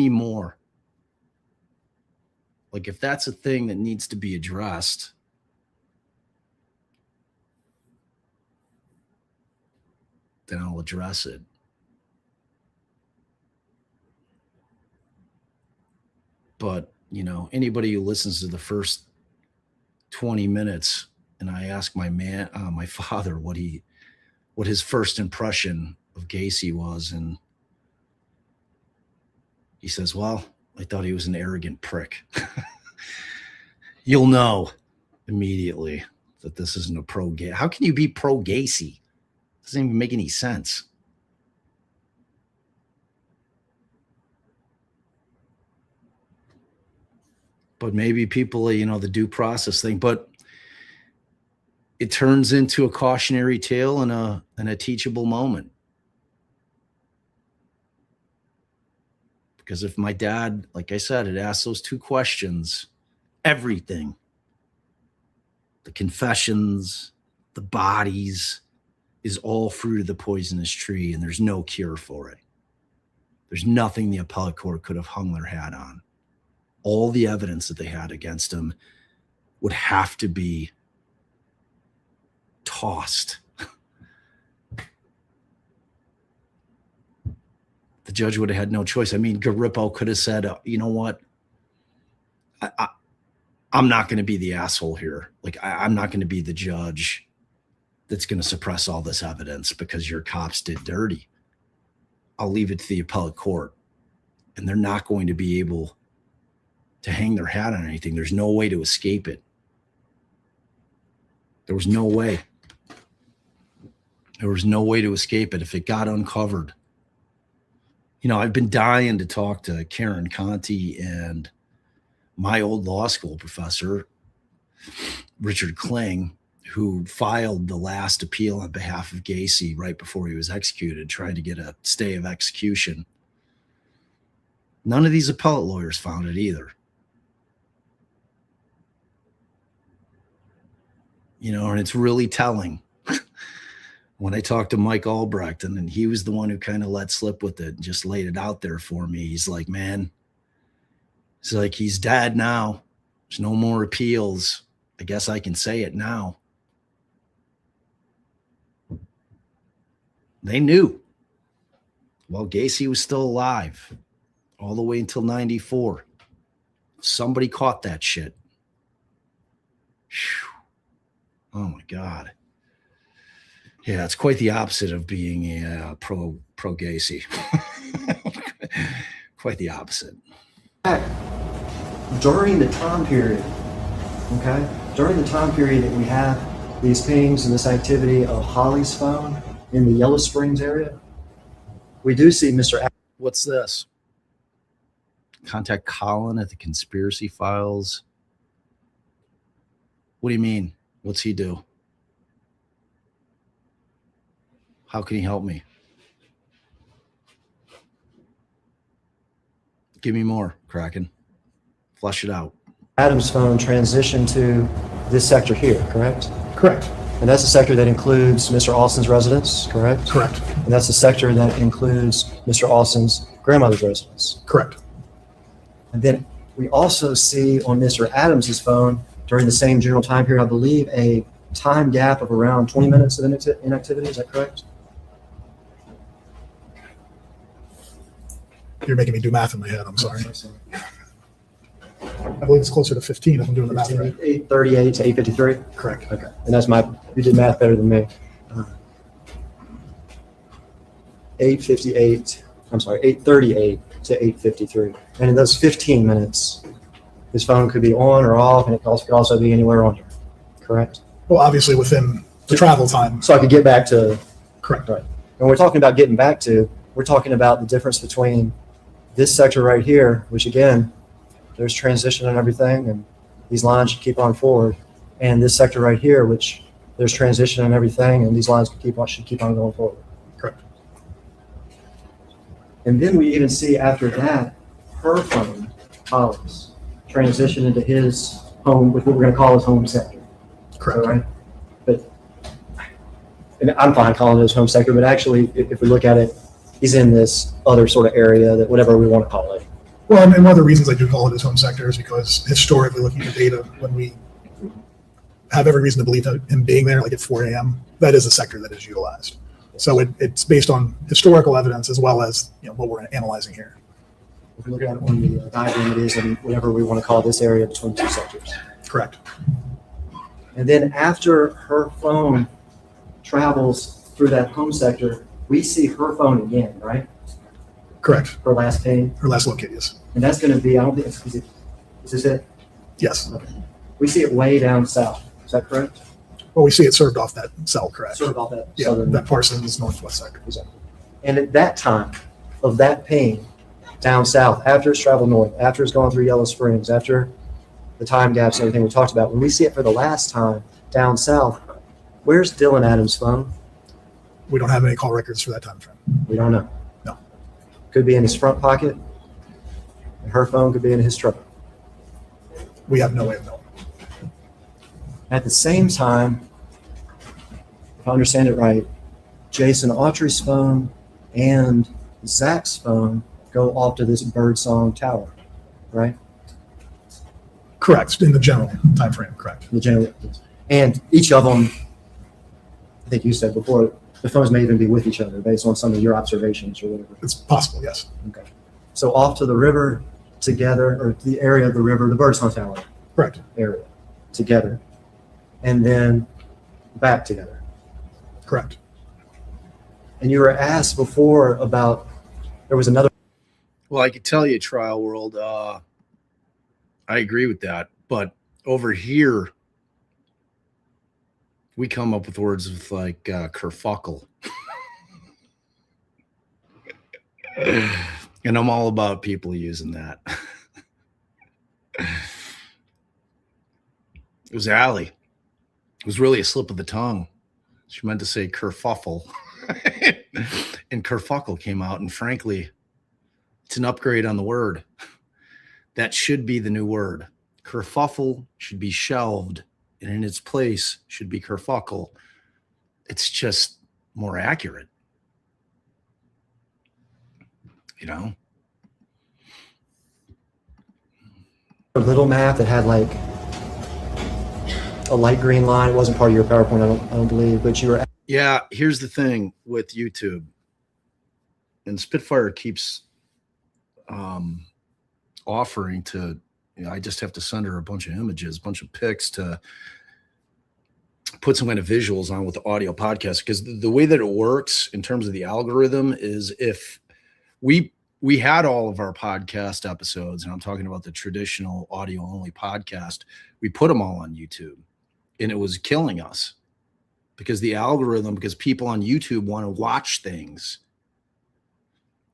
more. Like, if that's a thing that needs to be addressed, then I'll address it. But, you know, anybody who listens to the first 20 minutes and I ask my father what his first impression of Gacy was, and he says, well, I thought he was an arrogant prick. You'll know immediately that this isn't a pro gay. How can you be pro Gacy? Doesn't even make any sense. But maybe people, the due process thing, but it turns into a cautionary tale and a teachable moment. Because if my dad, like I said, had asked those two questions, everything, the confessions, the bodies, is all fruit of the poisonous tree, and there's no cure for it. There's nothing the appellate court could have hung their hat on. All the evidence that they had against him would have to be tossed. The judge would have had no choice. I mean, Garippo could have said, you know what? I'm not going to be the asshole here. Like, I'm not going to be the judge that's going to suppress all this evidence because your cops did dirty. I'll leave it to the appellate court. And they're not going to be able to hang their hat on anything. There's no way to escape it. There was no way. There was no way to escape it if it got uncovered. I've been dying to talk to Karen Conti and my old law school professor, Richard Kling, who filed the last appeal on behalf of Gacy right before he was executed, trying to get a stay of execution. None of these appellate lawyers found it either. And it's really telling. When I talked to Mike Albrecht, and he was the one who kind of let slip with it and just laid it out there for me. He's like, man, it's like, he's dead now. There's no more appeals. I guess I can say it now. They knew. Well, Gacy was still alive all the way until 94. Somebody caught that shit. Whew. Oh my God. Yeah, it's quite the opposite of being a pro Gacy. Quite the opposite. During the time period, during the time period that we have these pings and this activity of Holly's phone in the Yellow Springs area, we do see Mr. What's this? Contact Colin at the conspiracy files. What do you mean? What's he do? How can he help me? Give me more, Kraken. Flush it out. Adam's phone transitioned to this sector here, correct? Correct. And that's the sector that includes Mr. Alston's residence, correct? Correct. And that's the sector that includes Mr. Alston's grandmother's residence. Correct. And then we also see on Mr. Adams's phone during the same general time period, I believe, a time gap of around 20 minutes of inactivity. Is that correct? You're making me do math in my head. I'm sorry. I believe it's closer to 15 if I'm doing the math right. 8:38 to 8:53. Correct. Okay, and that's you did math better than me. 8:58. I'm sorry, 8:38 to 8:53. And in those 15 minutes, his phone could be on or off, and it could also be anywhere on here. Correct. Well, obviously within the travel time. So I could get back to. Correct. Right. When we're talking about getting back to, we're talking about the difference between this sector right here, which again, there's transition and everything, and these lines should keep on forward, and this sector right here, which there's transition and everything, and these lines should keep on going forward. Correct. And then we even see after that, her phone, Holly's, transition into his home, with what we're going to call his home sector. Correct. All right. But, and I'm fine calling it his home sector, but actually, if we look at it, he's in this other sort of area, that whatever we want to call it. Well, and one of the reasons I do call it his home sector is because historically, looking at data, when we have every reason to believe him being there, like at 4 a.m., that is a sector that is utilized. So it's based on historical evidence as well as what we're analyzing here. If we look at it on the diagram, it is in whatever we want to call this area between two sectors. Correct. And then after her phone travels through that home sector, we see her phone again, right? Correct. Her last ping. Her last locate, yes. And that's going to be, I don't think, is this it? Yes. Okay. We see it way down south. Is that correct? Well, we see it served off that cell, correct? Sort of off that Yeah, southern. that Parsons northwest sector. Exactly. And at that time of that ping down south, after it's traveled north, after it's gone through Yellow Springs, after the time gaps and everything we talked about, when we see it for the last time down south, where's Dylan Adams' phone? We don't have any call records for that time frame. We don't know. No. Could be in his front pocket, and her phone could be in his truck. We have no way of knowing. At the same time, if I understand it right, Jason Autry's phone and Zach's phone go off to this Birdsong Tower, right? Correct. In the general time frame, correct. The general, and each of them, I think you said before, the phones may even be with each other based on some of your observations or whatever. It's possible, yes. Okay. So off to the river together, or the area of the river, the Birdsong Tower Correct. area together, and then back together. Correct. And you were asked before about, there was another. Well, I could tell you, Trial World, I agree with that. But over here, we come up with words with like kerfuckle. And I'm all about people using that. It was Allie. It was really a slip of the tongue. She meant to say kerfuffle. And kerfuckle came out, and frankly, it's an upgrade on the word. That should be the new word. Kerfuffle should be shelved, and in its place should be kerfuckle. It's just more accurate. You know? A little map that had like a light green line. It wasn't part of your PowerPoint, I don't believe, but you were. Yeah, here's the thing with YouTube. And Spitfire keeps offering to, I just have to send her a bunch of images, a bunch of pics to put some kind of visuals on with the audio podcast. Because the way that it works in terms of the algorithm is if we had all of our podcast episodes, and I'm talking about the traditional audio only podcast, we put them all on YouTube, and it was killing us because the algorithm, because people on YouTube want to watch things.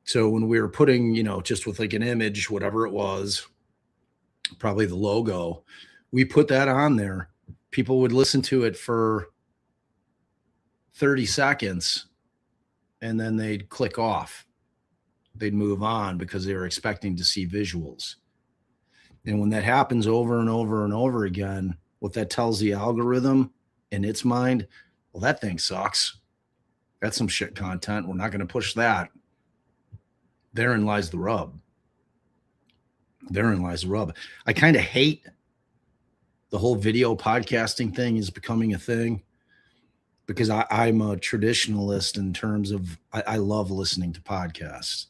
So when we were putting, just with like an image, whatever it was, probably the logo, we put that on there. People would listen to it for 30 seconds and then they'd click off. They'd move on because they were expecting to see visuals. And when that happens over and over and over again, what that tells the algorithm in its mind, well, that thing sucks. That's some shit content. We're not going to push that. Therein lies the rub. Therein lies the rub. I kind of hate the whole video podcasting thing is becoming a thing because I'm a traditionalist in terms of I love listening to podcasts.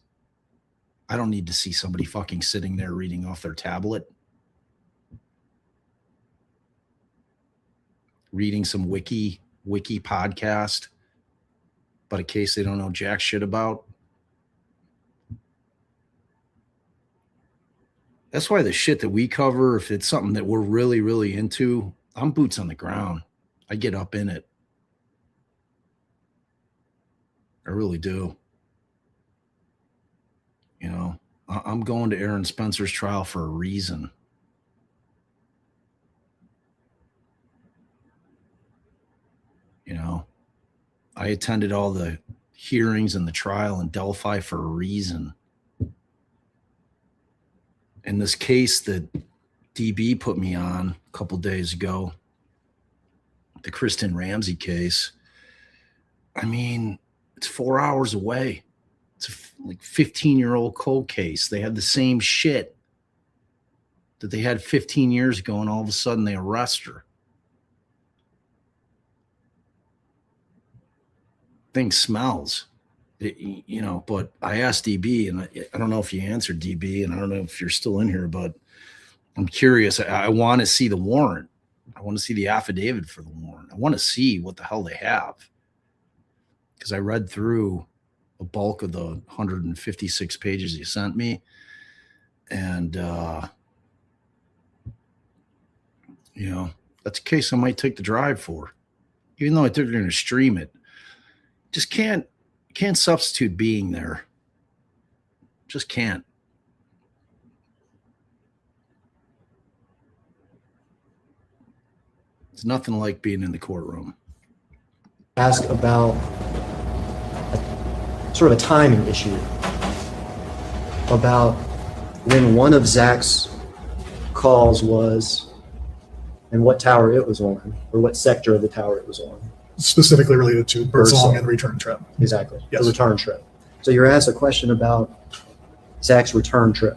I don't need to see somebody fucking sitting there reading off their tablet, reading some wiki podcast about a case they don't know jack shit about. That's why the shit that we cover, if it's something that we're really, really into, I'm boots on the ground. I get up in it. I really do. I'm going to Aaron Spencer's trial for a reason. I attended all the hearings and the trial in Delphi for a reason. In this case that DB put me on a couple days ago, the Kristen Ramsey case, I mean, it's 4 hours away. It's a 15-year-old cold case. They had the same shit that they had 15 years ago, and all of a sudden they arrest her. Thing smells. But I asked DB, and I don't know if you answered DB, and I don't know if you're still in here, but I'm curious. I want to see the warrant. I want to see the affidavit for the warrant. I want to see what the hell they have. Because I read through a bulk of the 156 pages you sent me. And, that's a case I might take the drive for. Even though I think they're going to stream it. Just can't substitute being there. Just can't. It's nothing like being in the courtroom. Ask about sort of a timing issue about when one of Zach's calls was and what tower it was on, or what sector of the tower it was on. Specifically related to Birdsong Birdsong. and return trip. Exactly. Yes. The return trip. So you're asked a question about Zach's return trip,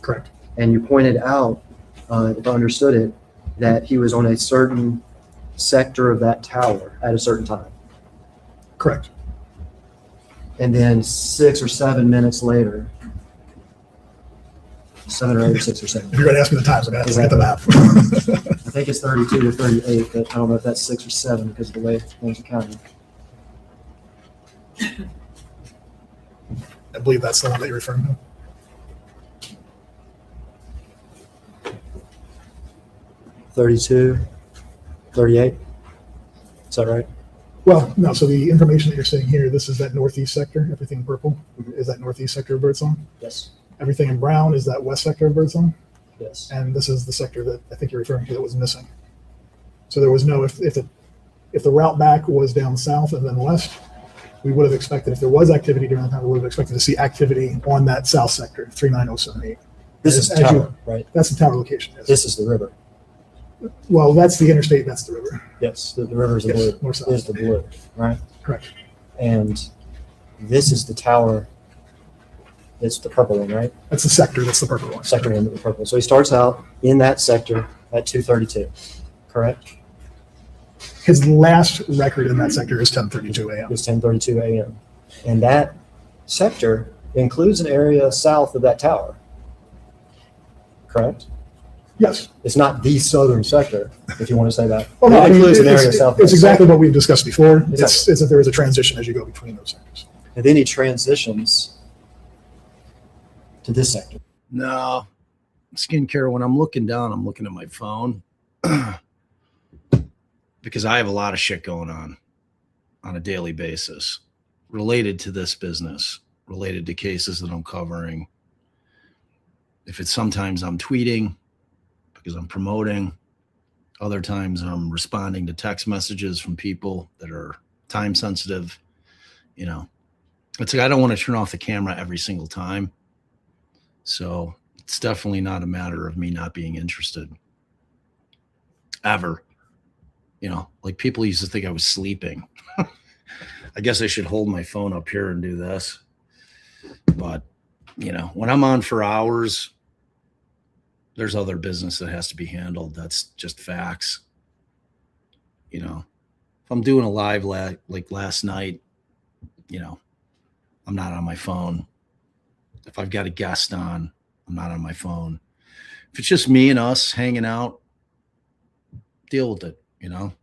Correct. and you pointed out, if I understood it, that he was on a certain sector of that tower at a certain time. Correct. And then 6 or 7 minutes later, 7 or 8 or 6 or 7. If you're going to ask me the times, I'm going to have to look at the map. I think it's 32 to 38, but I don't know if that's 6 or 7 because of the way things are counted. I believe that's the one that you're referring to. 32, 38. Is that right? Well, no, so the information that you're seeing here, this is that northeast sector. Everything in purple is that northeast sector of Birdsong. Yes. Everything in brown is that west sector of Birdsong. Yes. And this is the sector that I think you're referring to that was missing. So there was no, if the route back was down south and then west, we would have expected, if there was activity during that time, we would have expected to see activity on that south sector, 39078. This is the As you- tower, right? That's the tower location, yes. This is the river. Well, that's the interstate, that's the river. Yes, the river is the Yes, blue. north south. Is the blue, right? Correct. And this is the tower. It's the purple one, right? That's the sector, that's the purple one. Sector one, the purple. So he starts out in that sector at 2:32, correct? His last record in that sector is 10:32 It a.m. was 10:32 a.m. And that sector includes an area south of that tower, correct? Yes. It's not the southern sector, if you want to say that. Well, no, It I mean, includes an area it's south. of it's that exactly sector. what we've discussed before. It's Exactly. that there is a transition as you go between those sectors. And then he transitions to this sector. No, skincare. When I'm looking down, I'm looking at my phone because I have a lot of shit going on a daily basis related to this business, related to cases that I'm covering. If it's sometimes I'm tweeting because I'm promoting, other times I'm responding to text messages from people that are time sensitive. You know, it's like I don't want to turn off the camera every single time. So it's definitely not a matter of me not being interested. Ever. You know, like people used to think I was sleeping. I guess I should hold my phone up here and do this. But, you know, when I'm on for hours, there's other business that has to be handled. That's just facts. You know, if I'm doing a live like last night, you know, I'm not on my phone. If I've got a guest on, I'm not on my phone. If it's just me and us hanging out, deal with it, you know?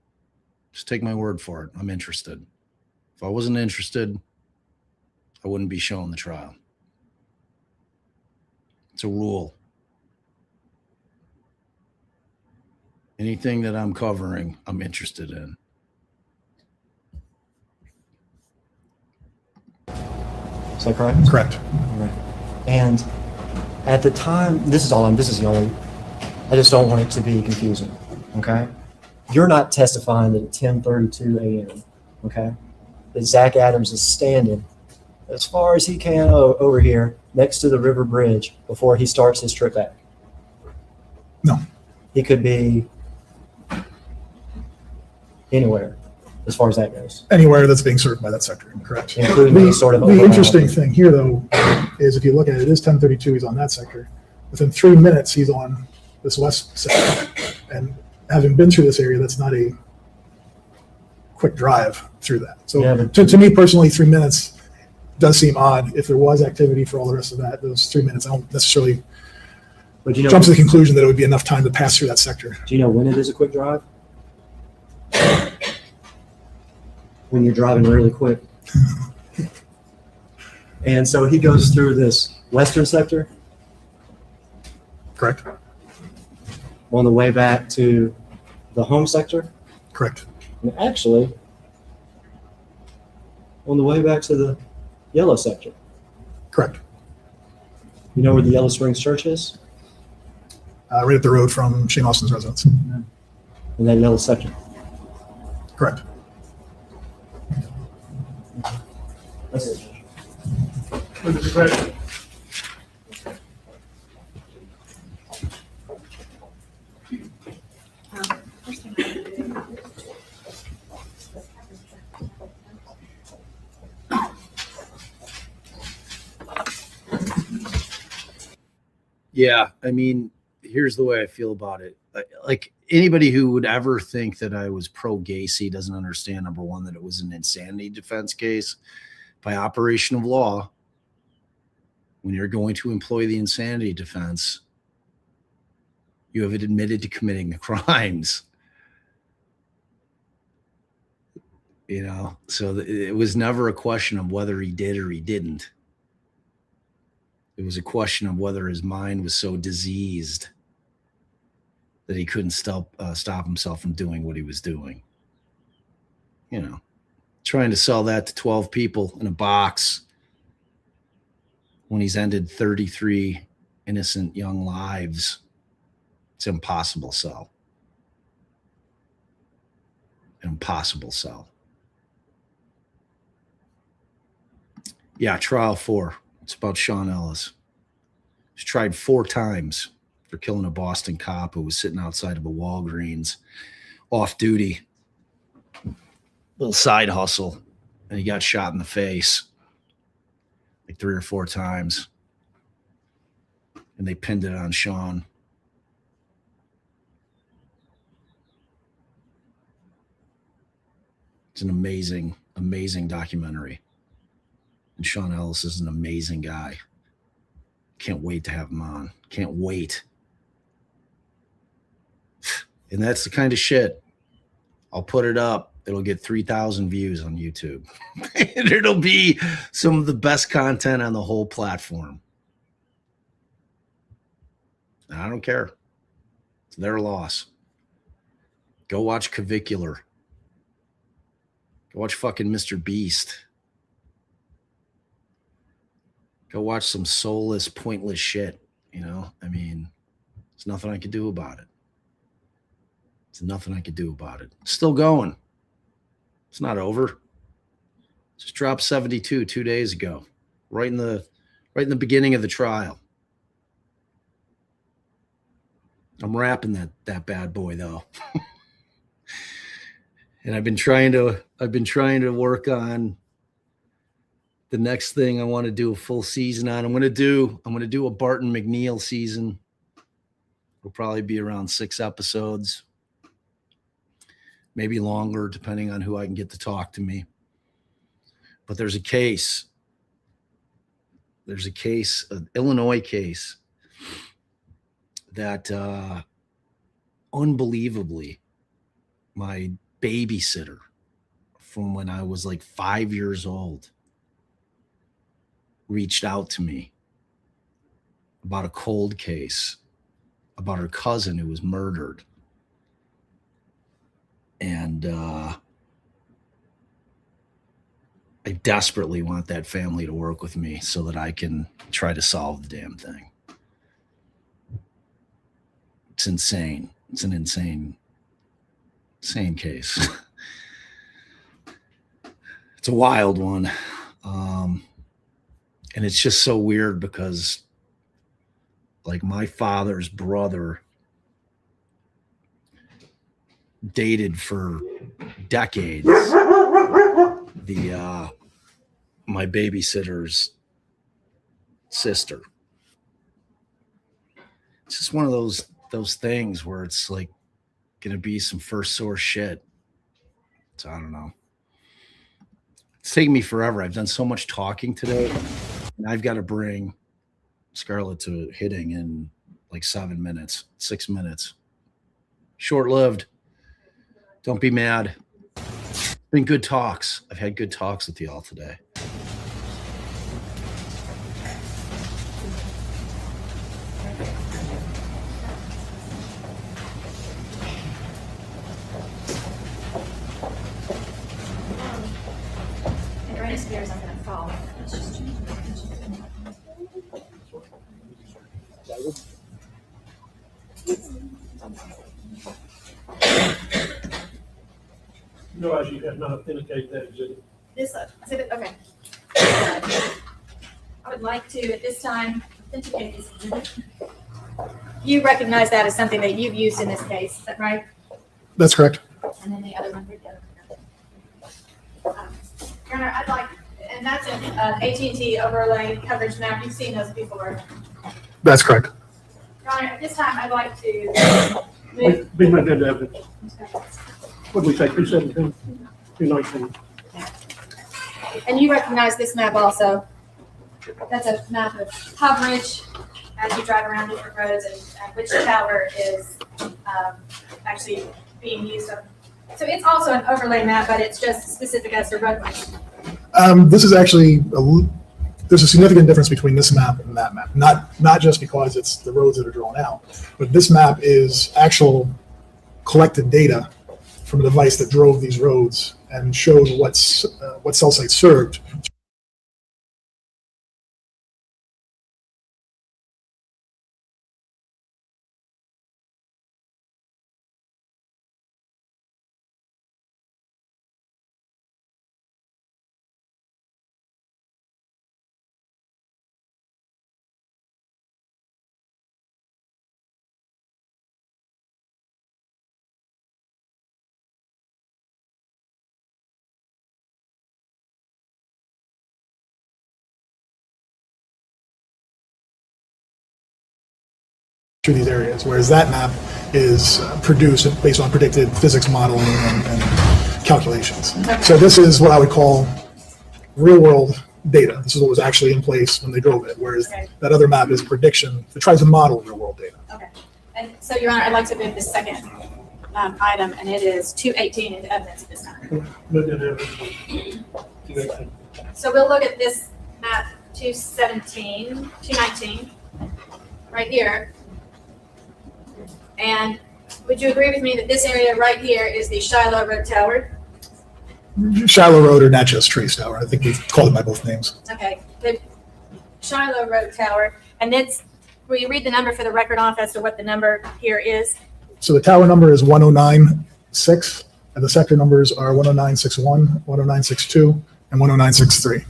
Just take my word for it. I'm interested. If I wasn't interested, I wouldn't be showing the trial. It's a rule. Anything that I'm covering, I'm interested in. Is that correct? Correct. Right. And at the time, this is the only, I just don't want it to be confusing, okay? You're not testifying that at 10:32 a.m., okay, that Zach Adams is standing as far as he can over here next to the river bridge before he starts his trip back. No. He could be anywhere as far as that goes, Anywhere that's being served by that sector. Correct. including The, the sort of the overall- interesting thing here, though, is if you look at it, it is 10:32. He's on that sector. Within 3 minutes, he's on this west sector. And having been through this area, that's not a quick drive through that. So Yeah, but- to me personally, 3 minutes does seem odd. If there was activity for all the rest of that, those 3 minutes, I don't necessarily But you know, jump to the conclusion that it would be enough time to pass through that sector. do you know when it is a quick drive? When you're driving really quick. And so he goes through this western sector Correct? on the way back to the home sector. Correct. And actually, on the way back to the yellow sector. Correct. You know where the Yellow Springs Church is? Right up the road from Shane Austin's residence. in that yellow section. Correct. That's it. With the discretion. First thing I would do- Yeah, I mean, here's the way I feel about it. Like anybody who would ever think that I was pro Gacy doesn't understand, number one, that it was an insanity defense case by operation of law. When you're going to employ the insanity defense, you have admitted to committing the crimes. You know, so it was never a question of whether he did or he didn't. It was a question of whether his mind was so diseased that he couldn't stop himself from doing what he was doing. You know, trying to sell that to 12 people in a box when he's ended 33 innocent young lives. It's an impossible sell. An impossible sell. Yeah, trial 4. It's about Sean Ellis. He's tried 4 times for killing a Boston cop who was sitting outside of a Walgreens off duty. Little side hustle. And he got shot in the face like 3 or 4 times. And they pinned it on Sean. It's an amazing, amazing documentary. And Sean Ellis is an amazing guy. Can't wait to have him on. Can't wait. And that's the kind of shit. I'll put it up. It'll get 3,000 views on YouTube. And it'll be some of the best content on the whole platform. And I don't care. It's their loss. Go watch Cavicular. Go watch fucking Mr. Beast. Go watch some soulless, pointless shit. You know, I mean, there's nothing I could do about it. There's nothing I could do about it. It's still going. It's not over. Just dropped 72 2 days ago, right in the beginning of the trial. I'm wrapping that bad boy though. And I've been trying to work on the next thing I want to do a full season on. I'm going to do a Barton McNeil season. It'll probably be around 6 episodes, maybe longer, depending on who I can get to talk to me. But there's a case. There's a case, an Illinois case that unbelievably, my babysitter from when I was like 5 years old reached out to me about a cold case about her cousin who was murdered. And I desperately want that family to work with me so that I can try to solve the damn thing. It's insane. It's an insane case. It's a wild one. And it's just so weird because like my father's brother dated for decades my babysitter's sister. It's just one of those things where it's like going to be some first source shit. So I don't know. It's taking me forever. I've done so much talking today, and I've got to bring Scarlett to hitting in like 7 minutes, 6 minutes. Short-lived. Don't be mad. Been good talks. I've had good talks with y'all today. And Britney Spears, I'm gonna fall. Let's just change it. No, as you have not authenticated that exhibit. This exhibit, okay. I would like to, at this time, authenticate this exhibit. You recognize that as something that you've used in this case, is that right? That's correct. And then the other one, Your Honor, I'd like, and that's an AT&T overlay coverage map. You've seen those before. That's correct. Your Honor, at this time, I'd like to move. Be made into evidence. What did we say, 217, 219? And you recognize this map also. That's a map of coverage as you drive around different roads and which tower is actually being used on. So it's also an overlay map, but it's just specific as to roadway. This is actually, there's a significant difference between this map and that map. Not just because it's the roads that are drawn out, but this map is actual collected data from a device that drove these roads and showed what cell sites served. Through these areas, whereas that map is produced based on predicted physics modeling and calculations. So this is what I would call real world data. This is what was actually in place when they drove it, whereas that other map is prediction. It tries to model real world data. Okay. And so, Your Honor, I'd like to move the second item, and it is 218 into evidence at this time. Made into evidence. 218. So we'll look at this map 219, right here. And would you agree with me that this area right here is the Shiloh Road Tower? Shiloh Road or Natchez Trace Tower. I think we've called it by both names. Okay, the Shiloh Road Tower, and it's, will you read the number for the record off as to what the number here is? So the tower number is 1096, and the sector numbers are 10961, 10962, and 10963.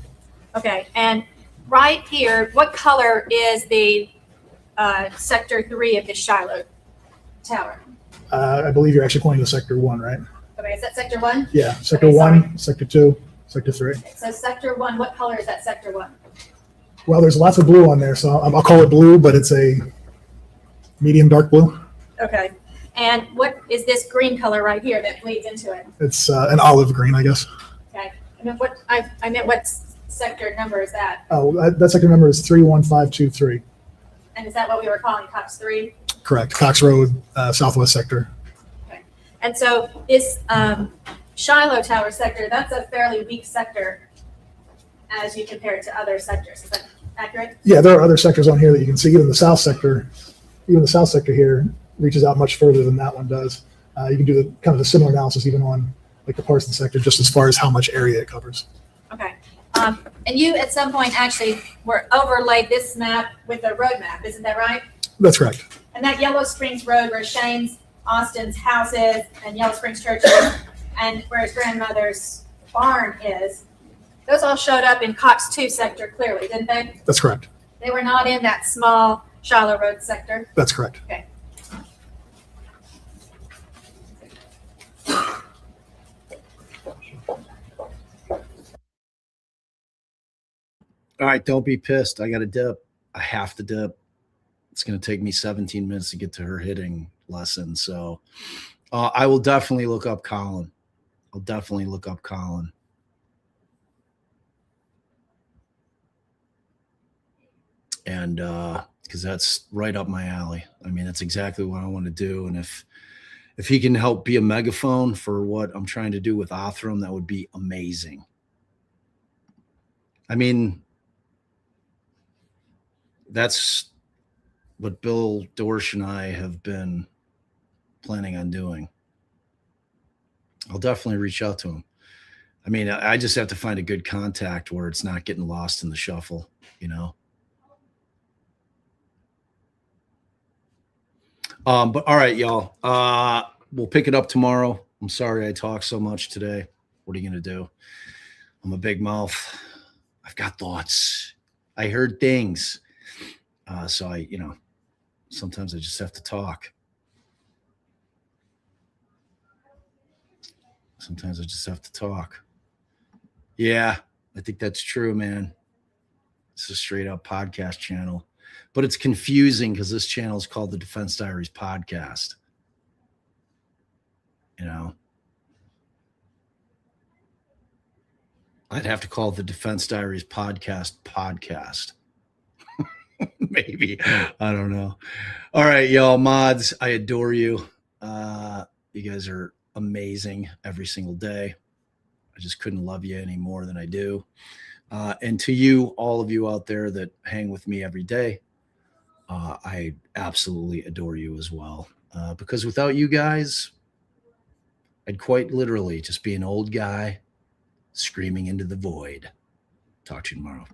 Okay, and right here, what color is the sector 3 of the Shiloh Tower? I believe you're actually pointing to sector 1, right? Okay, is that sector 1? Yeah, sector Okay, 1, sector 2, sector 3. Okay, so sector 1, what color is that sector 1? Well, there's lots of blue on there, so I'll call it blue, but it's a medium dark blue. Okay, and what is this green color right here that bleeds into it? It's an olive green, I guess. Okay, I meant what sector number is that? Oh, that sector number is 31523. And is that what we were calling Cox 3? Correct. Cox Road, southwest sector. And so this Shiloh Tower sector, that's a fairly weak sector as you compare it to other sectors. Is that accurate? Yeah, there are other sectors on here that you can see. Even the south sector here reaches out much further than that one does. You can do the kind of a similar analysis even on like the Parsons sector, just as far as how much area it covers. Okay. And you at some point actually were overlaid this map with a road map, isn't that right? That's correct. And that Yellow Springs Road where Shane's, Austin's house is, and Yellow Springs Church is, and where his grandmother's barn is, those all showed up in Cox 2 sector clearly, didn't they? That's correct. They were not in that small Shiloh Road sector. That's correct. Okay. All right, don't be pissed. I got to dip. I have to dip. It's going to take me 17 minutes to get to her hitting lesson. So I will definitely look up Colin. I'll definitely look up Colin. And because that's right up my alley. I mean, that's exactly what I want to do. And if he can help be a megaphone for what I'm trying to do with Othram, that would be amazing. I mean, that's what Bill Dorsch and I have been planning on doing. I'll definitely reach out to him. I mean, I just have to find a good contact where it's not getting lost in the shuffle, you know? But all right, y'all, we'll pick it up tomorrow. I'm sorry I talk so much today. What are you going to do? I'm a big mouth. I've got thoughts. I heard things. So sometimes I just have to talk. Sometimes I just have to talk. Yeah, I think that's true, man. It's a straight up podcast channel, but it's confusing because this channel is called the Defense Diaries podcast. I'd have to call it the Defense Diaries podcast. Maybe. I don't know. All right, y'all mods. I adore you. You guys are amazing every single day. I just couldn't love you any more than I do. And to you, all of you out there that hang with me every day, I absolutely adore you as well. Because without you guys, I'd quite literally just be an old guy screaming into the void. Talk to you tomorrow.